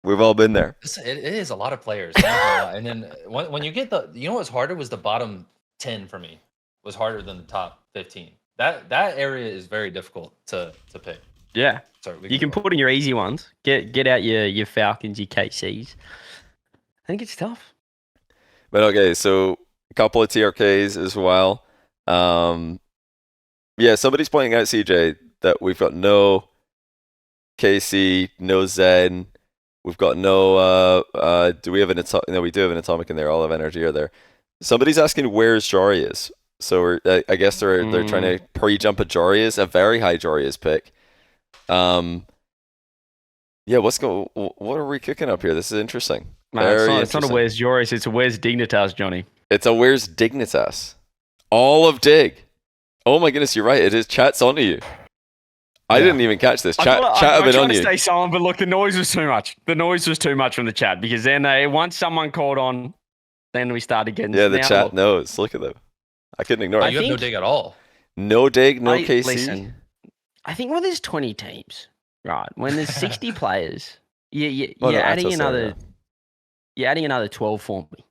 Speaker 1: We've all been there.
Speaker 2: It is a lot of players. I'm not gonna lie. And then when you get you know what's harder was the bottom 10 for me was harder than the top 15. That area is very difficult to pick.
Speaker 3: Yeah.
Speaker 2: Sorry,
Speaker 3: You can put in your easy ones. Get out your Falcons, your KCs. I think it's tough.
Speaker 1: But okay, so a couple of TRKs as well. Yeah, somebody's pointing out, CJ, that we've got no KC, no Zen. We've got no. Do we have an atomic? No, we do have an atomic in there. All of energy are there. Somebody's asking where's Jorius. So I guess they're trying to pre-jump a Jorius, a very high Jorius pick. Yeah, what are we cooking up here? This is interesting.
Speaker 3: No, it's not a where's Joris, it's a where's Dignitas, Johnny.
Speaker 1: It's a where's Dignitas. All of Dig. Oh my goodness, you're right. It is. Chat's onto you. I didn't even catch this. Chat have been on you.
Speaker 3: I tried to stay silent, but look, the noise was too much. The noise was too much from the chat because then once someone called on, then we started getting.
Speaker 1: Yeah, the chat knows. Look at them. I couldn't ignore it.
Speaker 2: You have no dig at all.
Speaker 1: No Dig, no KC.
Speaker 3: Listen, I think when there's 20 teams, right? When there's 60 players, you're adding another. You're adding another 12 for me.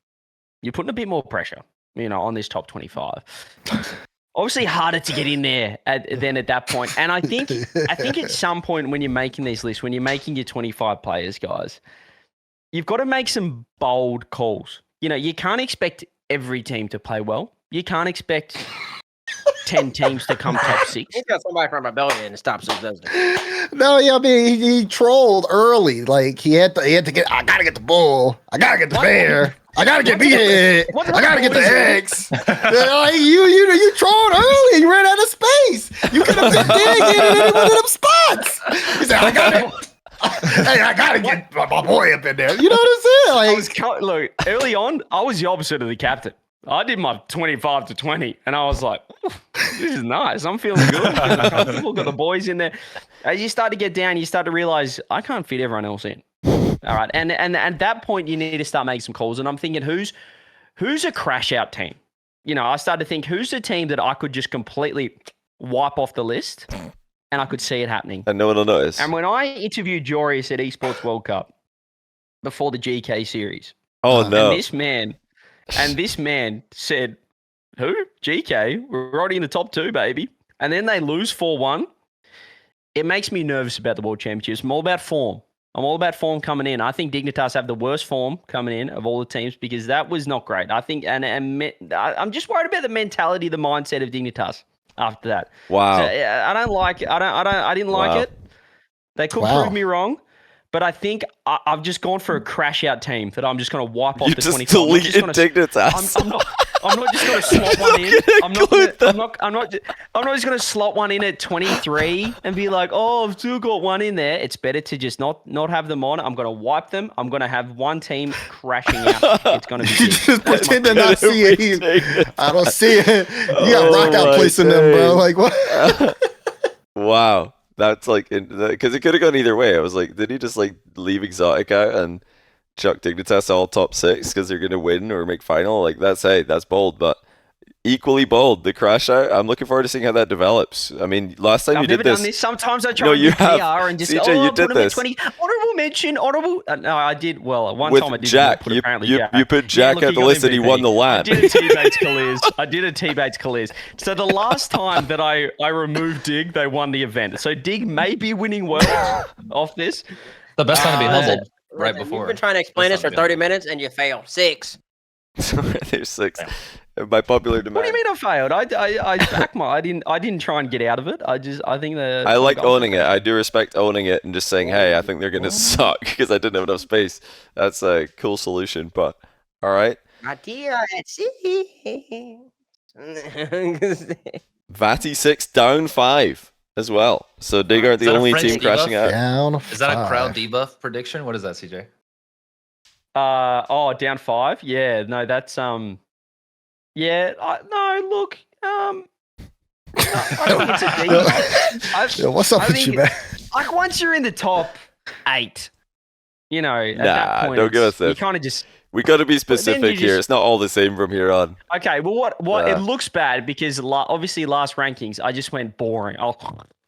Speaker 3: You're putting a bit more pressure, on this top 25. Obviously, harder to get in there than at that point. And I think at some point when you're making these lists, when you're making your 25 players, guys, you've got to make some bold calls. You can't expect every team to play well. You can't expect 10 teams to come top 6.
Speaker 4: He's got somebody from Rebellion in his top 6, doesn't he?
Speaker 5: No, yeah, I mean he trolled early. Like he had to get. I gotta get the bull. I gotta get the bear. I gotta get meathead. I gotta get the eggs. You trolled early. You ran out of space. You could have been digging in any one of them spots. He said, I gotta get my boy up in there. You know what I'm saying?
Speaker 3: Look, early on, I was the opposite of the captain. I did my 25 to 20, and I was like, this is nice. I'm feeling good. We've got the boys in there. As you start to get down, you start to realize I can't fit everyone else in. All right. And at that point, you need to start making some calls. And I'm thinking, who's a crash out team? I started to think, who's a team that I could just completely wipe off the list and I could see it happening?
Speaker 1: And no one will notice.
Speaker 3: And when I interviewed Jorius at Esports World Cup before the GK series.
Speaker 1: Oh, no.
Speaker 3: And this man said, who? GK? We're already in the top 2, baby. And then they lose 4-1. It makes me nervous about the World Championships. I'm all about form. I'm all about form coming in. I think Dignitas have the worst form coming in of all the teams because that was not great. I think, and I'm just worried about the mentality, the mindset of Dignitas after that.
Speaker 1: Wow.
Speaker 3: So, I don't like it. I didn't like it. They could prove me wrong. But I think I've just gone for a crash out team that I'm just going to wipe off the 25.
Speaker 1: You just deleted Dignitas.
Speaker 3: I'm not just going to slot one in. I'm not just going to slot one in at 23 and be like, oh, I've still got one in there. It's better to just not have them on. I'm going to wipe them. I'm going to have one team crashing out. It's going to be
Speaker 5: just pretend to not see it. I don't see it. You got rock out placing them, bro. Like what?
Speaker 1: Wow. That's like, because it could have gone either way. I was like, did he just like leave Exotic out and chuck Dignitas all top 6 because they're going to win or make final? Like, that's bold, but equally bold. The crash out, I'm looking forward to seeing how that develops. I mean, last time you did this.
Speaker 3: I've never done this. Sometimes I try to do PR and just
Speaker 1: CJ, you did this.
Speaker 3: 20. Honorable mention, no, I did. Well, one
Speaker 1: with
Speaker 3: time I did.
Speaker 1: Jack.
Speaker 3: Put
Speaker 1: You put Jack at the list and he won the LAN.
Speaker 3: I did a Tbates Kaliz. So the last time that I removed Dig, they won the event. So Dig may be winning worlds off this.
Speaker 2: The best time to be humbled right before.
Speaker 4: You've been trying to explain this for 30 minutes and you failed. 6.
Speaker 1: There's 6. by popular
Speaker 3: What do
Speaker 1: demand.
Speaker 3: you mean I failed? I back my. I didn't try and get out of it. I think that
Speaker 1: I like owning it. I do respect owning it and just saying, hey, I think they're gonna suck because I didn't have enough space. That's a cool solution. But all right,
Speaker 4: Mattia at sea.
Speaker 1: Vati 6 down 5 as well. So Dig aren't
Speaker 2: Is
Speaker 1: the
Speaker 2: that a
Speaker 1: only
Speaker 2: French
Speaker 1: team crashing
Speaker 2: debuff?
Speaker 1: out.
Speaker 5: Down
Speaker 2: Is that a crowd
Speaker 5: 5.
Speaker 2: debuff prediction? What is that, CJ?
Speaker 3: Down 5. Yeah, no, that's Yeah, no, look, no, I think it's a debuff.
Speaker 5: Yo, what's up
Speaker 3: I
Speaker 5: with
Speaker 3: think
Speaker 5: you, man?
Speaker 3: Like once you're in the top 8, at
Speaker 1: Nah,
Speaker 3: that point,
Speaker 1: don't give us
Speaker 3: you
Speaker 1: this.
Speaker 3: kind of just.
Speaker 1: We got to be
Speaker 3: then you
Speaker 1: specific here.
Speaker 3: just-
Speaker 1: It's not all the same from here on.
Speaker 3: Okay, well, what
Speaker 1: Yeah.
Speaker 3: it looks bad because obviously last rankings I just went boring. Oh,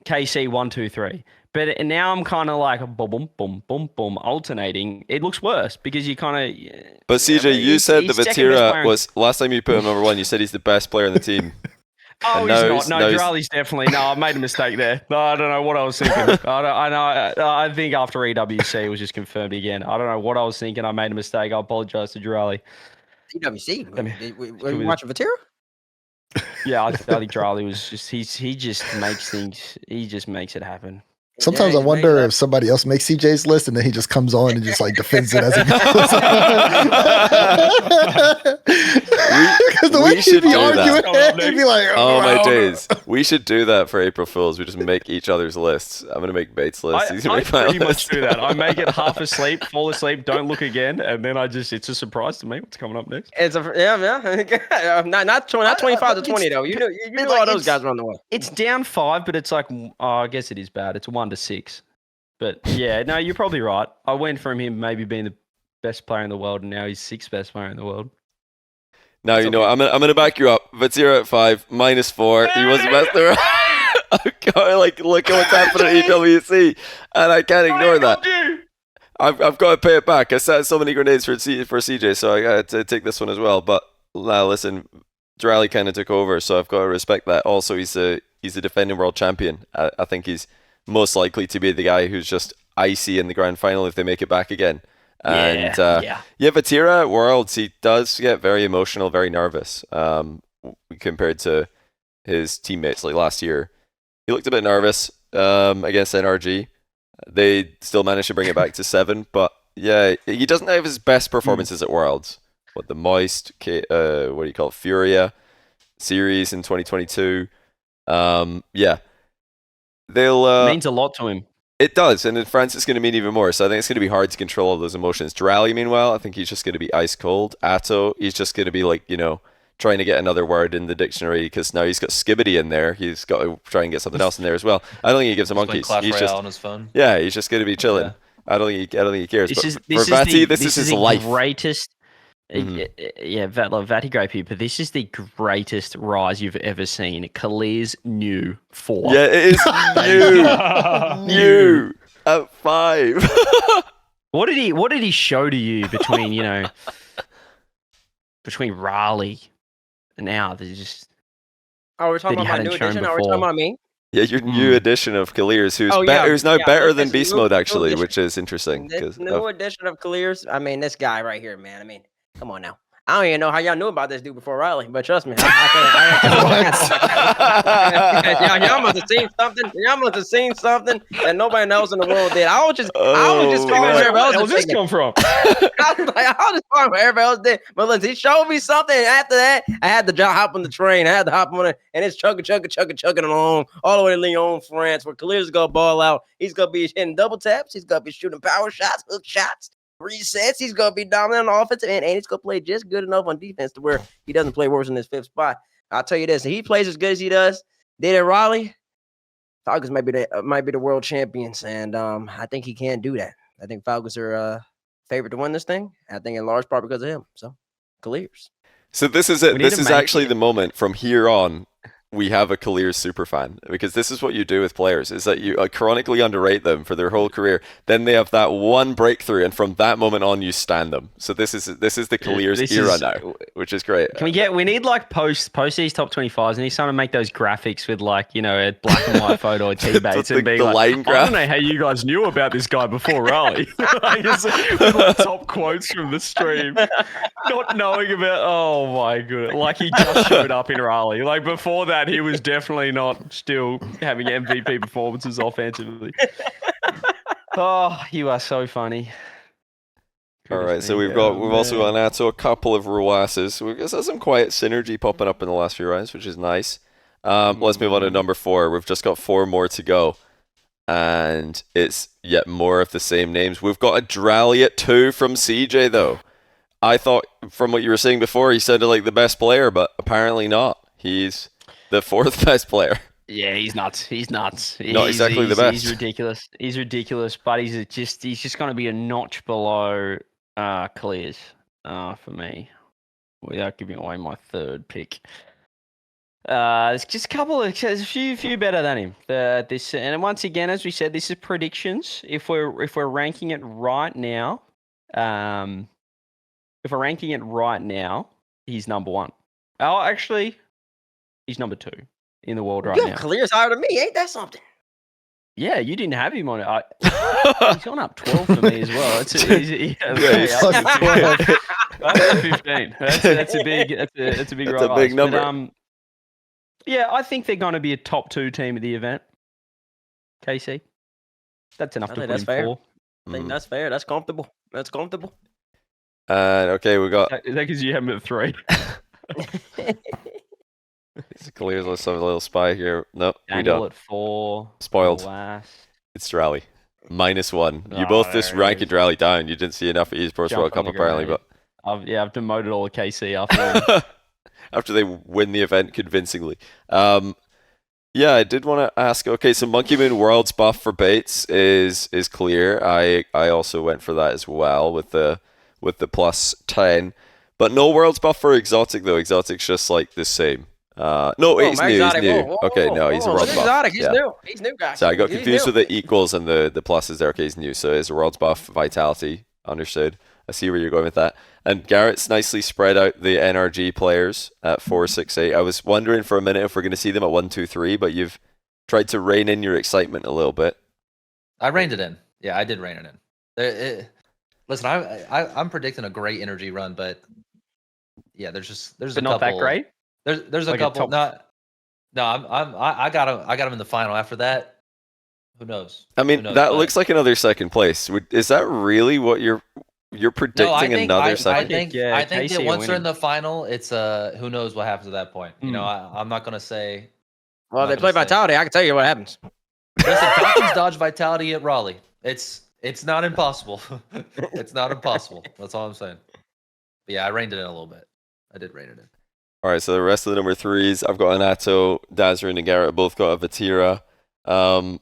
Speaker 3: KC 1, 2, 3, but now I'm kind of like boom, boom, boom, boom, alternating. It looks worse because you kind of.
Speaker 1: But CJ, you said that
Speaker 3: he's second best player
Speaker 1: Vatira
Speaker 3: in-
Speaker 1: was last time you put him number 1. You said he's the best player in the team.
Speaker 3: Oh,
Speaker 1: And
Speaker 3: he's
Speaker 1: now
Speaker 3: not.
Speaker 1: he's-
Speaker 3: No,
Speaker 1: now he's-
Speaker 3: Drali's definitely. No, I made a mistake there. No, I don't know what I was thinking. I know. I think after EWC it was just confirmed again. I don't know what I was thinking. I made a mistake. I apologize to Drali.
Speaker 4: TWC.
Speaker 3: I mean,
Speaker 4: Were you watching Vatira?
Speaker 3: Yeah, I think Drali was just. He just makes things. He just makes it happen.
Speaker 5: Sometimes I wonder if somebody else makes CJ's list and then he just comes on and just like defends it as he goes. Because the way
Speaker 1: we
Speaker 5: he'd
Speaker 1: should
Speaker 5: be
Speaker 1: do
Speaker 5: arguing
Speaker 3: that.
Speaker 5: it, he'd be like,
Speaker 1: Oh my
Speaker 5: "Wow."
Speaker 1: days. We should do that for April Fools. We just make each other's lists. I'm gonna make Bates' list. He's gonna
Speaker 3: I
Speaker 1: make my
Speaker 3: pretty much
Speaker 1: list.
Speaker 3: do that. I make it half asleep, fall asleep, don't look again, and then it's a surprise to me what's coming up next.
Speaker 4: It's yeah. not 25 to 20 though. You knew all those guys were on the way.
Speaker 3: It's down 5, but it's like, I guess it is bad. It's 1 to 6. But yeah, no, you're probably right. I went from him maybe being the best player in the world, and now he's 6th best player in the world.
Speaker 1: Now you know what, I'm gonna back you up. Vatira at 5, -4. He was the best there. Look at what's happening at EWC, and I can't ignore that. I've got to pay it back. I set so many grenades for CJ, so I got to take this one as well. But now listen, Drali kind of took over, so I've got to respect that. Also, he's a defending world champion. I think he's most likely to be the guy who's just icy in the grand final if they make it back again. And
Speaker 3: yeah.
Speaker 1: Vatira at Worlds, he does get very emotional, very nervous. Compared to his teammates like last year, he looked a bit nervous against NRG. They still managed to bring it back to 7, but yeah, he doesn't have his best performances at Worlds. What the Moist, what do you call it, Furia series in 2022. Yeah, they'll
Speaker 3: means a lot to him.
Speaker 1: It does, and in France it's going to mean even more. So I think it's going to be hard to control all those emotions. Drali, meanwhile, I think he's just going to be ice cold. Atto, he's just going to be like, trying to get another word in the dictionary because now he's got Skibbity in there. He's got to try and get something else in there as well. I don't think he gives a monkeys.
Speaker 2: Clash
Speaker 1: He's
Speaker 2: Royale
Speaker 1: just
Speaker 2: on his phone.
Speaker 1: yeah, he's just going to be chilling.
Speaker 2: Yeah.
Speaker 1: I don't think he cares.
Speaker 3: This
Speaker 1: But
Speaker 3: is
Speaker 1: for
Speaker 3: the
Speaker 1: Vati, this is his life.
Speaker 3: Greatest.
Speaker 1: Mhm.
Speaker 3: Yeah, Vati great people. This is the greatest rise you've ever seen. Khalil's new 4.
Speaker 1: Yeah, it is new at 5.
Speaker 3: What did he show to you between between Raleigh and now? There's just
Speaker 4: Oh, we're talking
Speaker 3: that he
Speaker 4: about my new
Speaker 3: hadn't shown
Speaker 4: edition. Are we talking
Speaker 3: before.
Speaker 4: about me?
Speaker 1: Yeah, your new edition of Khalir's, who's who's now better than Beast Mode actually, which is interesting.
Speaker 4: This new edition of Clears. I mean, this guy right here, man. I mean, come on now. I don't even know how y'all knew about this dude before Riley, but trust me, y'all must have seen something. Y'all must have seen something that nobody else in the world did. I was just figuring everybody else
Speaker 3: this come from?
Speaker 4: I was just figuring what everybody else did. But listen, he showed me something. And after that, I had to hop on the train. I had to hop on it, and it's chugging along all the way to Lyon, France, where Khalil's gonna ball out. He's gonna be hitting double taps. He's gonna be shooting power shots, hook shots, resets. He's gonna be dominant on offense, and he's gonna play just good enough on defense to where he doesn't play worse in his 5th spot. I'll tell you this: if he plays as good as he does, did at Raleigh, Falcons might be the world champions, and I think he can do that. I think Falcons are favorite to win this thing. I think in large part because of him. So, Clears.
Speaker 1: So this is it.
Speaker 3: We need
Speaker 1: This
Speaker 3: to
Speaker 1: is
Speaker 3: make
Speaker 1: actually
Speaker 3: it-
Speaker 1: the moment from here on. we have a clear super fan, because this is what you do with players, is that you chronically underrate them for their whole career, then they have that one breakthrough, and from that moment on you stand them. So this is the Clears era now, which is great.
Speaker 3: We need like post these top 25s, and he's trying to make those graphics with like, you know, a black and white photo of Tbates and be
Speaker 1: the
Speaker 3: like,
Speaker 1: line
Speaker 3: I
Speaker 1: graph.
Speaker 3: don't know how you guys knew about this guy before Raleigh. Like, with like top quotes from the stream, not knowing about. Oh my god! Like he just showed up in Raleigh. Like before that, he was definitely not still having MVP performances offensively. Oh, you are so funny.
Speaker 1: All right, so we've also got Nato, a couple of Ruases. We've got some quiet synergy popping up in the last few rounds, which is nice. Let's move on to number 4. We've just got 4 more to go, and it's yet more of the same names. We've got a Drally at 2 from CJ, though. I thought, from what you were saying before, he sounded like the best player, but apparently not. He's the 4th best player.
Speaker 3: Yeah, he's nuts. He's nuts.
Speaker 1: Not exactly the best.
Speaker 3: He's ridiculous. He's ridiculous, but he's just going to be a notch below Clears for me, without giving away my 3rd pick. There's just there's a few better than him. And once again, as we said, this is predictions. If we're ranking it right now, he's number 1. Oh, actually, he's number 2 in the world right now.
Speaker 4: Clears higher than me, ain't that something?
Speaker 3: Yeah, you didn't have him on it. He's gone up 12 for me as well. That's 15. That's a big
Speaker 1: number.
Speaker 3: But, yeah, I think they're going to be a top 2 team at the event. KC, that's enough to put him
Speaker 4: fair.
Speaker 3: 4.
Speaker 4: I think that's fair. That's comfortable.
Speaker 1: Okay, we got.
Speaker 3: Is that because you have him at 3?
Speaker 1: It's Clears. Let's have a little spy here. No, we
Speaker 3: Daniel
Speaker 1: don't.
Speaker 3: at 4.
Speaker 1: Spoiled.
Speaker 3: Last.
Speaker 1: It's Drally. -1. You both just rank Drally down. You didn't see enough at Esports World Cup apparently, but
Speaker 3: I've demoted all of KC after.
Speaker 1: after they win the event convincingly. Yeah, I did want to ask. Okay, so Monkey Moon Worlds buff for Bates is clear. I also went for that as well with the +10, but no Worlds buff for Exotic though. Exotic's just like the same. He's new.
Speaker 4: Whoa,
Speaker 1: Okay, no, he's a Worlds buff.
Speaker 4: Exotic. He's
Speaker 1: Yeah.
Speaker 4: new. He's new, guys.
Speaker 1: So I got confused with the equals and the pluses there. Okay, he's new. So it's a Worlds buff, Vitality. Understood. I see where you're going with that. And Garrett's nicely spread out the NRG players at 4, 6, 8. I was wondering for a minute if we're going to see them at 1, 2, 3, but you've tried to rein in your excitement a little bit.
Speaker 2: I reined it in. Yeah, I did rein it in. Listen, I'm predicting a great energy run, but yeah, there's
Speaker 3: But
Speaker 2: a
Speaker 3: not
Speaker 2: couple.
Speaker 3: that great.
Speaker 2: There's a
Speaker 3: Like a
Speaker 2: couple.
Speaker 3: top-
Speaker 2: I got him in the final. After that, who knows?
Speaker 1: I mean,
Speaker 2: Who knows?
Speaker 1: that
Speaker 2: But-
Speaker 1: looks like another second place. Is that really what you're predicting?
Speaker 2: No, I think,
Speaker 1: another
Speaker 2: I
Speaker 1: second?
Speaker 2: think
Speaker 3: KC
Speaker 2: that
Speaker 3: are
Speaker 2: once they're
Speaker 3: winning.
Speaker 2: in the final, it's who knows what happens at that point. You know, I'm not gonna say.
Speaker 4: Well,
Speaker 2: I'm
Speaker 4: they
Speaker 2: not
Speaker 4: play
Speaker 2: gonna say.
Speaker 4: Vitality. I can tell you what happens.
Speaker 2: Listen, Falcons dodge Vitality at Raleigh. It's not impossible. It's not impossible. That's all I'm saying. But yeah, I reined it in a little bit. I did rein it in.
Speaker 1: All right, so the rest of the number 3s, I've got Anato, Dazerin, and Garrett both got a Vatira. I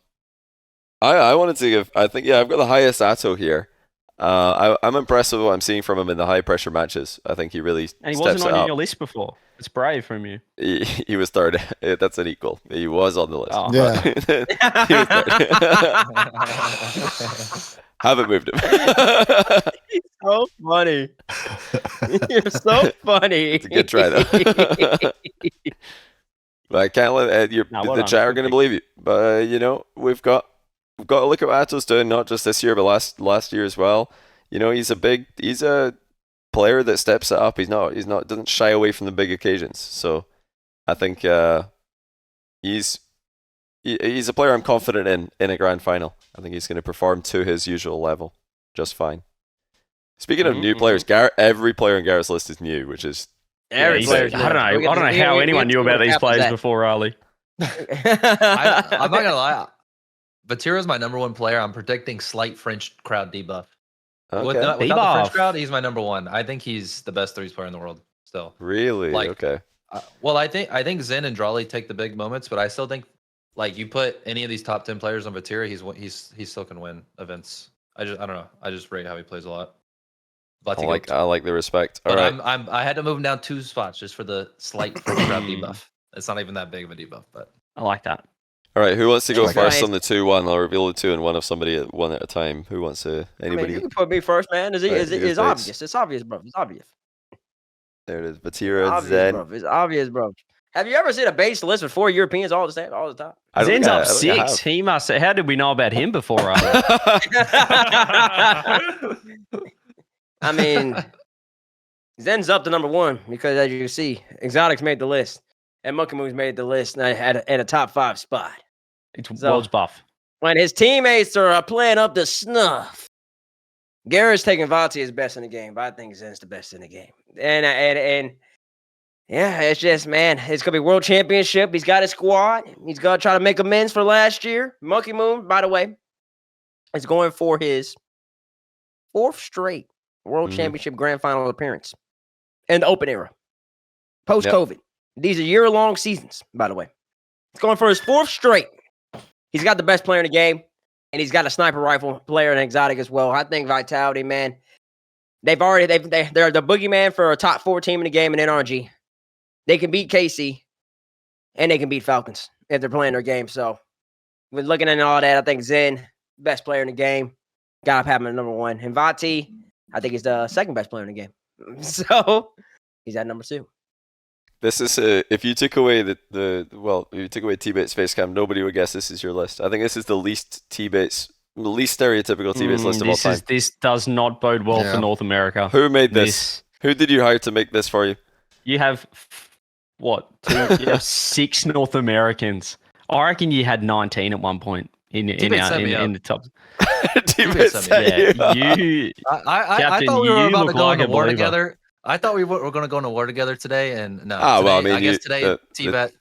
Speaker 1: wanted to give. I think I've got the highest Atto here. I'm impressed with what I'm seeing from him in the high pressure matches. I think he really
Speaker 3: And he
Speaker 1: steps
Speaker 3: wasn't
Speaker 1: it
Speaker 3: on
Speaker 1: up.
Speaker 3: your list before. It's brave from you.
Speaker 1: He was 3rd. That's an equal. He was on the list.
Speaker 3: Oh.
Speaker 5: Yeah.
Speaker 1: He was 3rd. Haven't moved him.
Speaker 4: So funny. You're so funny.
Speaker 1: It's a good try though. But I can't let the chat are going to believe you. But we've got to look at what Atto's doing, not just this year, but last year as well. He's a player that steps it up. He's not doesn't shy away from the big occasions. So I think he's a player I'm confident in a grand final. I think he's going to perform to his usual level just fine. Speaking of new players, every player in Garrett's list is new, which is
Speaker 4: Every
Speaker 3: I
Speaker 4: player.
Speaker 3: don't know how anyone knew about these players before Raleigh.
Speaker 2: I'm not gonna lie. Vatira's my number 1 player. I'm predicting slight French crowd debuff.
Speaker 1: okay.
Speaker 2: Without the
Speaker 3: Debuff.
Speaker 2: French crowd, he's my number 1. I think he's the best 3s player in the world still.
Speaker 1: Really? Okay.
Speaker 2: Well, I think Zen and Drally take the big moments, but I still think you put any of these top 10 players on Vatira, he still can win events. I don't know. I just rate how he plays a lot.
Speaker 1: I like the respect. All
Speaker 2: But
Speaker 1: right.
Speaker 2: I had to move him down 2 spots just for the slight French crowd debuff. It's not even that big of a debuff, but
Speaker 3: I like that.
Speaker 1: All right, who wants to go
Speaker 4: Like,
Speaker 1: first
Speaker 4: guys-
Speaker 1: on the 2-1? I'll reveal the 2 and 1 of somebody one at a time. Who wants to?
Speaker 4: I mean,
Speaker 1: Anybody?
Speaker 4: you can put me first, man.
Speaker 1: Right, here's
Speaker 4: It's
Speaker 1: Bates.
Speaker 4: obvious. It's obvious, bro. It's obvious.
Speaker 1: There it is. Batira,
Speaker 4: Obvious,
Speaker 1: Zen.
Speaker 4: bro. It's obvious, bro. Have you ever seen a base list with 4 Europeans all the time?
Speaker 1: I don't
Speaker 3: Zen's
Speaker 1: think I-
Speaker 3: up
Speaker 1: I don't think I
Speaker 3: 6. He must. How did we know about him before?
Speaker 4: I mean, Zen's up to number 1 because, as you can see, Exotics made the list and Monkey Moves made the list at a top 5 spot.
Speaker 3: It's
Speaker 4: So-
Speaker 3: world's buff.
Speaker 4: When his teammates are playing up to snuff, Garrett's taking Vati as best in the game, but I think Zen's the best in the game. And yeah, it's just, man, it's gonna be world championship. He's got his squad. He's gonna try to make amends for last year. Monkey Moon, by the way, is going for his 4th straight world
Speaker 1: Mhm.
Speaker 4: championship grand final appearance in the open era, post COVID. These are year-long seasons, by the way. He's going for his 4th straight. He's got the best player in the game, and he's got a sniper rifle player and exotic as well. I think Vitality, man, they're the boogeyman for a top 4 team in the game in NRG. They can beat KC, and they can beat Falcons if they're playing their game. So, with looking at all that, I think Zen, best player in the game, got to have him at number 1. And Vati, I think he's the 2nd best player in the game. So, he's at number 2.
Speaker 1: This is if you took away if you took away Tbates face cam, nobody would guess this is your list. I think this is the least stereotypical Tbates list of all time.
Speaker 3: This does not bode well
Speaker 5: Yeah.
Speaker 3: for North America.
Speaker 1: Who made this? Who did you hire to make this for you?
Speaker 3: You have what? You have 6 North Americans. I reckon you had 19 at one point in
Speaker 2: Tbates set me up.
Speaker 3: the top.
Speaker 1: Tbates
Speaker 2: set
Speaker 1: set you up.
Speaker 3: Yeah, you.
Speaker 2: I
Speaker 3: Captain,
Speaker 2: thought we were
Speaker 3: you
Speaker 2: about to
Speaker 3: look
Speaker 2: go
Speaker 3: like
Speaker 2: on
Speaker 3: a
Speaker 2: a war
Speaker 3: believer.
Speaker 2: together. I thought we were going to go on a war together today, and no.
Speaker 1: Ah, well,
Speaker 2: today-
Speaker 1: I mean,
Speaker 2: guess
Speaker 1: you-
Speaker 2: today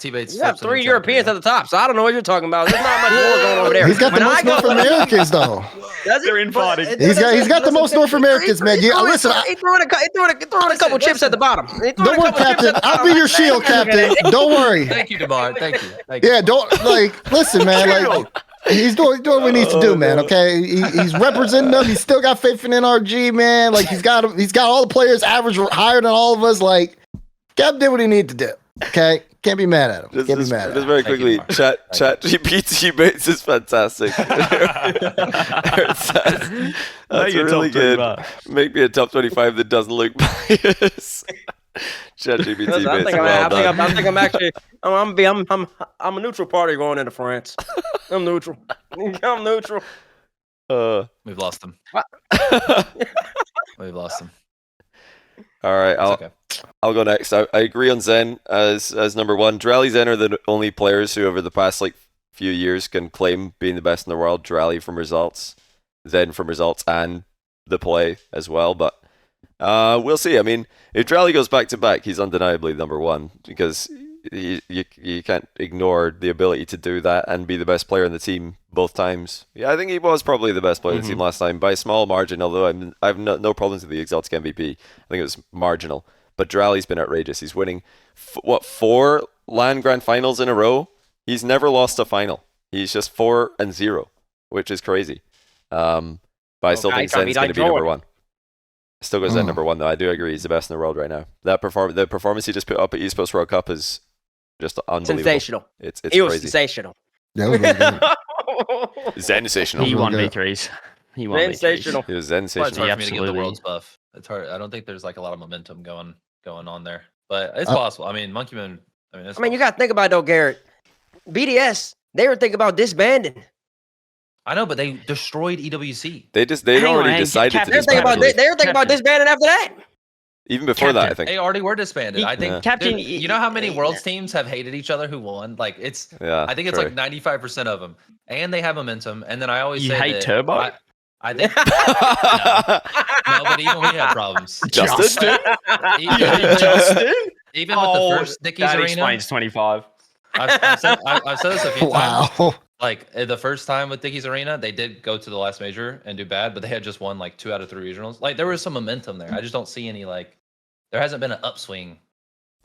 Speaker 2: Tbates.
Speaker 4: You have 3 Europeans at the top, so I don't know what you're talking about. There's not much more going over there.
Speaker 5: He's got the
Speaker 4: When I
Speaker 5: most
Speaker 4: go-
Speaker 5: North Americans though.
Speaker 4: Does he?
Speaker 3: They're infighting.
Speaker 5: He's got the most North Americans, man. Yeah, listen,
Speaker 4: He throwing a couple chips at the bottom. He throwing
Speaker 5: don't
Speaker 4: a
Speaker 5: worry,
Speaker 4: couple chips
Speaker 5: Captain.
Speaker 4: at the
Speaker 5: I'll
Speaker 4: bottom.
Speaker 5: be your shield, Captain. Don't worry.
Speaker 2: Thank you, Demar. Thank you.
Speaker 5: Yeah, don't listen, man. Like he's doing what we need to do, man. Okay, he's representing them. He's still got faith in NRG, man. Like he's got all the players average higher than all of us. Like Cap did what he needed to do. Okay, can't be mad at him. Can't be mad at
Speaker 1: Just
Speaker 5: him.
Speaker 1: very
Speaker 2: Thank
Speaker 1: quickly,
Speaker 2: you, Mark.
Speaker 1: chat GPT Bates is fantastic. That's really good. Make me a top 25 that doesn't look biased. Chat GPT
Speaker 4: Listen, I
Speaker 1: Bates,
Speaker 4: think
Speaker 1: well done.
Speaker 4: I think I'm actually I'm a neutral party going into France. I'm neutral. I'm neutral.
Speaker 2: We've lost him. We've lost him.
Speaker 1: All right,
Speaker 2: It's okay.
Speaker 1: I'll go next. I agree on Zen as number 1. Drally, Zen are the only players who over the past few years can claim being the best in the world. Drally from results, Zen from results and the play as well. But we'll see. I mean, if Drally goes back to back, he's undeniably number 1 because you can't ignore the ability to do that and be the best player in the team both times. Yeah, I think he was probably the best player in the team last time by a small margin, although I have no problems with the Exotic MVP. I think it was marginal. But Drally's been outrageous. He's winning, 4 LAN Grand Finals in a row? He's never lost a final. He's just 4-0, which is crazy. But I still think Zen's going to be number 1. Still goes Zen number 1, though. I do agree. He's the best in the world right now. The performance he just put up at East Coast World Cup is just unbelievable.
Speaker 4: Sensational.
Speaker 1: It's
Speaker 4: It was
Speaker 1: crazy.
Speaker 4: sensational.
Speaker 5: That was really good.
Speaker 1: Sensational.
Speaker 3: He
Speaker 5: really
Speaker 3: won
Speaker 5: good.
Speaker 3: V3s. He won V3s.
Speaker 4: Sensational.
Speaker 1: He was
Speaker 2: Well, it's
Speaker 1: sensational.
Speaker 2: hard for me to get the
Speaker 3: absolutely.
Speaker 2: world's buff. It's hard. I don't think there's like a lot of momentum going on there, but it's possible. I mean, Monkey Moon. I mean,
Speaker 4: You got to think about it, though, Garrett. BDS, they were thinking about disbanding.
Speaker 2: I know, but they destroyed EWC.
Speaker 1: They'd
Speaker 3: Hang on,
Speaker 1: already
Speaker 3: hang-
Speaker 1: decided to
Speaker 3: Captain,
Speaker 4: They were thinking about
Speaker 1: disband.
Speaker 4: they were thinking about
Speaker 3: Captain.
Speaker 4: disbanding after that.
Speaker 1: Even before that, I
Speaker 3: Captain.
Speaker 1: think.
Speaker 2: They already were disbanded. I think.
Speaker 1: Yeah.
Speaker 3: Captain,
Speaker 2: Dude, you know how many Worlds teams have hated each other who won? Like it's.
Speaker 1: Yeah,
Speaker 2: I think it's
Speaker 1: true.
Speaker 2: like 95% of them, and they have momentum. And then I always
Speaker 3: You
Speaker 2: say
Speaker 3: hate
Speaker 2: that
Speaker 3: Turbo?
Speaker 2: I think no, but even we have problems.
Speaker 1: Justin?
Speaker 2: Even, even with the first Dickies
Speaker 3: that
Speaker 2: Arena,
Speaker 3: explains 25.
Speaker 2: I've said this a few times.
Speaker 5: Wow.
Speaker 2: Like the first time with Dickies Arena, they did go to the last major and do bad, but they had just won like 2 out of 3 regionals. Like there was some momentum there. I just don't see any there hasn't been an upswing.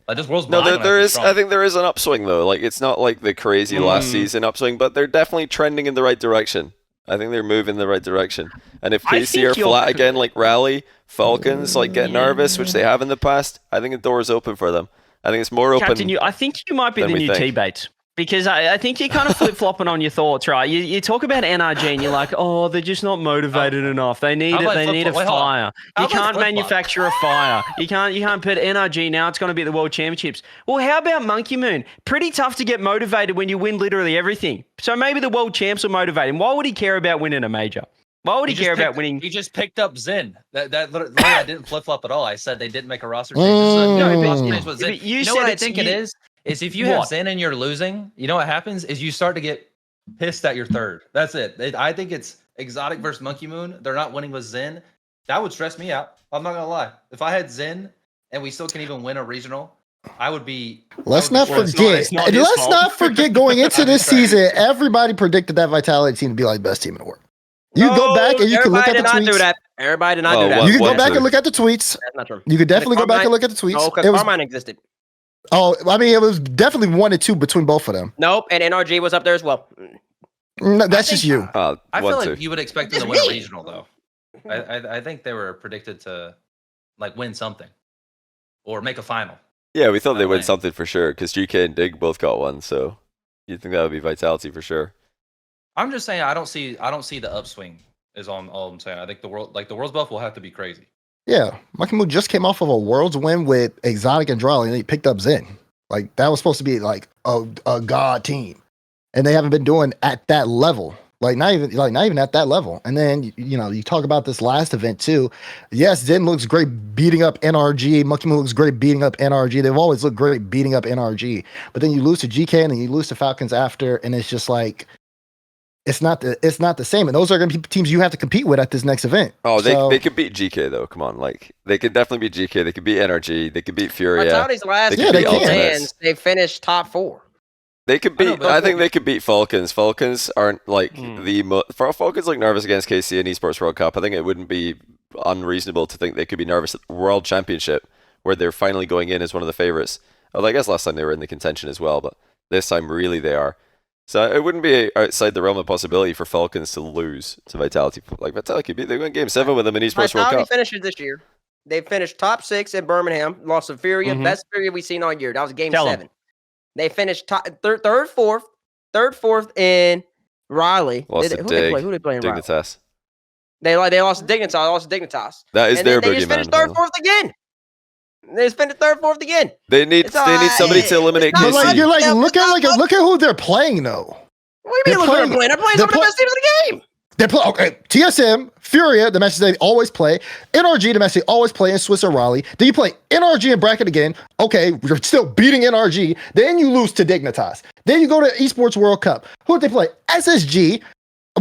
Speaker 2: Like this world's
Speaker 1: No,
Speaker 2: blind
Speaker 1: there
Speaker 2: when I
Speaker 1: is.
Speaker 2: see
Speaker 1: I think there is an upswing though. Like it's not like the crazy last season upswing, but they're definitely trending in the right direction. I think they're moving in the right direction. And if
Speaker 3: I
Speaker 1: KC
Speaker 3: think
Speaker 1: are
Speaker 3: you're
Speaker 1: flat
Speaker 3: c-
Speaker 1: again, like Rally, Falcons, like get nervous, which they have in the past, I think the door is open for them. I think it's more open.
Speaker 3: Captain, I think you might be
Speaker 1: than
Speaker 3: the
Speaker 1: we
Speaker 3: new
Speaker 1: think.
Speaker 3: Tbates. Because I think you're kind of flip-flopping on your thoughts, right? You talk about NRG and you're like, oh, they're just not motivated enough. They need
Speaker 2: How about
Speaker 3: They need a
Speaker 2: flip-flop? Wait, hold on.
Speaker 3: fire.
Speaker 2: How
Speaker 3: You
Speaker 2: about
Speaker 3: can't
Speaker 2: flip-flop?
Speaker 3: manufacture a fire. You can't put NRG now. It's going to be the World Championships. Well, how about Monkey Moon? Pretty tough to get motivated when you win literally everything. So maybe the World Champs will motivate him. Why would he care about winning a major? Why would he care about winning?
Speaker 2: He just picked up Zen. That literally, I didn't flip flop at all. I said they didn't make a roster change.
Speaker 3: No,
Speaker 2: Change with Zen.
Speaker 3: but
Speaker 2: You know
Speaker 3: said
Speaker 2: what I
Speaker 3: it's-
Speaker 2: think it is if you have Zen and you're losing, you know what happens is you start to get pissed at your third. That's it. I think it's Exotic versus Monkey Moon. They're not winning with Zen. That would stress me out. I'm not gonna lie. If I had Zen and we still can even win a regional, I would be.
Speaker 5: Let's not
Speaker 3: it's
Speaker 5: forget.
Speaker 3: not his
Speaker 5: Let's
Speaker 3: fault.
Speaker 5: not forget going into this season, everybody predicted that Vitality team to be like the best team in the world. You go back and you can look at the
Speaker 4: Everybody did not do
Speaker 5: tweets.
Speaker 4: that. Everybody did not
Speaker 1: Well,
Speaker 4: do that.
Speaker 1: what-
Speaker 5: You can go
Speaker 1: One,
Speaker 5: back
Speaker 1: two.
Speaker 5: and look at the tweets.
Speaker 4: That's not true.
Speaker 5: You could definitely go back
Speaker 4: Carmine-
Speaker 5: and look at the tweets.
Speaker 4: No, because
Speaker 5: It was,
Speaker 4: Carmine existed.
Speaker 5: I mean, it was definitely 1 and 2 between both of them.
Speaker 4: Nope, and NRG was up there as well.
Speaker 5: No, that's just you.
Speaker 2: I feel
Speaker 1: One,
Speaker 2: like
Speaker 1: two.
Speaker 2: you would expect them to win a regional though. I think they were predicted to like win something or make a final.
Speaker 1: Yeah, we thought
Speaker 2: By
Speaker 1: they
Speaker 2: the
Speaker 1: would
Speaker 2: way.
Speaker 1: something for sure because GK and Dig both got one, so you think that would be Vitality for sure.
Speaker 2: I'm just saying I don't see the upswing is all I'm saying. I think the world's buff will have to be crazy.
Speaker 5: Yeah, Monkey Moon just came off of a Worlds win with Exotic and Drawley, and he picked up Zen. Like that was supposed to be like a god team, and they haven't been doing at that level. Like not even at that level. And then you talk about this last event too. Yes, Zen looks great beating up NRG. Monkey Moon looks great beating up NRG. They've always looked great beating up NRG. But then you lose to GK and then you lose to Falcons after, and it's just like it's not the same. And those are going to be teams you have to compete with at this next event.
Speaker 1: Oh,
Speaker 5: So-
Speaker 1: they could beat GK though. Come on, like they could definitely beat GK. They could beat NRG. They could beat Furia.
Speaker 4: Vitality's last
Speaker 1: They
Speaker 5: could beat
Speaker 4: couple
Speaker 1: Ultimates.
Speaker 4: lands, they finished top 4.
Speaker 1: They could
Speaker 2: I know,
Speaker 1: beat.
Speaker 2: but-
Speaker 1: I think they could beat Falcons. Falcons aren't like
Speaker 3: Hmm.
Speaker 1: Falcons look nervous against KC in Esports World Cup. I think it wouldn't be unreasonable to think they could be nervous at the World Championship, where they're finally going in as one of the favorites. Although I guess last time they were in the contention as well, but this time really they are. So it wouldn't be outside the realm of possibility for Falcons to lose to Vitality. Like Vitality, they went Game 7 with them in Esports World
Speaker 4: Vitality
Speaker 1: Cup.
Speaker 4: finishes this year. They finished top 6 in Birmingham, lost to Furia,
Speaker 3: Mhm.
Speaker 4: best Furia we've seen all year. That was game
Speaker 3: Tell 'em.
Speaker 4: 7. They finished third, fourth in Raleigh.
Speaker 1: Lost to
Speaker 4: Who
Speaker 1: Dig.
Speaker 4: they play in Raleigh?
Speaker 1: Dignitas.
Speaker 4: They lost to Dignitas.
Speaker 1: That is
Speaker 4: And
Speaker 1: their
Speaker 4: then they just
Speaker 1: boogeyman.
Speaker 4: finished third, fourth again. They just finished third, fourth again.
Speaker 1: They need
Speaker 4: It's
Speaker 1: somebody to eliminate
Speaker 4: it's
Speaker 5: But
Speaker 4: not
Speaker 5: like
Speaker 1: KC.
Speaker 5: you're like
Speaker 4: Yeah,
Speaker 5: look at who they're playing though.
Speaker 4: What do you mean?
Speaker 5: They're
Speaker 4: Look at them playing. They're playing
Speaker 5: they're
Speaker 4: some of the best teams in the game.
Speaker 5: They play okay. TSM, Furia, the matches they always play. NRG, the match they always play in Swiss or Raleigh. Then you play NRG in bracket again. Okay, you're still beating NRG. Then you lose to Dignitas. Then you go to Esports World Cup. Who did they play? SSG.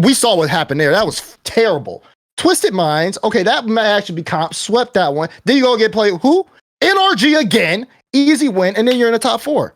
Speaker 5: We saw what happened there. That was terrible. Twisted Minds. Okay, that might actually be comp. Swept that one. Then you go get played who? NRG again. Easy win, and then you're in the top 4.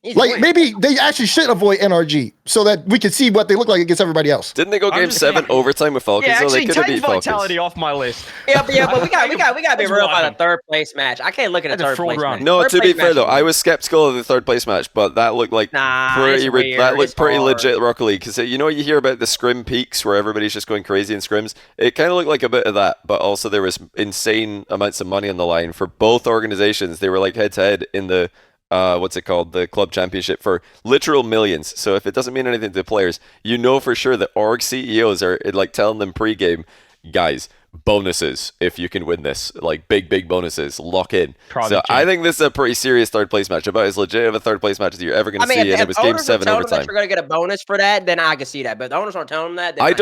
Speaker 4: Easy
Speaker 5: Like
Speaker 4: win.
Speaker 5: maybe they actually should avoid NRG so that we can see what they look like against everybody else.
Speaker 1: Didn't they go
Speaker 3: I'm
Speaker 1: Game
Speaker 3: just
Speaker 1: 7
Speaker 3: saying-
Speaker 1: overtime with Falcons?
Speaker 3: Yeah,
Speaker 1: so they
Speaker 3: actually,
Speaker 1: could have
Speaker 3: take
Speaker 1: beat Falcons.
Speaker 3: Vitality off my list.
Speaker 4: Yeah, but we got to be
Speaker 3: That's
Speaker 4: real about
Speaker 3: what
Speaker 4: the third place match. I can't look at a
Speaker 3: That's a
Speaker 4: third
Speaker 3: fraud
Speaker 4: place
Speaker 3: run.
Speaker 4: match.
Speaker 1: No,
Speaker 4: Third
Speaker 1: to be
Speaker 4: place
Speaker 1: fair
Speaker 4: match
Speaker 1: though,
Speaker 4: is-
Speaker 1: I was skeptical of the third place match, but that looked like
Speaker 4: Nah,
Speaker 1: pretty
Speaker 4: it's weird.
Speaker 1: that looked
Speaker 4: It's
Speaker 1: pretty
Speaker 4: hard.
Speaker 1: legit Rocket League because you hear about the scrim peaks where everybody's just going crazy in scrims. It kind of looked like a bit of that, but also there was insane amounts of money on the line for both organizations. They were like head to head in the the club championship for literal millions. So if it doesn't mean anything to the players, you know for sure that org CEOs are like telling them pre-game, guys, bonuses if you can win this, like big bonuses, lock in.
Speaker 3: Private
Speaker 1: So
Speaker 3: jet.
Speaker 1: I think this is a pretty serious third place match, about as legit of a third place match as you're ever going to see, and it was Game
Speaker 4: owners are
Speaker 1: 7
Speaker 4: telling them that
Speaker 1: overtime.
Speaker 4: you're going to get a bonus for that, then I can see that. But the owners aren't telling them that. then
Speaker 1: I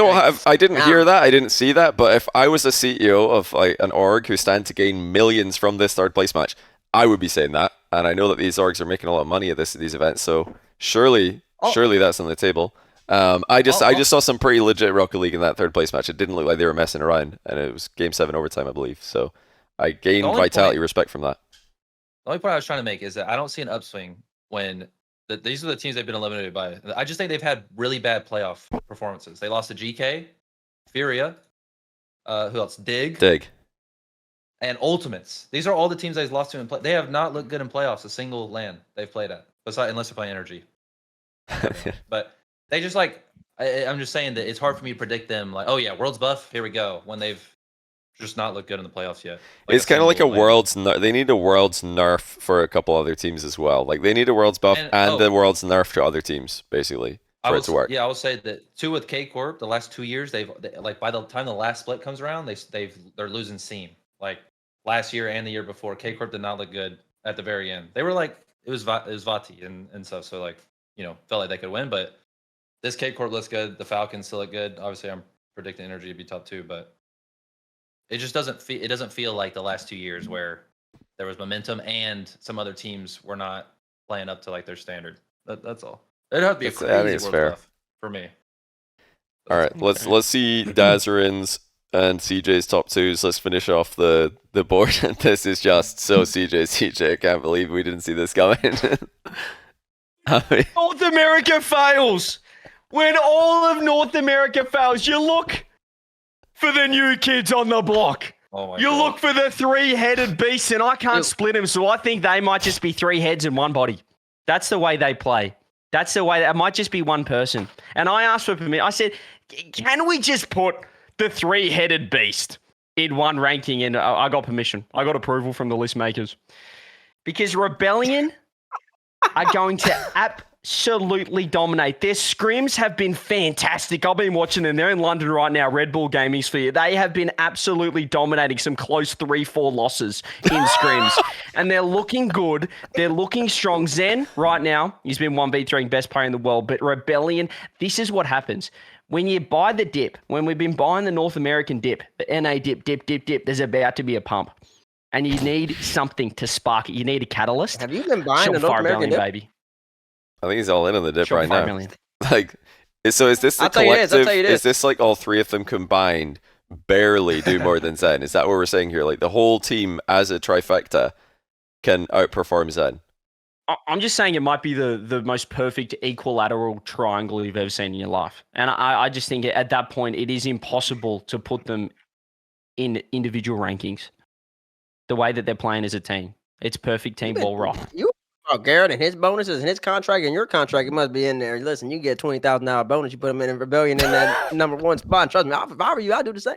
Speaker 1: didn't
Speaker 4: Nah.
Speaker 1: hear that, I didn't see that, but if I was a CEO of like an org who stand to gain millions from this third place match, I would be saying that. And I know that these orgs are making a lot of money at these events, so surely that's on the table. I just saw some pretty legit Rocket League in that third place match. It didn't look like they were messing around, and it was Game 7 overtime, I believe. So I gained
Speaker 2: only
Speaker 1: Vitality
Speaker 2: point-
Speaker 1: respect from that.
Speaker 2: The only point I was trying to make is that I don't see an upswing when these are the teams they've been eliminated by. I just think they've had really bad playoff performances. They lost to GK, Furia, who else? Dig, and Ultimates. These are all the teams they've lost to in play. They have not looked good in playoffs, a single LAN they've played at, unless they're playing Energy. But they just I'm just saying that it's hard for me to predict them. Like, oh yeah, World's buff, here we go. When they've just not look good in the playoffs yet.
Speaker 1: It's kind of like a
Speaker 2: single
Speaker 1: world's. They need a world's nerf for a couple other teams as well. Like they need a world's buff and the world's nerf to other teams, basically, for it to work.
Speaker 2: Yeah, I will say that too with K Corp. The last 2 years, they like by the time the last split comes around, they're losing steam. Like last year and the year before, K Corp did not look good at the very end. They were like it was Vati and stuff. So like felt like they could win, but this K Corp looks good. The Falcons still look good. Obviously, I'm predicting Energy to be top 2, but it just doesn't feel like the last 2 years where there was momentum and some other teams were not playing up to like their standard. That's all. It'd have to be a crazy World Cup for me.
Speaker 1: All right, let's see Dazerin's and CJ's top 2s. Let's finish off the board. This is just so CJCJ. I can't believe we didn't see this coming.
Speaker 3: North America fails. When all of North America fails, you look for the new kids on the block.
Speaker 2: Oh
Speaker 3: you
Speaker 2: God.
Speaker 3: look for the 3-headed beast, and I can't split them, so I think they might just be 3 heads and 1 body. That's the way they play. That's the way. It might just be one person. And I asked for permission. I said, can we just put the 3-headed beast in one ranking? And I got permission. I got approval from the list makers. Because Rebellion are going to absolutely dominate. Their scrims have been fantastic. I've been watching them. They're in London right now, Red Bull Gaming Sphere. They have been absolutely dominating some close 3-4 losses in scrims. And they're looking good. They're looking strong. Zen, right now, he's been 1v3 best player in the world. But Rebellion, this is what happens. When you buy the dip, when we've been buying the North American dip, the NA dip, there's about to be a pump. And you need something to spark it. You need a catalyst.
Speaker 4: Have you been buying the North American dip?
Speaker 3: Baby.
Speaker 1: I think he's all in on the dip right now. Like, so is this the
Speaker 4: I'll tell you
Speaker 1: collective?
Speaker 4: this.
Speaker 1: Is this like all 3 of them combined barely do more than Zen? Is that what we're saying here? Like the whole team as a trifecta can outperform Zen?
Speaker 3: I'm just saying it might be the most perfect equilateral triangle you've ever seen in your life. And I just think at that point, it is impossible to put them in individual rankings. The way that they're playing as a team. It's perfect team ball rock.
Speaker 4: Garrett and his bonuses and his contract and your contract, it must be in there. Listen, you get a $20,000 bonus. You put him in Rebellion in that number 1 spot. And trust me, if I were you, I'd do the same.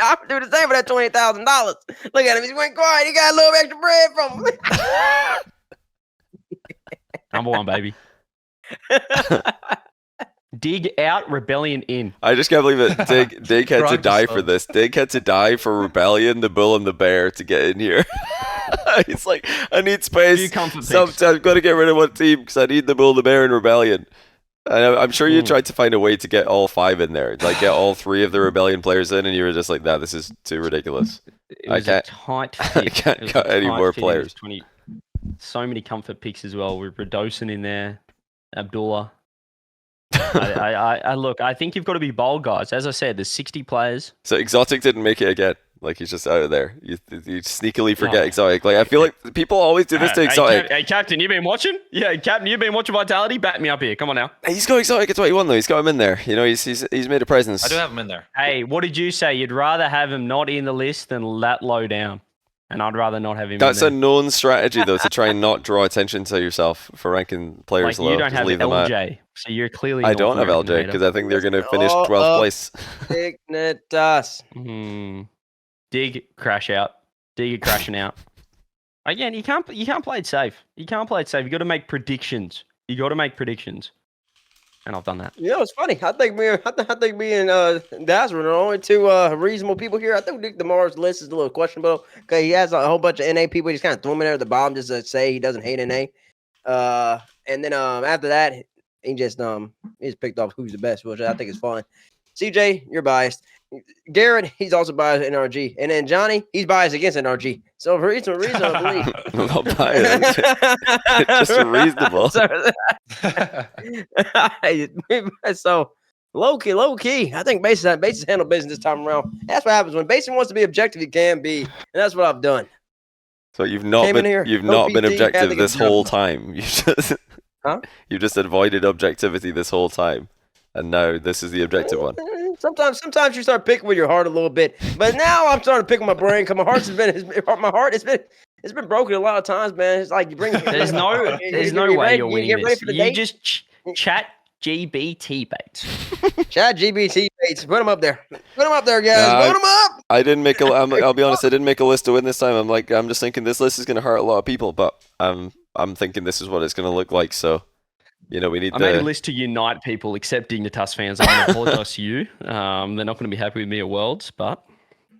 Speaker 4: I would do the same for that $20,000. Look at him. He went quiet. He got a little extra bread from him.
Speaker 3: Number 1, baby. Dig out, Rebellion in.
Speaker 1: I just can't believe it. Dig had to die for this. Dig had to die for Rebellion, the Bull, and the Bear to get in here. He's like, I need space. Sometimes I've got to get rid of one team because I need the Bull, the Bear, and Rebellion. And I'm sure you tried to find a way to get all 5 in there, like get all 3 of the Rebellion players in, and you were just like, "Nah, this is too ridiculous. I can't cut any more players."
Speaker 3: So many comfort picks as well. With Radosin in there, Abdullah. I think you've got to be bold, guys. As I said, there's 60 players.
Speaker 1: So Exotic didn't make it again. Like he's just out of there. You sneakily forget Exotic. Like I feel like people always do this to Exotic.
Speaker 3: Hey, Captain, you been watching? Yeah, Captain, you been watching Vitality? Back me up here. Come on now.
Speaker 1: He's got Exotic at 21 though. He's got him in there. You know, he's made a presence.
Speaker 2: I do have him in there.
Speaker 3: Hey, what did you say? You'd rather have him not in the list than that low down. And I'd rather not have him
Speaker 1: That's
Speaker 3: in
Speaker 1: a
Speaker 3: there.
Speaker 1: known strategy, though, to try and not draw attention to yourself for ranking players low.
Speaker 3: You don't
Speaker 1: Just
Speaker 3: have
Speaker 1: leave them
Speaker 3: LJ, so you're clearly...
Speaker 1: I don't have LJ, because I think they're going to finish 12th place.
Speaker 4: Ignitus.
Speaker 3: Dig, crash out. Dig, crashing out. Again, you can't play it safe. You can't play it safe. You got to make predictions. And I've done that.
Speaker 4: You know, it's funny. I think me and Dazerin are the only 2 reasonable people here. I think Nick DeMar's list is a little questionable because he has a whole bunch of NA people. He just kind of threw them in there at the bottom just to say he doesn't hate NA. And then after that, he just picked off who's the best, which I think is fun. CJ, you're biased. Garrett, he's also biased NRG. And then Johnny, he's biased against NRG. So for some reason, I believe.
Speaker 1: I'm not biased. It's just reasonable.
Speaker 4: So low key. I think Bases handle business this time around. That's what happens when Bases wants to be objective. He can be, and that's what I've done.
Speaker 1: So you've not been objective this whole time. You just avoided objectivity this whole time, and now this is the objective one.
Speaker 4: Sometimes you start picking with your heart a little bit, but now I'm starting to pick with my brain because my heart has been broken a lot of times, man. It's like you bring.
Speaker 3: There's no way you're winning this. You just chat GBT Bates.
Speaker 4: Chat GBT Bates. Put him up there. Put him up there, guys. Put him up.
Speaker 1: I didn't make a. I'll be honest. I didn't make a list to win this time. I'm just thinking this list is going to hurt a lot of people, but I'm thinking this is what it's going to look like. So, we need.
Speaker 3: I made a list to unite people, except Dignitas fans. I'm going to apologize to you. They're not going to be happy with me at Worlds, but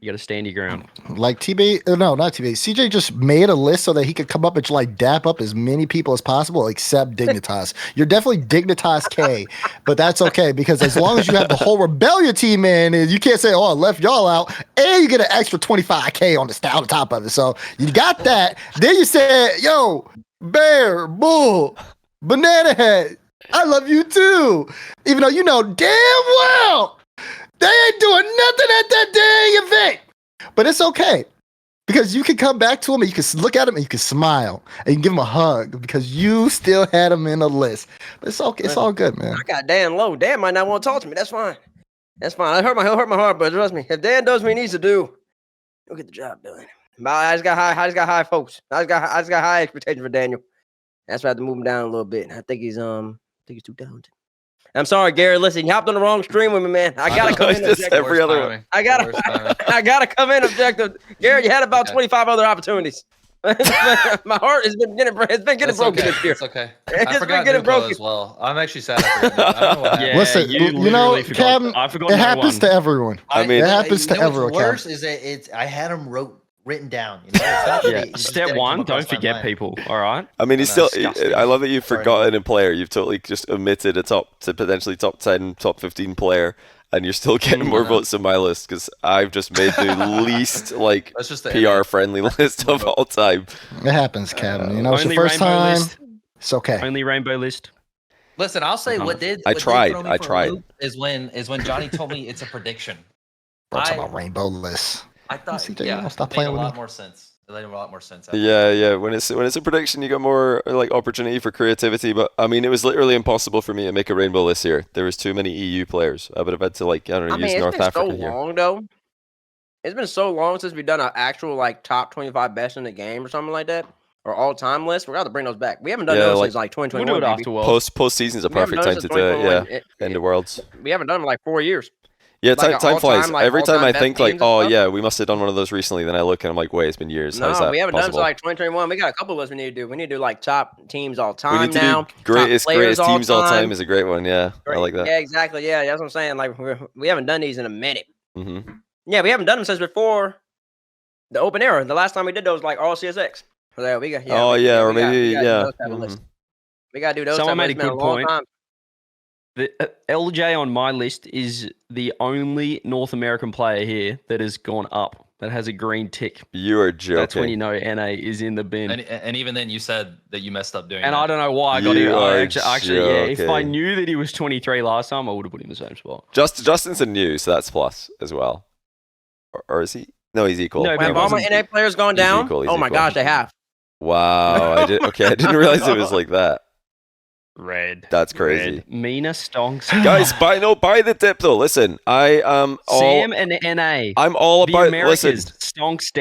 Speaker 3: you got to stand your ground.
Speaker 5: Like Tbates, no, not Tbates. CJ just made a list so that he could come up and like dap up as many people as possible, except Dignitas. You're definitely Dignitas K, but that's okay because as long as you have the whole Rebellion team in, you can't say, "Oh, I left y'all out," and you get an extra 25K on the top of it. So you got that. Then you said, "Yo, Bear, Bull, Banana Head, I love you too," even though you know damn well they ain't doing nothing at that dang event. But it's okay. Because you can come back to him and you can look at him and you can smile and you can give him a hug because you still had him in the list. But it's okay. It's all good, man.
Speaker 4: I got Dan low. Dan might not want to talk to me. That's fine. That's fine. He'll hurt my heart, but trust me, if Dan does what he needs to do, he'll get the job done. But I just got high folks. I just got high expectations for Daniel. That's why I have to move him down a little bit. I think he's too talented. I'm sorry, Garrett. Listen, you hopped on the wrong stream with me, man. I gotta come in objective.
Speaker 1: Every other one.
Speaker 4: I gotta come in objective. Garrett, you had about 25 other opportunities. My heart has been getting broken this year.
Speaker 2: It's okay. I forgot getting broken as well. I'm actually sad. I don't know what happened.
Speaker 3: Yeah,
Speaker 5: listen, you know, Cam, it happens to everyone.
Speaker 1: I mean,
Speaker 5: it happens to everyone.
Speaker 7: What's worse is that I had them written down.
Speaker 3: Step one, don't forget people. All right.
Speaker 1: I mean, I love that you've forgotten a player. You've totally just omitted a potentially top 10, top 15 player, and you're still getting more votes on my list because I've just made the least PR friendly list of all time.
Speaker 5: It happens, Cam. It's your first time.
Speaker 3: List.
Speaker 5: It's okay.
Speaker 3: Only rainbow list.
Speaker 2: Listen, I'll say what did
Speaker 1: I tried.
Speaker 2: throw me for a loop is when Johnny told me it's a prediction.
Speaker 5: Bro, talking about rainbow lists.
Speaker 2: I thought
Speaker 5: CJ, stop
Speaker 2: it
Speaker 5: playing
Speaker 2: made a
Speaker 5: with
Speaker 2: lot
Speaker 5: him.
Speaker 2: more sense. It made a lot more sense.
Speaker 1: Yeah. When it's a prediction, you got more opportunity for creativity. But I mean, it was literally impossible for me to make a rainbow list here. There was too many EU players. I would have had to use North Africa
Speaker 4: so
Speaker 1: here.
Speaker 4: Long though. It's been so long since we've done an actual top 25 best in the game or something like that, or all time list. We're gonna have to bring those back. We haven't done those since 2021.
Speaker 3: We'll do it afterwards.
Speaker 1: Post season's a perfect time to do it. Yeah, end of Worlds.
Speaker 4: We haven't done them in 4 years.
Speaker 1: Yeah, time flies. Every time I think we must have done one of those recently. Then I look and I'm like, wait, it's been years.
Speaker 4: No,
Speaker 1: How's that
Speaker 4: we haven't
Speaker 1: possible?
Speaker 4: done it since 2021. We got a couple lists we need to do. We need to do top teams all time.
Speaker 1: We need to
Speaker 4: now.
Speaker 1: do greatest teams all time is a great one. Yeah, I like that.
Speaker 4: Yeah, exactly. Yeah, that's what I'm saying. We haven't done these in a minute.
Speaker 1: Mm-hmm.
Speaker 4: Yeah, we haven't done them since before the open era. The last time we did those RLCS. So yeah, we got. We gotta do those.
Speaker 3: Someone made a
Speaker 4: good
Speaker 3: point. The LJ on my list is the only North American player here that has gone up, that has a green tick.
Speaker 1: You are joking.
Speaker 3: That's when you know NA is in the bin.
Speaker 2: And even then, you said that you messed up doing
Speaker 3: and
Speaker 2: that.
Speaker 3: I don't know why I got him. Actually, yeah. If I
Speaker 1: joking.
Speaker 3: knew that he was 23 last time, I would have put him in the same spot.
Speaker 1: Justin's a new, so that's plus as well. Or is he? No, he's equal.
Speaker 3: No,
Speaker 4: Have all my NA players gone down?
Speaker 1: He's
Speaker 4: Oh my
Speaker 1: equal.
Speaker 4: gosh, they have.
Speaker 1: Wow. I didn't realize it was like that.
Speaker 3: Red.
Speaker 1: That's crazy.
Speaker 3: Red. Mina stonks.
Speaker 1: Guys, buy the tip though. Listen, I
Speaker 3: Sam and NA.
Speaker 1: I'm all
Speaker 3: the
Speaker 1: about
Speaker 3: Americas.
Speaker 1: listen.
Speaker 3: Stonks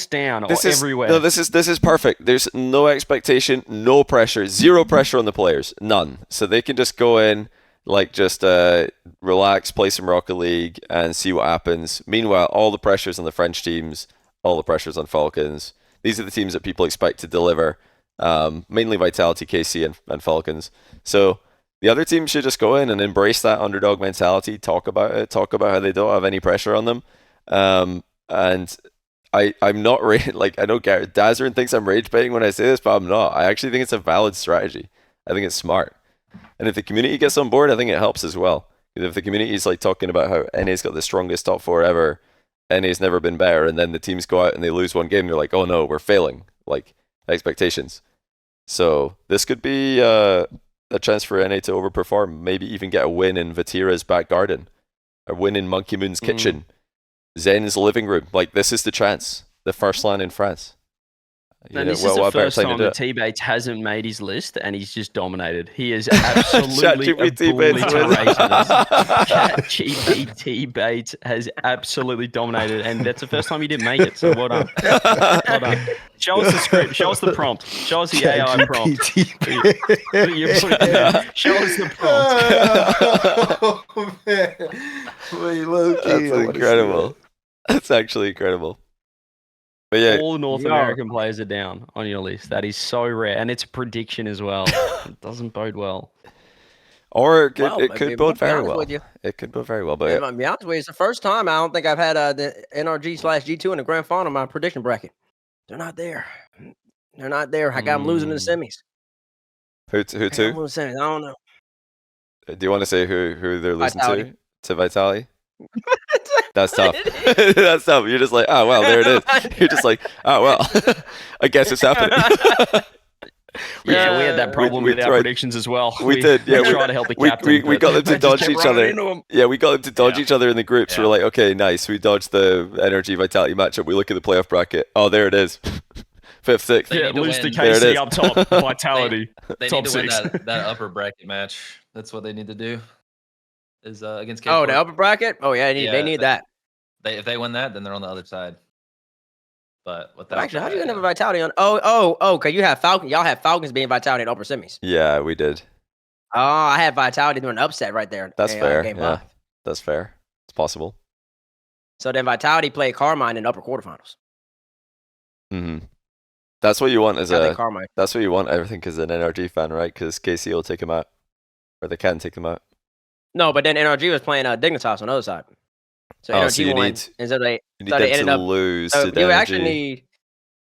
Speaker 3: down.
Speaker 1: This is
Speaker 3: everywhere.
Speaker 1: No, this is perfect. There's no expectation, no pressure, zero pressure on the players, none. So they can just go in, relax, play some Rocket League, and see what happens. Meanwhile, all the pressures on the French teams, all the pressures on Falcons. These are the teams that people expect to deliver. Mainly Vitality, KC, and Falcons. So the other teams should just go in and embrace that underdog mentality. Talk about it. Talk about how they don't have any pressure on them. And I'm not I know Dazerin thinks I'm rage baiting when I say this, but I'm not. I actually think it's a valid strategy. I think it's smart. And if the community gets on board, I think it helps as well. If the community is talking about how NA's got the strongest top 4 ever, NA's never been better, and then the teams go out and they lose one game, they're like, oh no, we're failing. Expectations. So this could be a chance for NA to overperform, maybe even get a win in Vatira's back garden, a win in Monkey Moon's kitchen, Zen's living room. This is the chance, the first line in France.
Speaker 3: This is the first time that Tbates hasn't made his list, and he's just dominated. He is absolutely obliterated us. ChatGPT Tbates has absolutely dominated, and that's the first time he didn't make it. So well done. Well done. Show us the script. Show us the prompt. Show us the AI prompt. Show us the prompt.
Speaker 5: Oh man! Wait, low-key,
Speaker 1: That's incredible. That's actually incredible. But yeah,
Speaker 3: All North
Speaker 4: Yeah.
Speaker 3: American players are down on your list. That is so rare, and it's a prediction as well. It doesn't bode well.
Speaker 1: or it
Speaker 4: Well,
Speaker 1: could
Speaker 4: I mean,
Speaker 1: bode
Speaker 4: to be
Speaker 1: very
Speaker 4: honest
Speaker 1: well.
Speaker 4: with you.
Speaker 1: It could bode very well. But
Speaker 4: If I'm be honest with you, it's the first time I don't think I've had the NRG/G2 in the grand final in my prediction bracket. They're not there. They're not there. I got them losing in the semis.
Speaker 1: who
Speaker 4: I got 'em
Speaker 1: to?
Speaker 4: losing in the semis. I don't know.
Speaker 1: Do you want to say who they're losing
Speaker 4: Vitality.
Speaker 1: to Vitality? That's tough. That's tough. You're just like, oh well, there it is. You're just like, oh well, I guess it's happening.
Speaker 3: Yeah, we had that problem
Speaker 1: we
Speaker 3: with our
Speaker 1: tried-
Speaker 3: predictions as well.
Speaker 1: we did, yeah,
Speaker 3: we
Speaker 1: we-
Speaker 3: tried to help the
Speaker 1: we
Speaker 3: captain.
Speaker 1: got them to
Speaker 3: they just
Speaker 1: dodge
Speaker 3: kept
Speaker 1: each
Speaker 3: running
Speaker 1: other.
Speaker 3: into 'em.
Speaker 1: Yeah, we got them to dodge
Speaker 3: Yeah.
Speaker 1: each other in the groups.
Speaker 2: Yeah.
Speaker 1: We're like, okay, nice. We dodged the Energy Vitality matchup. We look at the playoff bracket. Oh, there it is. 5th, 6th.
Speaker 2: They
Speaker 3: Yeah,
Speaker 2: need to
Speaker 3: lose to
Speaker 2: win.
Speaker 1: There it
Speaker 3: KC
Speaker 1: is.
Speaker 3: up top. Vitality.
Speaker 2: They
Speaker 3: Top
Speaker 2: need to win
Speaker 3: six.
Speaker 2: that upper bracket match. That's what they need to do. Is against
Speaker 4: Oh,
Speaker 2: K4.
Speaker 4: the upper bracket? Oh, yeah, they
Speaker 2: Yeah,
Speaker 4: need that.
Speaker 2: If they win that, then they're on the other side. But
Speaker 4: But actually, how do you end up with Vitality on? Oh, because you have Falcons. Y'all have Falcons being Vitality in upper semis.
Speaker 1: Yeah, we did.
Speaker 4: Oh, I had Vitality doing an upset right there.
Speaker 1: That's
Speaker 4: in,
Speaker 1: fair.
Speaker 4: Game
Speaker 1: Yeah,
Speaker 4: 5.
Speaker 1: that's fair. It's possible.
Speaker 4: So then Vitality played Carmine in upper quarterfinals.
Speaker 1: hmm That's what you want as
Speaker 4: I think
Speaker 1: a.
Speaker 4: Carmine.
Speaker 1: That's what you want. I think as an NRG fan, right? Because KC will take him out, or they can take them out.
Speaker 4: No, but then NRG was playing Dignitas on the other side. So
Speaker 1: Oh,
Speaker 4: NRG
Speaker 1: so you
Speaker 4: won.
Speaker 1: need-
Speaker 4: and so they
Speaker 1: You need
Speaker 4: So they
Speaker 1: them
Speaker 4: ended
Speaker 1: to
Speaker 4: up-
Speaker 1: lose
Speaker 4: so
Speaker 1: to the
Speaker 4: you
Speaker 1: Energy.
Speaker 4: actually need.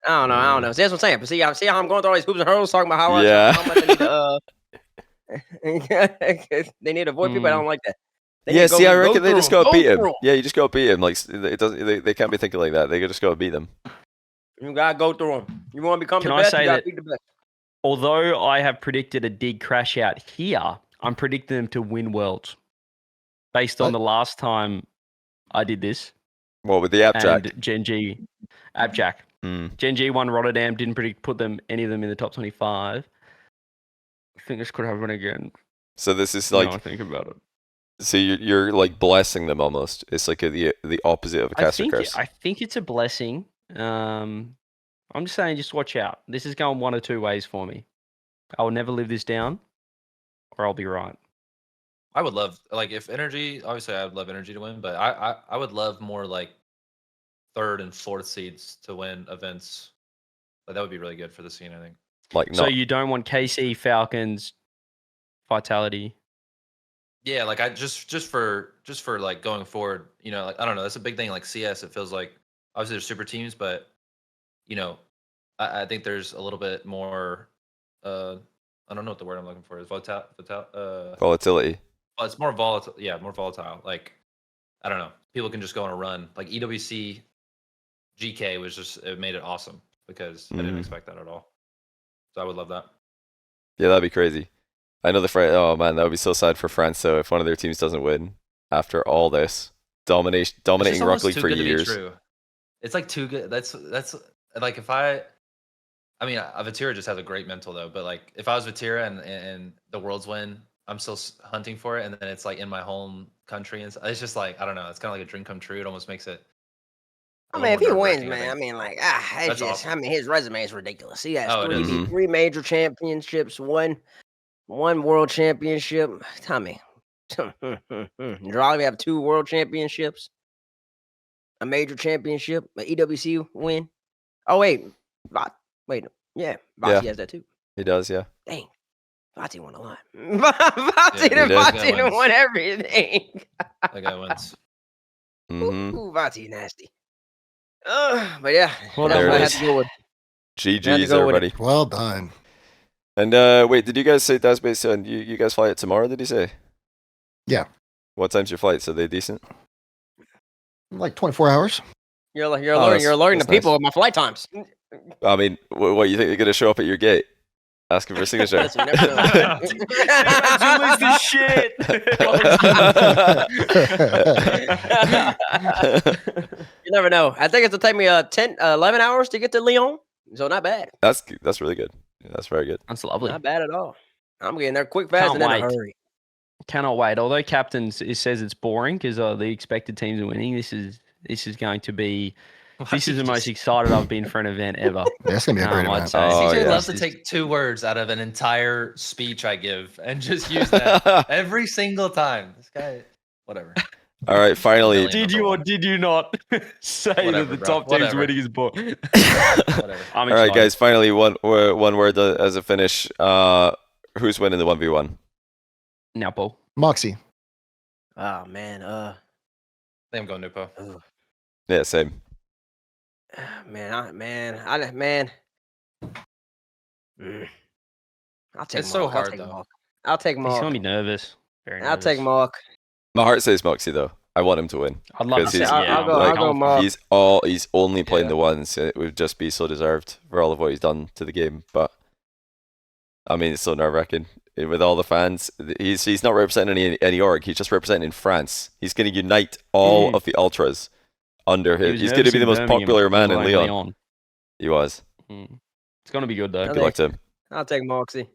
Speaker 4: I don't know. See, that's what I'm saying. But see how I'm going through all these hoops and hurdles talking about how much,
Speaker 1: Yeah.
Speaker 4: how much they need to. They need to avoid people. I don't like that. They need
Speaker 1: Yeah,
Speaker 4: to
Speaker 1: see, I
Speaker 4: go
Speaker 1: reckon they
Speaker 4: through
Speaker 1: just
Speaker 4: 'em,
Speaker 1: gotta beat him.
Speaker 4: through 'em.
Speaker 1: Yeah, you just gotta beat him. Like it doesn't. They can't be thinking like that. They just gotta beat them.
Speaker 4: You gotta go through them. You want to become
Speaker 3: Can
Speaker 4: the
Speaker 3: I
Speaker 4: best.
Speaker 3: say
Speaker 4: You gotta
Speaker 3: that-
Speaker 4: beat the best.
Speaker 3: Although I have predicted a dig crash out here, I'm predicting them to win Worlds. Based on
Speaker 5: What?
Speaker 3: the last time I did this.
Speaker 1: What with the app jack?
Speaker 3: And Gen G. Appjack.
Speaker 1: Mm.
Speaker 3: Gen G won Rotterdam, didn't put any of them in the top 25. I think this could happen again.
Speaker 1: So this is
Speaker 3: Now
Speaker 1: like,
Speaker 3: I think about it.
Speaker 1: so you're like blessing them almost. It's like the opposite of a caster curse.
Speaker 3: I think it's a blessing. I'm just saying, just watch out. This is going one or two ways for me. I will never live this down, or I'll be right.
Speaker 2: I would love, like, if Energy, obviously I would love Energy to win, but I would love more like 3rd and 4th seeds to win events. Like, that would be really good for the scene, I think.
Speaker 1: Like
Speaker 3: So
Speaker 1: not.
Speaker 3: you don't want KC, Falcons, Vitality.
Speaker 2: Yeah, like I just for like going forward, you know, like I don't know, that's a big thing. Like CS, it feels like obviously there's super teams, but you know, I think there's a little bit more. I don't know what the word I'm looking for is.
Speaker 1: Volatility.
Speaker 2: Well, it's more volatile. Yeah, more volatile. Like I don't know, people can just go on a run. Like EWC, GK was just it made it awesome because I didn't
Speaker 1: Mhm.
Speaker 2: expect that at all. So I would love that.
Speaker 1: Yeah, that'd be crazy. I know oh man, that would be so sad for France though if one of their teams doesn't win after all this
Speaker 2: It's just
Speaker 1: dominating Rocket
Speaker 2: almost
Speaker 1: League
Speaker 2: too
Speaker 1: for
Speaker 2: good to be
Speaker 1: years.
Speaker 2: true. It's like too good. That's like if I mean, Vatira just has a great mental though. But like if I was Vatira and the Worlds win, I'm still hunting for it, and then it's like in my home country, and it's just like I don't know. It's kind of like a dream come true. It almost makes it.
Speaker 4: I
Speaker 2: a
Speaker 4: mean, if
Speaker 2: little
Speaker 4: he
Speaker 2: more
Speaker 4: wins,
Speaker 2: nerve-wracking, I
Speaker 4: man, I
Speaker 2: think.
Speaker 4: mean, like, it's
Speaker 2: That's
Speaker 4: just,
Speaker 2: awesome.
Speaker 4: I mean, his resume is ridiculous. He has
Speaker 2: Oh, it is.
Speaker 1: Mhm.
Speaker 4: three major championships, one world championship. Tommy, Drolly have 2 world championships, a major championship, an EWC win. Oh wait, yeah, Vati has that too.
Speaker 1: He does, yeah.
Speaker 4: Dang, Vati won a lot. Vati
Speaker 1: he did.
Speaker 4: done won everything.
Speaker 2: That guy wins.
Speaker 1: hmm
Speaker 4: Ooh, Vati nasty. But yeah,
Speaker 3: Well,
Speaker 4: that's
Speaker 1: there
Speaker 4: what
Speaker 1: it
Speaker 4: I
Speaker 1: is.
Speaker 4: had to go with.
Speaker 1: GG's
Speaker 4: go with it.
Speaker 1: everybody.
Speaker 5: Well done.
Speaker 1: And wait, did you guys say Dazerin and you guys fly it tomorrow, did he say?
Speaker 5: Yeah.
Speaker 1: What time's your flights? Are they decent?
Speaker 5: Like 24 hours.
Speaker 4: You're
Speaker 1: Oh,
Speaker 4: alerting
Speaker 1: that's
Speaker 4: the people
Speaker 1: nice.
Speaker 4: of my flight times.
Speaker 1: I mean, what you think they're gonna show up at your gate? Asking for a signature.
Speaker 4: Listen, you never know.
Speaker 3: Julius the shit.
Speaker 4: You never know. I think it'll take me 11 hours to get to Lyon. So not bad.
Speaker 1: That's really good. Yeah, that's very good.
Speaker 3: That's lovely.
Speaker 4: Not bad at all. I'm getting there quick, fast,
Speaker 3: Can't
Speaker 4: and in a
Speaker 3: wait.
Speaker 4: hurry.
Speaker 3: Cannot wait. Although captain says it's boring because the expected teams are winning, this is going to be. This is the most excited I've been for an event ever.
Speaker 5: That's gonna be a great
Speaker 3: I'd
Speaker 5: event.
Speaker 3: say.
Speaker 1: Oh,
Speaker 2: CJ
Speaker 1: yeah.
Speaker 2: loves to take 2 words out of an entire speech I give and just use that every single time. This guy, whatever.
Speaker 1: All right, finally.
Speaker 2: Million.
Speaker 3: Did you or did you not say that
Speaker 2: Whatever,
Speaker 3: the
Speaker 2: bro.
Speaker 3: top team's
Speaker 2: Whatever.
Speaker 3: winning his book?
Speaker 2: Whatever.
Speaker 3: I'm
Speaker 1: All right,
Speaker 3: excited.
Speaker 1: guys. Finally, one word as a finish. Who's winning the 1v1?
Speaker 3: Now, Paul.
Speaker 5: Moxie.
Speaker 4: Oh man,
Speaker 2: I think I'm going Nupo.
Speaker 1: Yeah, same.
Speaker 4: man. I'll take
Speaker 2: It's so
Speaker 4: Mark.
Speaker 2: hard,
Speaker 4: I'll take
Speaker 2: though.
Speaker 4: Mark. I'll take
Speaker 3: He's
Speaker 4: Mark.
Speaker 3: gonna be nervous. Very nervous.
Speaker 4: I'll take Mark.
Speaker 1: My heart says Moxie though. I want him to win.
Speaker 3: I'd love to
Speaker 1: 'Cause
Speaker 3: see.
Speaker 1: he's-
Speaker 4: I'll go.
Speaker 1: like,
Speaker 4: I'll go Mark.
Speaker 1: He's only playing
Speaker 2: Yeah.
Speaker 1: the ones. It would just be so deserved for all of what he's done to the game. But I mean, it's so nerve-wracking with all the fans. He's not representing any org. He's just representing France. He's going to unite all of the ultras under
Speaker 3: He
Speaker 1: him.
Speaker 3: was
Speaker 1: He's going to
Speaker 3: nervous
Speaker 1: be the
Speaker 3: in
Speaker 1: most
Speaker 3: Birmingham
Speaker 1: popular man in
Speaker 3: playing
Speaker 1: Leon. He was.
Speaker 3: It's gonna be good though.
Speaker 4: Okay.
Speaker 1: Good luck to him.
Speaker 4: I'll take Moxie.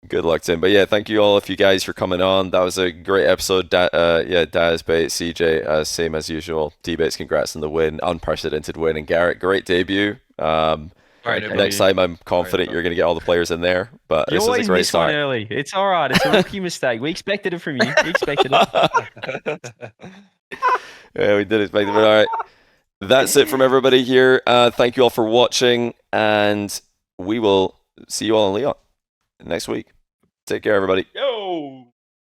Speaker 1: Good luck to him. But yeah, thank you all of you guys for coming on. That was a great episode. Daz, Bates, CJ, same as usual. Tbates, congrats on the win. Unprecedented win. And Garrett, great debut.
Speaker 2: All right, Nupo.
Speaker 1: Next time, I'm confident
Speaker 2: Nupo.
Speaker 1: you're going to get all the players in there. But
Speaker 3: You
Speaker 1: this is
Speaker 3: always
Speaker 1: a great
Speaker 3: miss one
Speaker 1: start.
Speaker 3: early. It's all right. It's a rookie mistake. We expected it from you. We expected it.
Speaker 1: Yeah, we did expect it. But all right. That's it from everybody here. Thank you all for watching. And we will see you all in Leon next week. Take care, everybody.
Speaker 3: Yo.